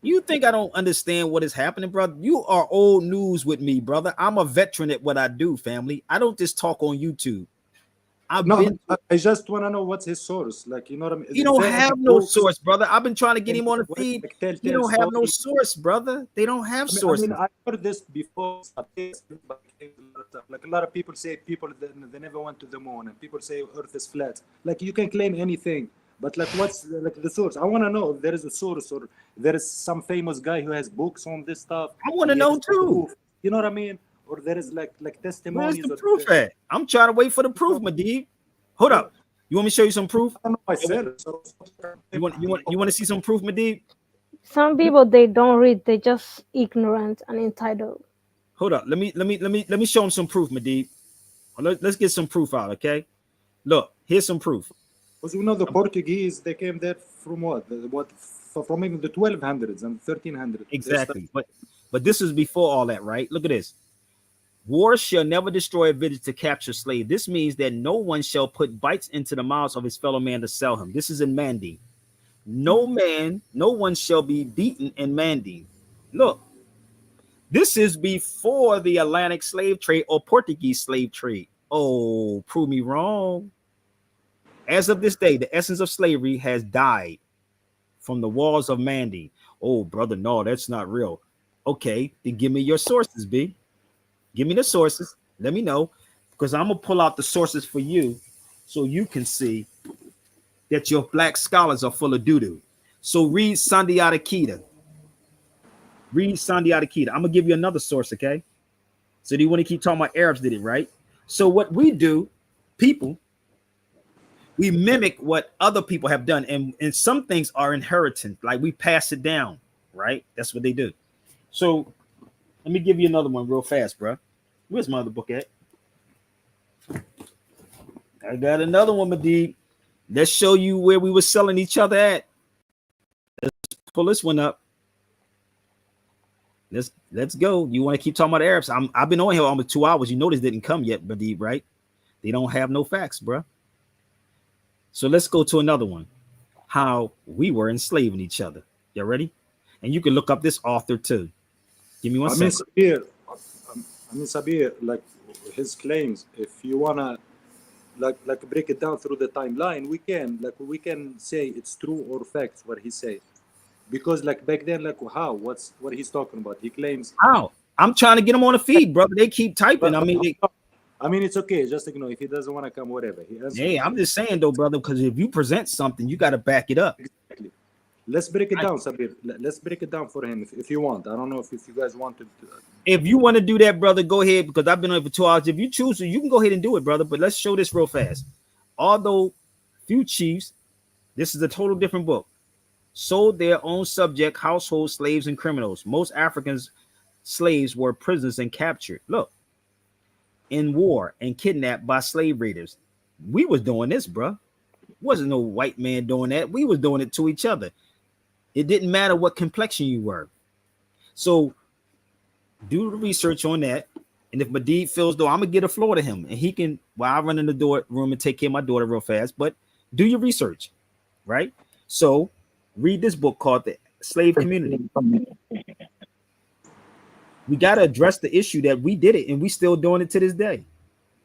You think I don't understand what is happening, brother? You are old news with me, brother. I'm a veteran at what I do, family. I don't just talk on YouTube. I just want to know what's his source. Like, you know what I mean? He don't have no source, brother. I've been trying to get him on the feed. He don't have no source, brother. They don't have sources. I heard this before. Like a lot of people say they never went to the moon, and people say Earth is flat. Like you can claim anything, but like what's like the source? I want to know if there is a source or there is some famous guy who has books on this stuff. I want to know too. You know what I mean? Or there is like testimonies. Where's the proof at? I'm trying to wait for the proof, Madib. Hold up. You want me to show you some proof? I don't know myself. So. You want to see some proof, Madib? Some people they don't read, they just ignorant and entitled. Hold up. Let me show them some proof, Madib. Let's get some proof out, okay? Look, here's some proof. Because we know the Portuguese, they came there from from even the 1200s and 1300s. Exactly. But this is before all that, right? Look at this. War shall never destroy a village to capture slave. This means that no one shall put bites into the mouths of his fellow man to sell him. This is in Mandi. No one shall be beaten in Mandi. Look, this is before the Atlantic slave trade or Portuguese slave trade. Oh, prove me wrong. As of this day, the essence of slavery has died from the walls of Mandi. Oh, brother, no, that's not real. Okay, then give me your sources, B. Give me the sources. Let me know, because I'm going to pull out the sources for you so you can see that your black scholars are full of doo-doo. So read Sandiata Keita. Read Sandiata Keita. I'm going to give you another source, okay? So do you want to keep talking about Arabs did it, right? So what we do, people, we mimic what other people have done. And some things are inheritance. Like we pass it down, right? That's what they do. So let me give you another one real fast, bro. Where's my other book at? I got another one, Madib. Let's show you where we were selling each other at. Let's pull this one up. Let's go. You want to keep talking about Arabs? I've been on here almost 2 hours. You know this didn't come yet, Madib, right? They don't have no facts, bro. So let's go to another one. How we were enslaving each other. You ready? And you can look up this author too. Give me one second. Sabir, like his claims, if you wanna like break it down through the timeline, we can say it's true or facts what he said. Because like back then, like what he's talking about. He claims how. I'm trying to get him on the feed, brother. They keep typing. I mean, it's okay. Just if he doesn't want to come, whatever. Hey, I'm just saying though, brother, because if you present something, you got to back it up. Exactly. Let's break it down, Sabir. Let's break it down for him if you want. I don't know if you guys want to. If you want to do that, brother, go ahead, because I've been on it for 2 hours. If you choose to, you can go ahead and do it, brother. But let's show this real fast. Although few chiefs, this is a total different book, sold their own subject, household slaves, and criminals. Most Africans slaves were prisoners and captured. Look, in war and kidnapped by slave raiders. We was doing this, bro. Wasn't no white man doing that. We was doing it to each other. It didn't matter what complexion you were. So do the research on that. And if Madid feels though, I'm gonna get a floor to him, and he can. Well, I run in the door room and take care of my daughter real fast. But do your research, right? So read this book called The Slave Community. We got to address the issue that we did it and we still doing it to this day.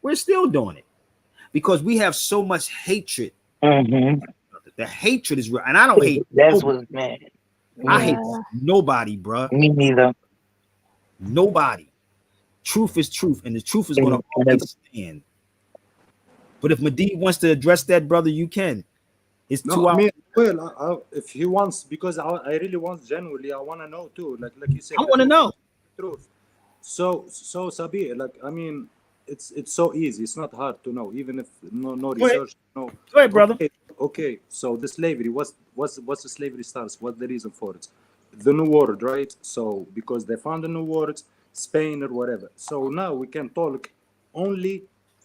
We're still doing it because we have so much hatred. Mm-hmm. The hatred is real, and I don't hate. That's what's mad. I hate nobody, bro. Me neither. Nobody. Truth is truth, and the truth is going to always stand. But if Madid wants to address that, brother, you can. It's 2 hours. If he wants, because I really want genuinely, I want to know too. Like you said, I want to know. Truth. So Sabir, it's so easy. It's not hard to know, even if no research. No. Go ahead, brother. Okay. So the slavery, what's the slavery starts? What's the reason for it? The New World, right? So because they found the New World, Spain or whatever. So now we can talk only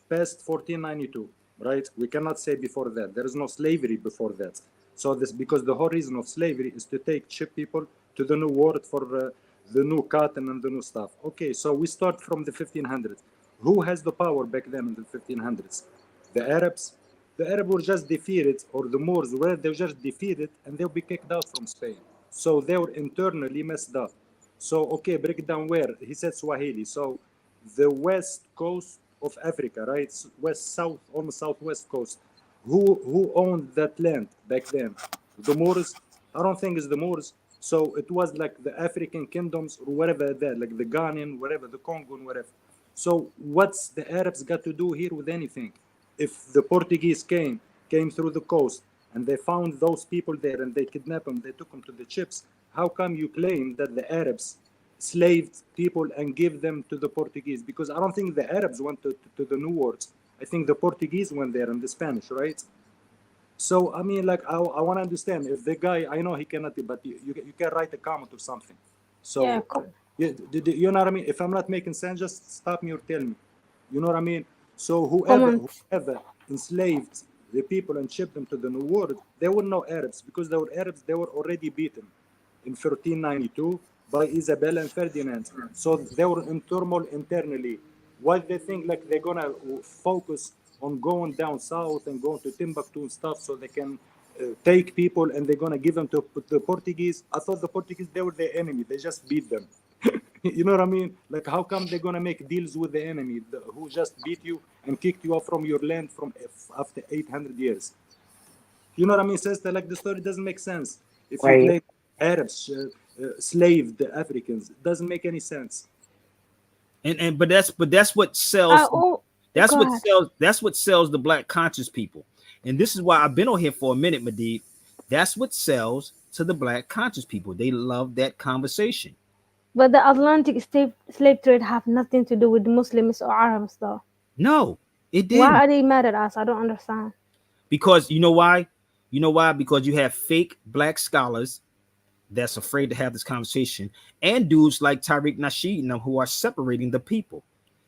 past 1492, right? We cannot say before that. There is no slavery before that. So this because the whole reason of slavery is to ship people to the New World for the new cotton and the new stuff. Okay, so we start from the 1500s. Who has the power back then in the 1500s? The Arabs. The Arabs were just defeated, or the Moors were just defeated, and they'll be kicked out from Spain. So they were internally messed up. So, okay, break it down where? He said Swahili. So the west coast of Africa, right? West, south, almost southwest coast. Who owned that land back then? The Moors? I don't think it's the Moors. So it was like the African kingdoms or whatever that, like the Ghanaian, whatever, the Congo, whatever. So what's the Arabs got to do here with anything? If the Portuguese came through the coast and they found those people there and they kidnapped them, they took them to the ships, how come you claim that the Arabs slaved people and give them to the Portuguese? Because I don't think the Arabs went to the New Worlds. I think the Portuguese went there and the Spanish, right? So, I mean, like, I want to understand if the guy, I know he cannot, but you can write a comment or something. So, you know what I mean? If I'm not making sense, just stop me or tell me. You know what I mean? So, whoever enslaved the people and shipped them to the New World, they were no Arabs because they were Arabs, they were already beaten in 1392 by Isabella and Ferdinand. So, they were in turmoil internally. Why they think like they're going to focus on going down south and going to Timbuktu and stuff so they can take people and they're going to give them to the Portuguese. I thought the Portuguese, they were their enemy. They just beat them. You know what I mean? Like, how come they're going to make deals with the enemy who just beat you and kicked you off from your land from after 800 years? You know what I mean, sister? Like, the story doesn't make sense. If you claim Arabs slaved the Africans, it doesn't make any sense. But that's what sells. That's what sells the black conscious people. And this is why I've been on here for a minute, Madid. That's what sells to the black conscious people. They love that conversation. But the Atlantic slave trade have nothing to do with Muslims or Arabs, though. No, it didn't. Why are they mad at us? I don't understand. Because you know why? You know why? Because you have fake black scholars that's afraid to have this conversation, and dudes like Tariq Nasheed and them who are separating the people.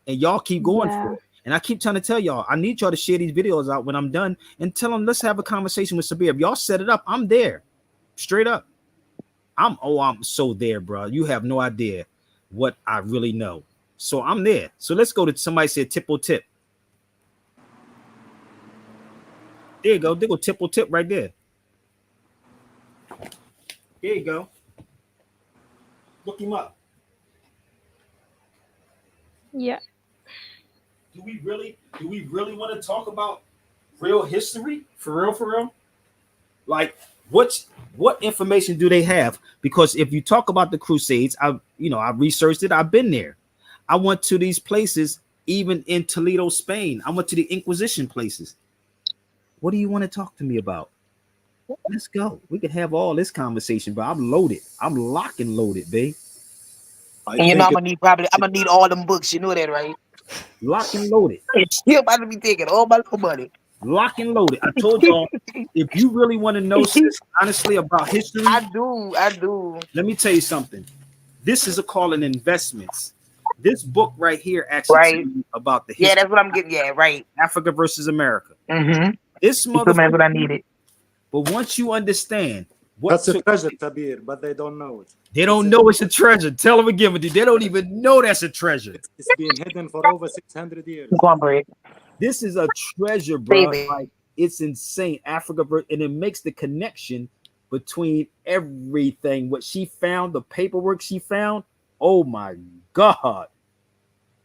And y'all keep going for it. And I keep trying to tell y'all, I need y'all to share these videos out when I'm done and tell them, let's have a conversation with Sabir. If y'all set it up, I'm there. Straight up. I'm so there, bro. You have no idea what I really know. So I'm there. So let's go to somebody said tip or tip. There you go. There go tip or tip right there. Here you go. Look him up. Yeah. Do we really want to talk about real history? For real, for real? Like what information do they have? Because if you talk about the Crusades, I researched it, I've been there. I went to these places, even in Toledo, Spain. I went to the Inquisition places. What do you want to talk to me about? Let's go. We can have all this conversation, but I'm loaded. I'm lock and loaded, babe. And you know I'm gonna need all them books. You know that, right? Lock and loaded. You're about to be taking all my little money. Lock and loaded. I told y'all, if you really want to know, sis, honestly, about history, I do. Let me tell you something. This is a call in investments. This book right here actually tells you about the history. Yeah, that's what I'm getting. Yeah, right. Africa versus America. Mm-hmm. This motherfucker. That's what I needed. But once you understand that's a treasure, Tabir, but they don't know it. They don't know it's a treasure. Tell them again, but they don't even know that's a treasure. It's been hidden for over 600 years. This is a treasure, bro. Like, it's insane. Africa, and it makes the connection between everything. What she found, the paperwork she found. Oh my God!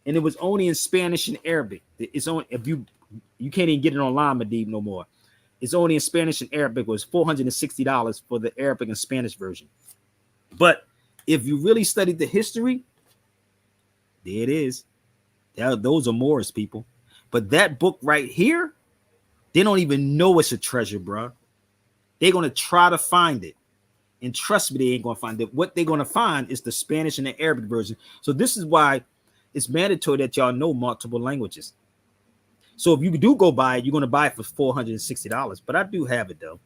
And it was only in Spanish and Arabic. It's only if you can't even get it online, Medib, no more. It's only in Spanish and Arabic. It was $460 for the Arabic and Spanish version. But if you really studied the history, there it is. Those are Moors, people. But that book right here, they don't even know it's a treasure, bro. They're going to try to find it. And trust me, they ain't going to find it. What they're going to find is the Spanish and the Arabic version. So this is why it's mandatory that y'all know multiple languages. So if you do go buy it, you're going to buy it for $460. But I do have it, though.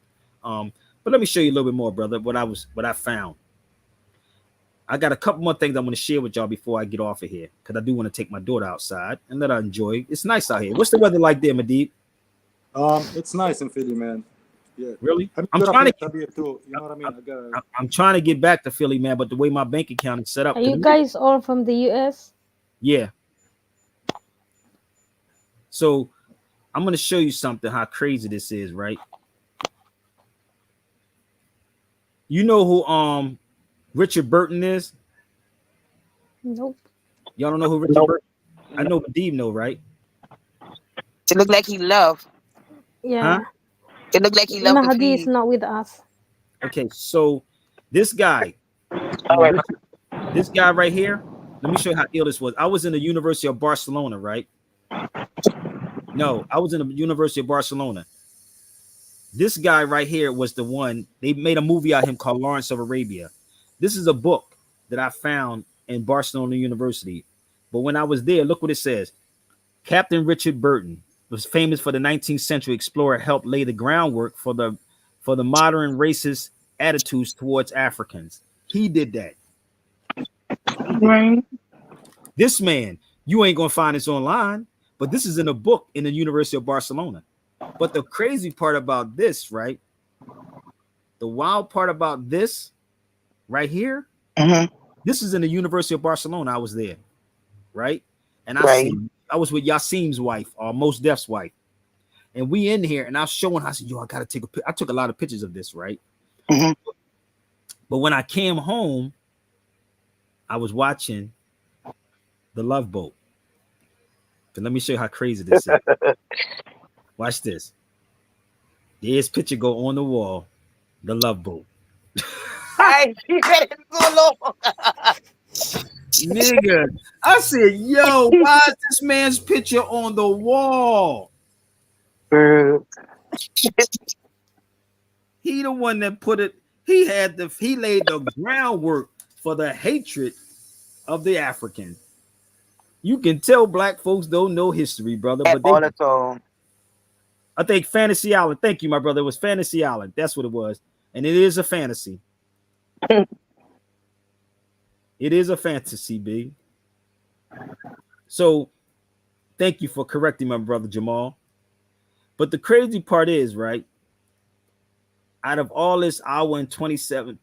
But let me show you a little bit more, brother, what I found. I got a couple more things I want to share with y'all before I get off of here, because I do want to take my daughter outside and let her enjoy. It's nice out here. What's the weather like there, Medib? It's nice in Philly, man. Yeah. Really? I'm trying to too. You know what I mean? I'm trying to get back to Philly, man, but the way my bank account is set up. Are you guys all from the US? Yeah. So I'm going to show you something, how crazy this is, right? You know who Richard Burton is? Nope. Y'all don't know who Richard Burton? I know Medib know, right? It looked like he loved. Yeah. Huh? It looked like he loved. Mahdi is not with us. Okay, so this guy, this guy right here, let me show you how ill this was. I was in the University of Barcelona, right? No, I was in the University of Barcelona. This guy right here was the one, they made a movie out of him called Lawrence of Arabia. This is a book that I found in Barcelona University. But when I was there, look what it says. Captain Richard Burton was famous for the 19th century explorer, helped lay the groundwork for the modern racist attitudes towards Africans. He did that. Right. This man, you ain't gonna find this online, but this is in a book in the University of Barcelona. But the crazy part about this, right? The wild part about this right here, this is in the University of Barcelona. I was there, right? And I was with Yassim's wife, or Mos Def's wife. And we in here, and I was showing her, I said, yo, I gotta take a picture. I took a lot of pictures of this, right? But when I came home, I was watching The Love Boat. And let me show you how crazy this is. Watch this. There's picture go on the wall. The Love Boat. Nigga, I said, yo, why is this man's picture on the wall? He the one that put it. He laid the groundwork for the hatred of the African. You can tell black folks don't know history, brother. But they, I think Fantasy Island. Thank you, my brother. It was Fantasy Island. That's what it was. And it is a fantasy. It is a fantasy, B. So thank you for correcting my brother Jamal. But the crazy part is, right? Out of all this hour and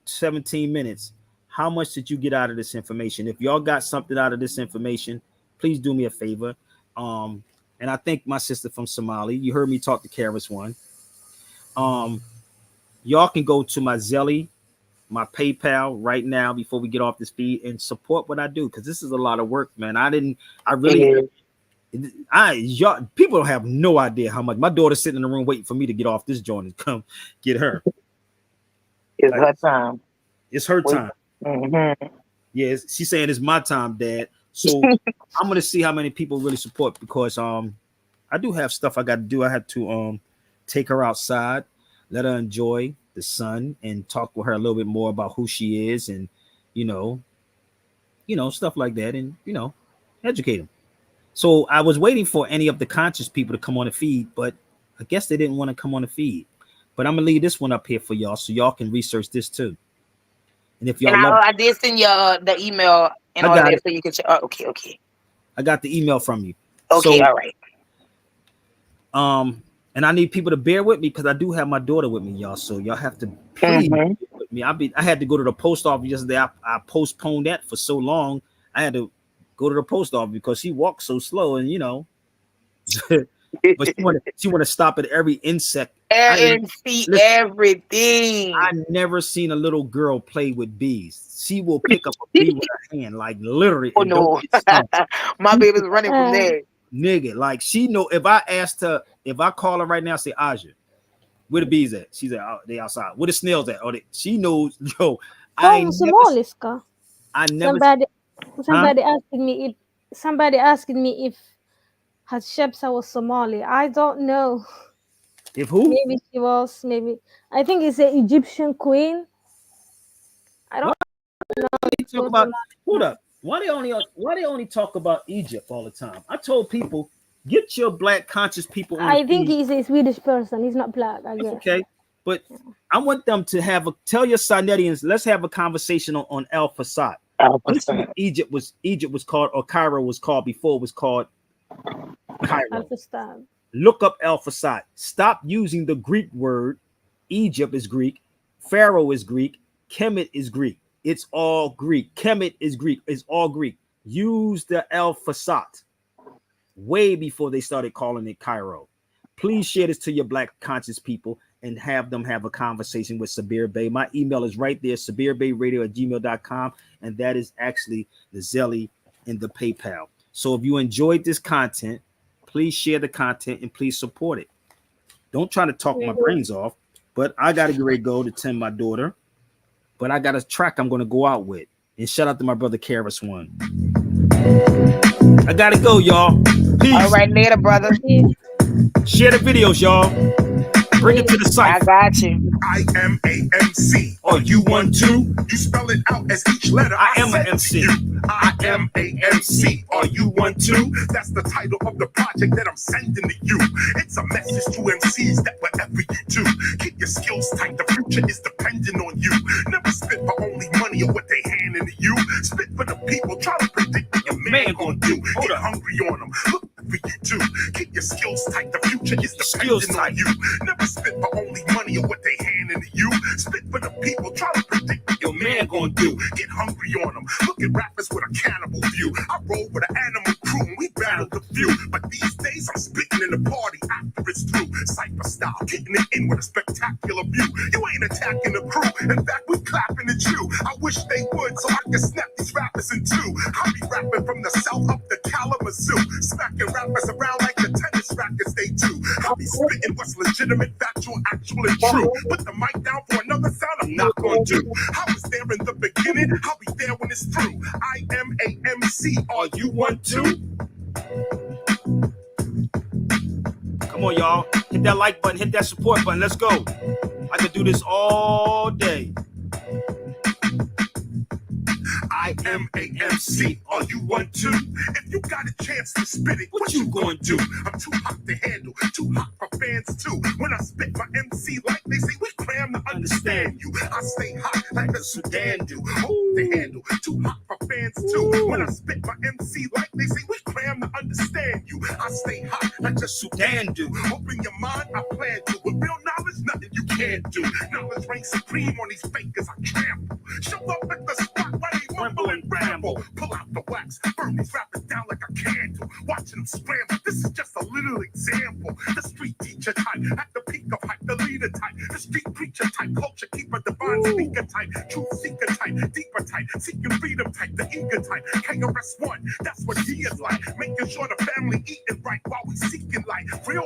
17 minutes, how much did you get out of this information? If y'all got something out of this information, please do me a favor. And I thank my sister from Somali. You heard me talk to Karis One. Y'all can go to my Zelly my PayPal right now before we get off this feed and support what I do, because this is a lot of work, man. Y'all people don't have no idea how much. My daughter's sitting in the room waiting for me to get off this joint and come get her. It's her time. It's her time. Mm-hmm. Yes, she's saying it's my time, Dad. So I'm gonna see how many people really support, because I do have stuff I got to do. I had to take her outside, let her enjoy the sun, and talk with her a little bit more about who she is, and you know stuff like that, and educate them. So I was waiting for any of the conscious people to come on the feed, but I guess they didn't want to come on the feed. But I'm gonna leave this one up here for y'all so y'all can research this too. And if y'all I did send you the email and all that, so you can check. Oh, okay. I got the email from you. Okay, all right. And I need people to bear with me because I do have my daughter with me, y'all. So y'all have to please bear with me. I had to go to the post office yesterday. I postponed that for so long. I had to go to the post office because she walks so slow, and but she want to stop at every insect and see everything. I never seen a little girl play with bees. She will pick up a bee with her hand, like literally. Oh no, my baby's running from there. Nigga, like she know if I call her right now, say Aja, where the bees at? She's like, oh, they outside. Where the snails at? She knows. Yo, I never. Somebody asked me if Hatshepsut was Somali. I don't know. If who? Maybe she was. Maybe I think it's an Egyptian queen. I don't know. Talk about, hold up. Why they only talk about Egypt all the time? I told people, get your black conscious people on. I think he's a Swedish person. He's not black, I guess. Okay, but I want them to tell your Sinetians, let's have a conversation on Al Fasad. Egypt was called, or Cairo was called before it was called Cairo. Look up Al Fasad. Stop using the Greek word. Egypt is Greek. Pharaoh is Greek. Kemet is Greek. It's all Greek. Kemet is Greek. It's all Greek. Use the Al Fasad way before they started calling it Cairo. Please share this to your black conscious people and have them have a conversation with Sabir Bey. My email is right there, sabirbayradio@gmail.com. And that is actually the Zelly and the PayPal. So if you enjoyed this content, please share the content and please support it. Don't try to talk my brains off, but I got to get ready to go to tend my daughter. But I got a track I'm going to go out with. And shout out to my brother Karis One. I got to go, y'all. Peace. All right, later, brother. Share the videos, y'all. Bring it to the site. I got you. IMAMC. Are you one too? You spell it out as each letter. I am an MC. IMAMC. Are you one too? That's the title of the project that I'm sending to you. It's a message to MCs that whatever you do, keep your skills tight. The future is dependent on you. Never spit for only money or what they handing to you. Spit for the people. Try to predict what your man gonna do. Get hungry on them. Look for you too. Keep your skills tight. The future is dependent on you. Never spit for only money or what they handing to you. Spit for the people. Try to predict what your man gonna do. Get hungry on them. Look at rappers with a cannibal view. I roll with an animal crew and we battled a few. But these days I'm spitting in the party after it's through. Cypher style, kicking it in with a spectacular view. You ain't attacking the crew. In fact, we clapping at you. I wish they would so I can snap these rappers in two. I be rapping from the south up to Kalamazoo. Smacking rappers around like the tennis rackets they do. I be spitting what's legitimate, factual, actual, and true. Put the mic down for another sound I'm not gonna do. I was there in the beginning, I'll be there when it's through. IMAMC, are you one too? Come on, y'all. Hit that like button, hit that support button. Let's go. I could do this all day. IMAMC, are you one too? If you got a chance to spit it, what you gonna do? I'm too hot to handle, too hot for fans too. When I spit my MC like they say, we cram to understand you. I stay hot like the Sudan do. Hold the handle, too hot for fans too. When I spit my MC like they say, we cram to understand you. I stay hot like the Sudan do. Open your mind, I plan to. With real knowledge, nothing you can't do. Knowledge reigns supreme on these fakers I trample. Show up at the spot where they rumble and ramble. Pull out the wax, burn these rappers down like a candle. Watching them scramble, this is just a little example. The street teacher type, at the peak of hype, the leader type. The street preacher type, culture keeper, divine speaker type. True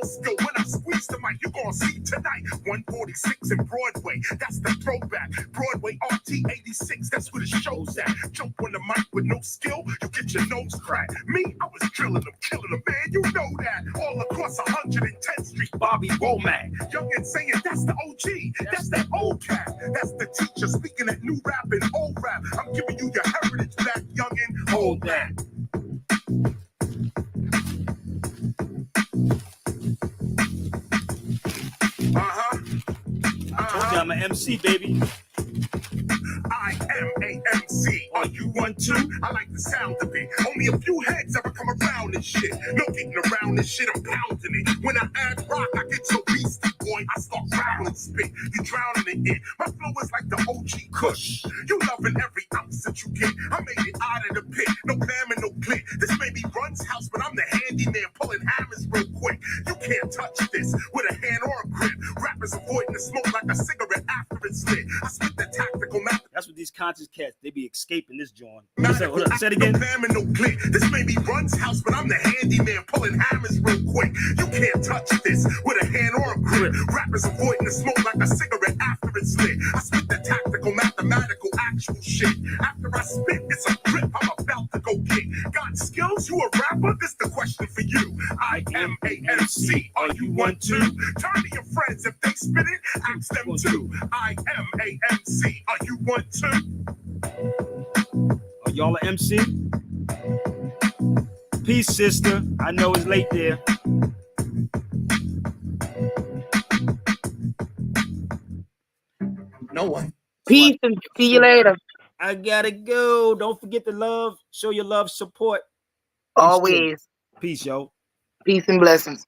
no skill. When I squeeze the mic, you gonna see tonight. 146 in Broadway, that's the throwback. Broadway RT 86, that's where the show's at. Joke on the mic with no skill, you get your nose cracked. Me, I was drilling them, killing them, man, you know that. All across 110th Street, Bobby Womack. Youngin' saying that's the OG, that's that old cat. That's the teacher speaking that new rap and old rap. I'm giving you your heritage back, youngin', hold that. Told you I'm an MC, baby. I am a MC. Are you one too? I like the sound of it. Only a few heads ever come around this shit. No getting around this shit, I'm pounding it. When I add rock, I get so beastie, boy. I start growling spit. You drowning in it. My flow is like the OG Kush. You loving every ounce that you get. I made it out of the pit. No clam and no glit. This may be Run's house, but I'm the handyman pulling hammers real quick. You can't touch this with a hand or a grip. Rappers avoiding the smoke like a cigarette after it's lit. I spit the tactical method. That's what these conscious cats, they be escaping this joint. Say it No again. clam and no glit. This may be Run's house, but I'm the handyman pulling hammers real quick. You can't touch this with a hand or a grip. Rappers avoiding the smoke like a cigarette after it's lit. I spit the tactical, mathematical, actual shit. After I spit, it's a grip I'm about to go get. Got skills? You a rapper? This the question for you. I am a MC. Are you one too? Turn to your friends if they spit it. Ask them too. I am a MC. Are you one too? Are y'all an MC? Peace, sister. I know it's late there. No one. Peace and see you later. I gotta go. Don't forget to love. Show your love, support. Always. Peace, yo. Peace and blessings.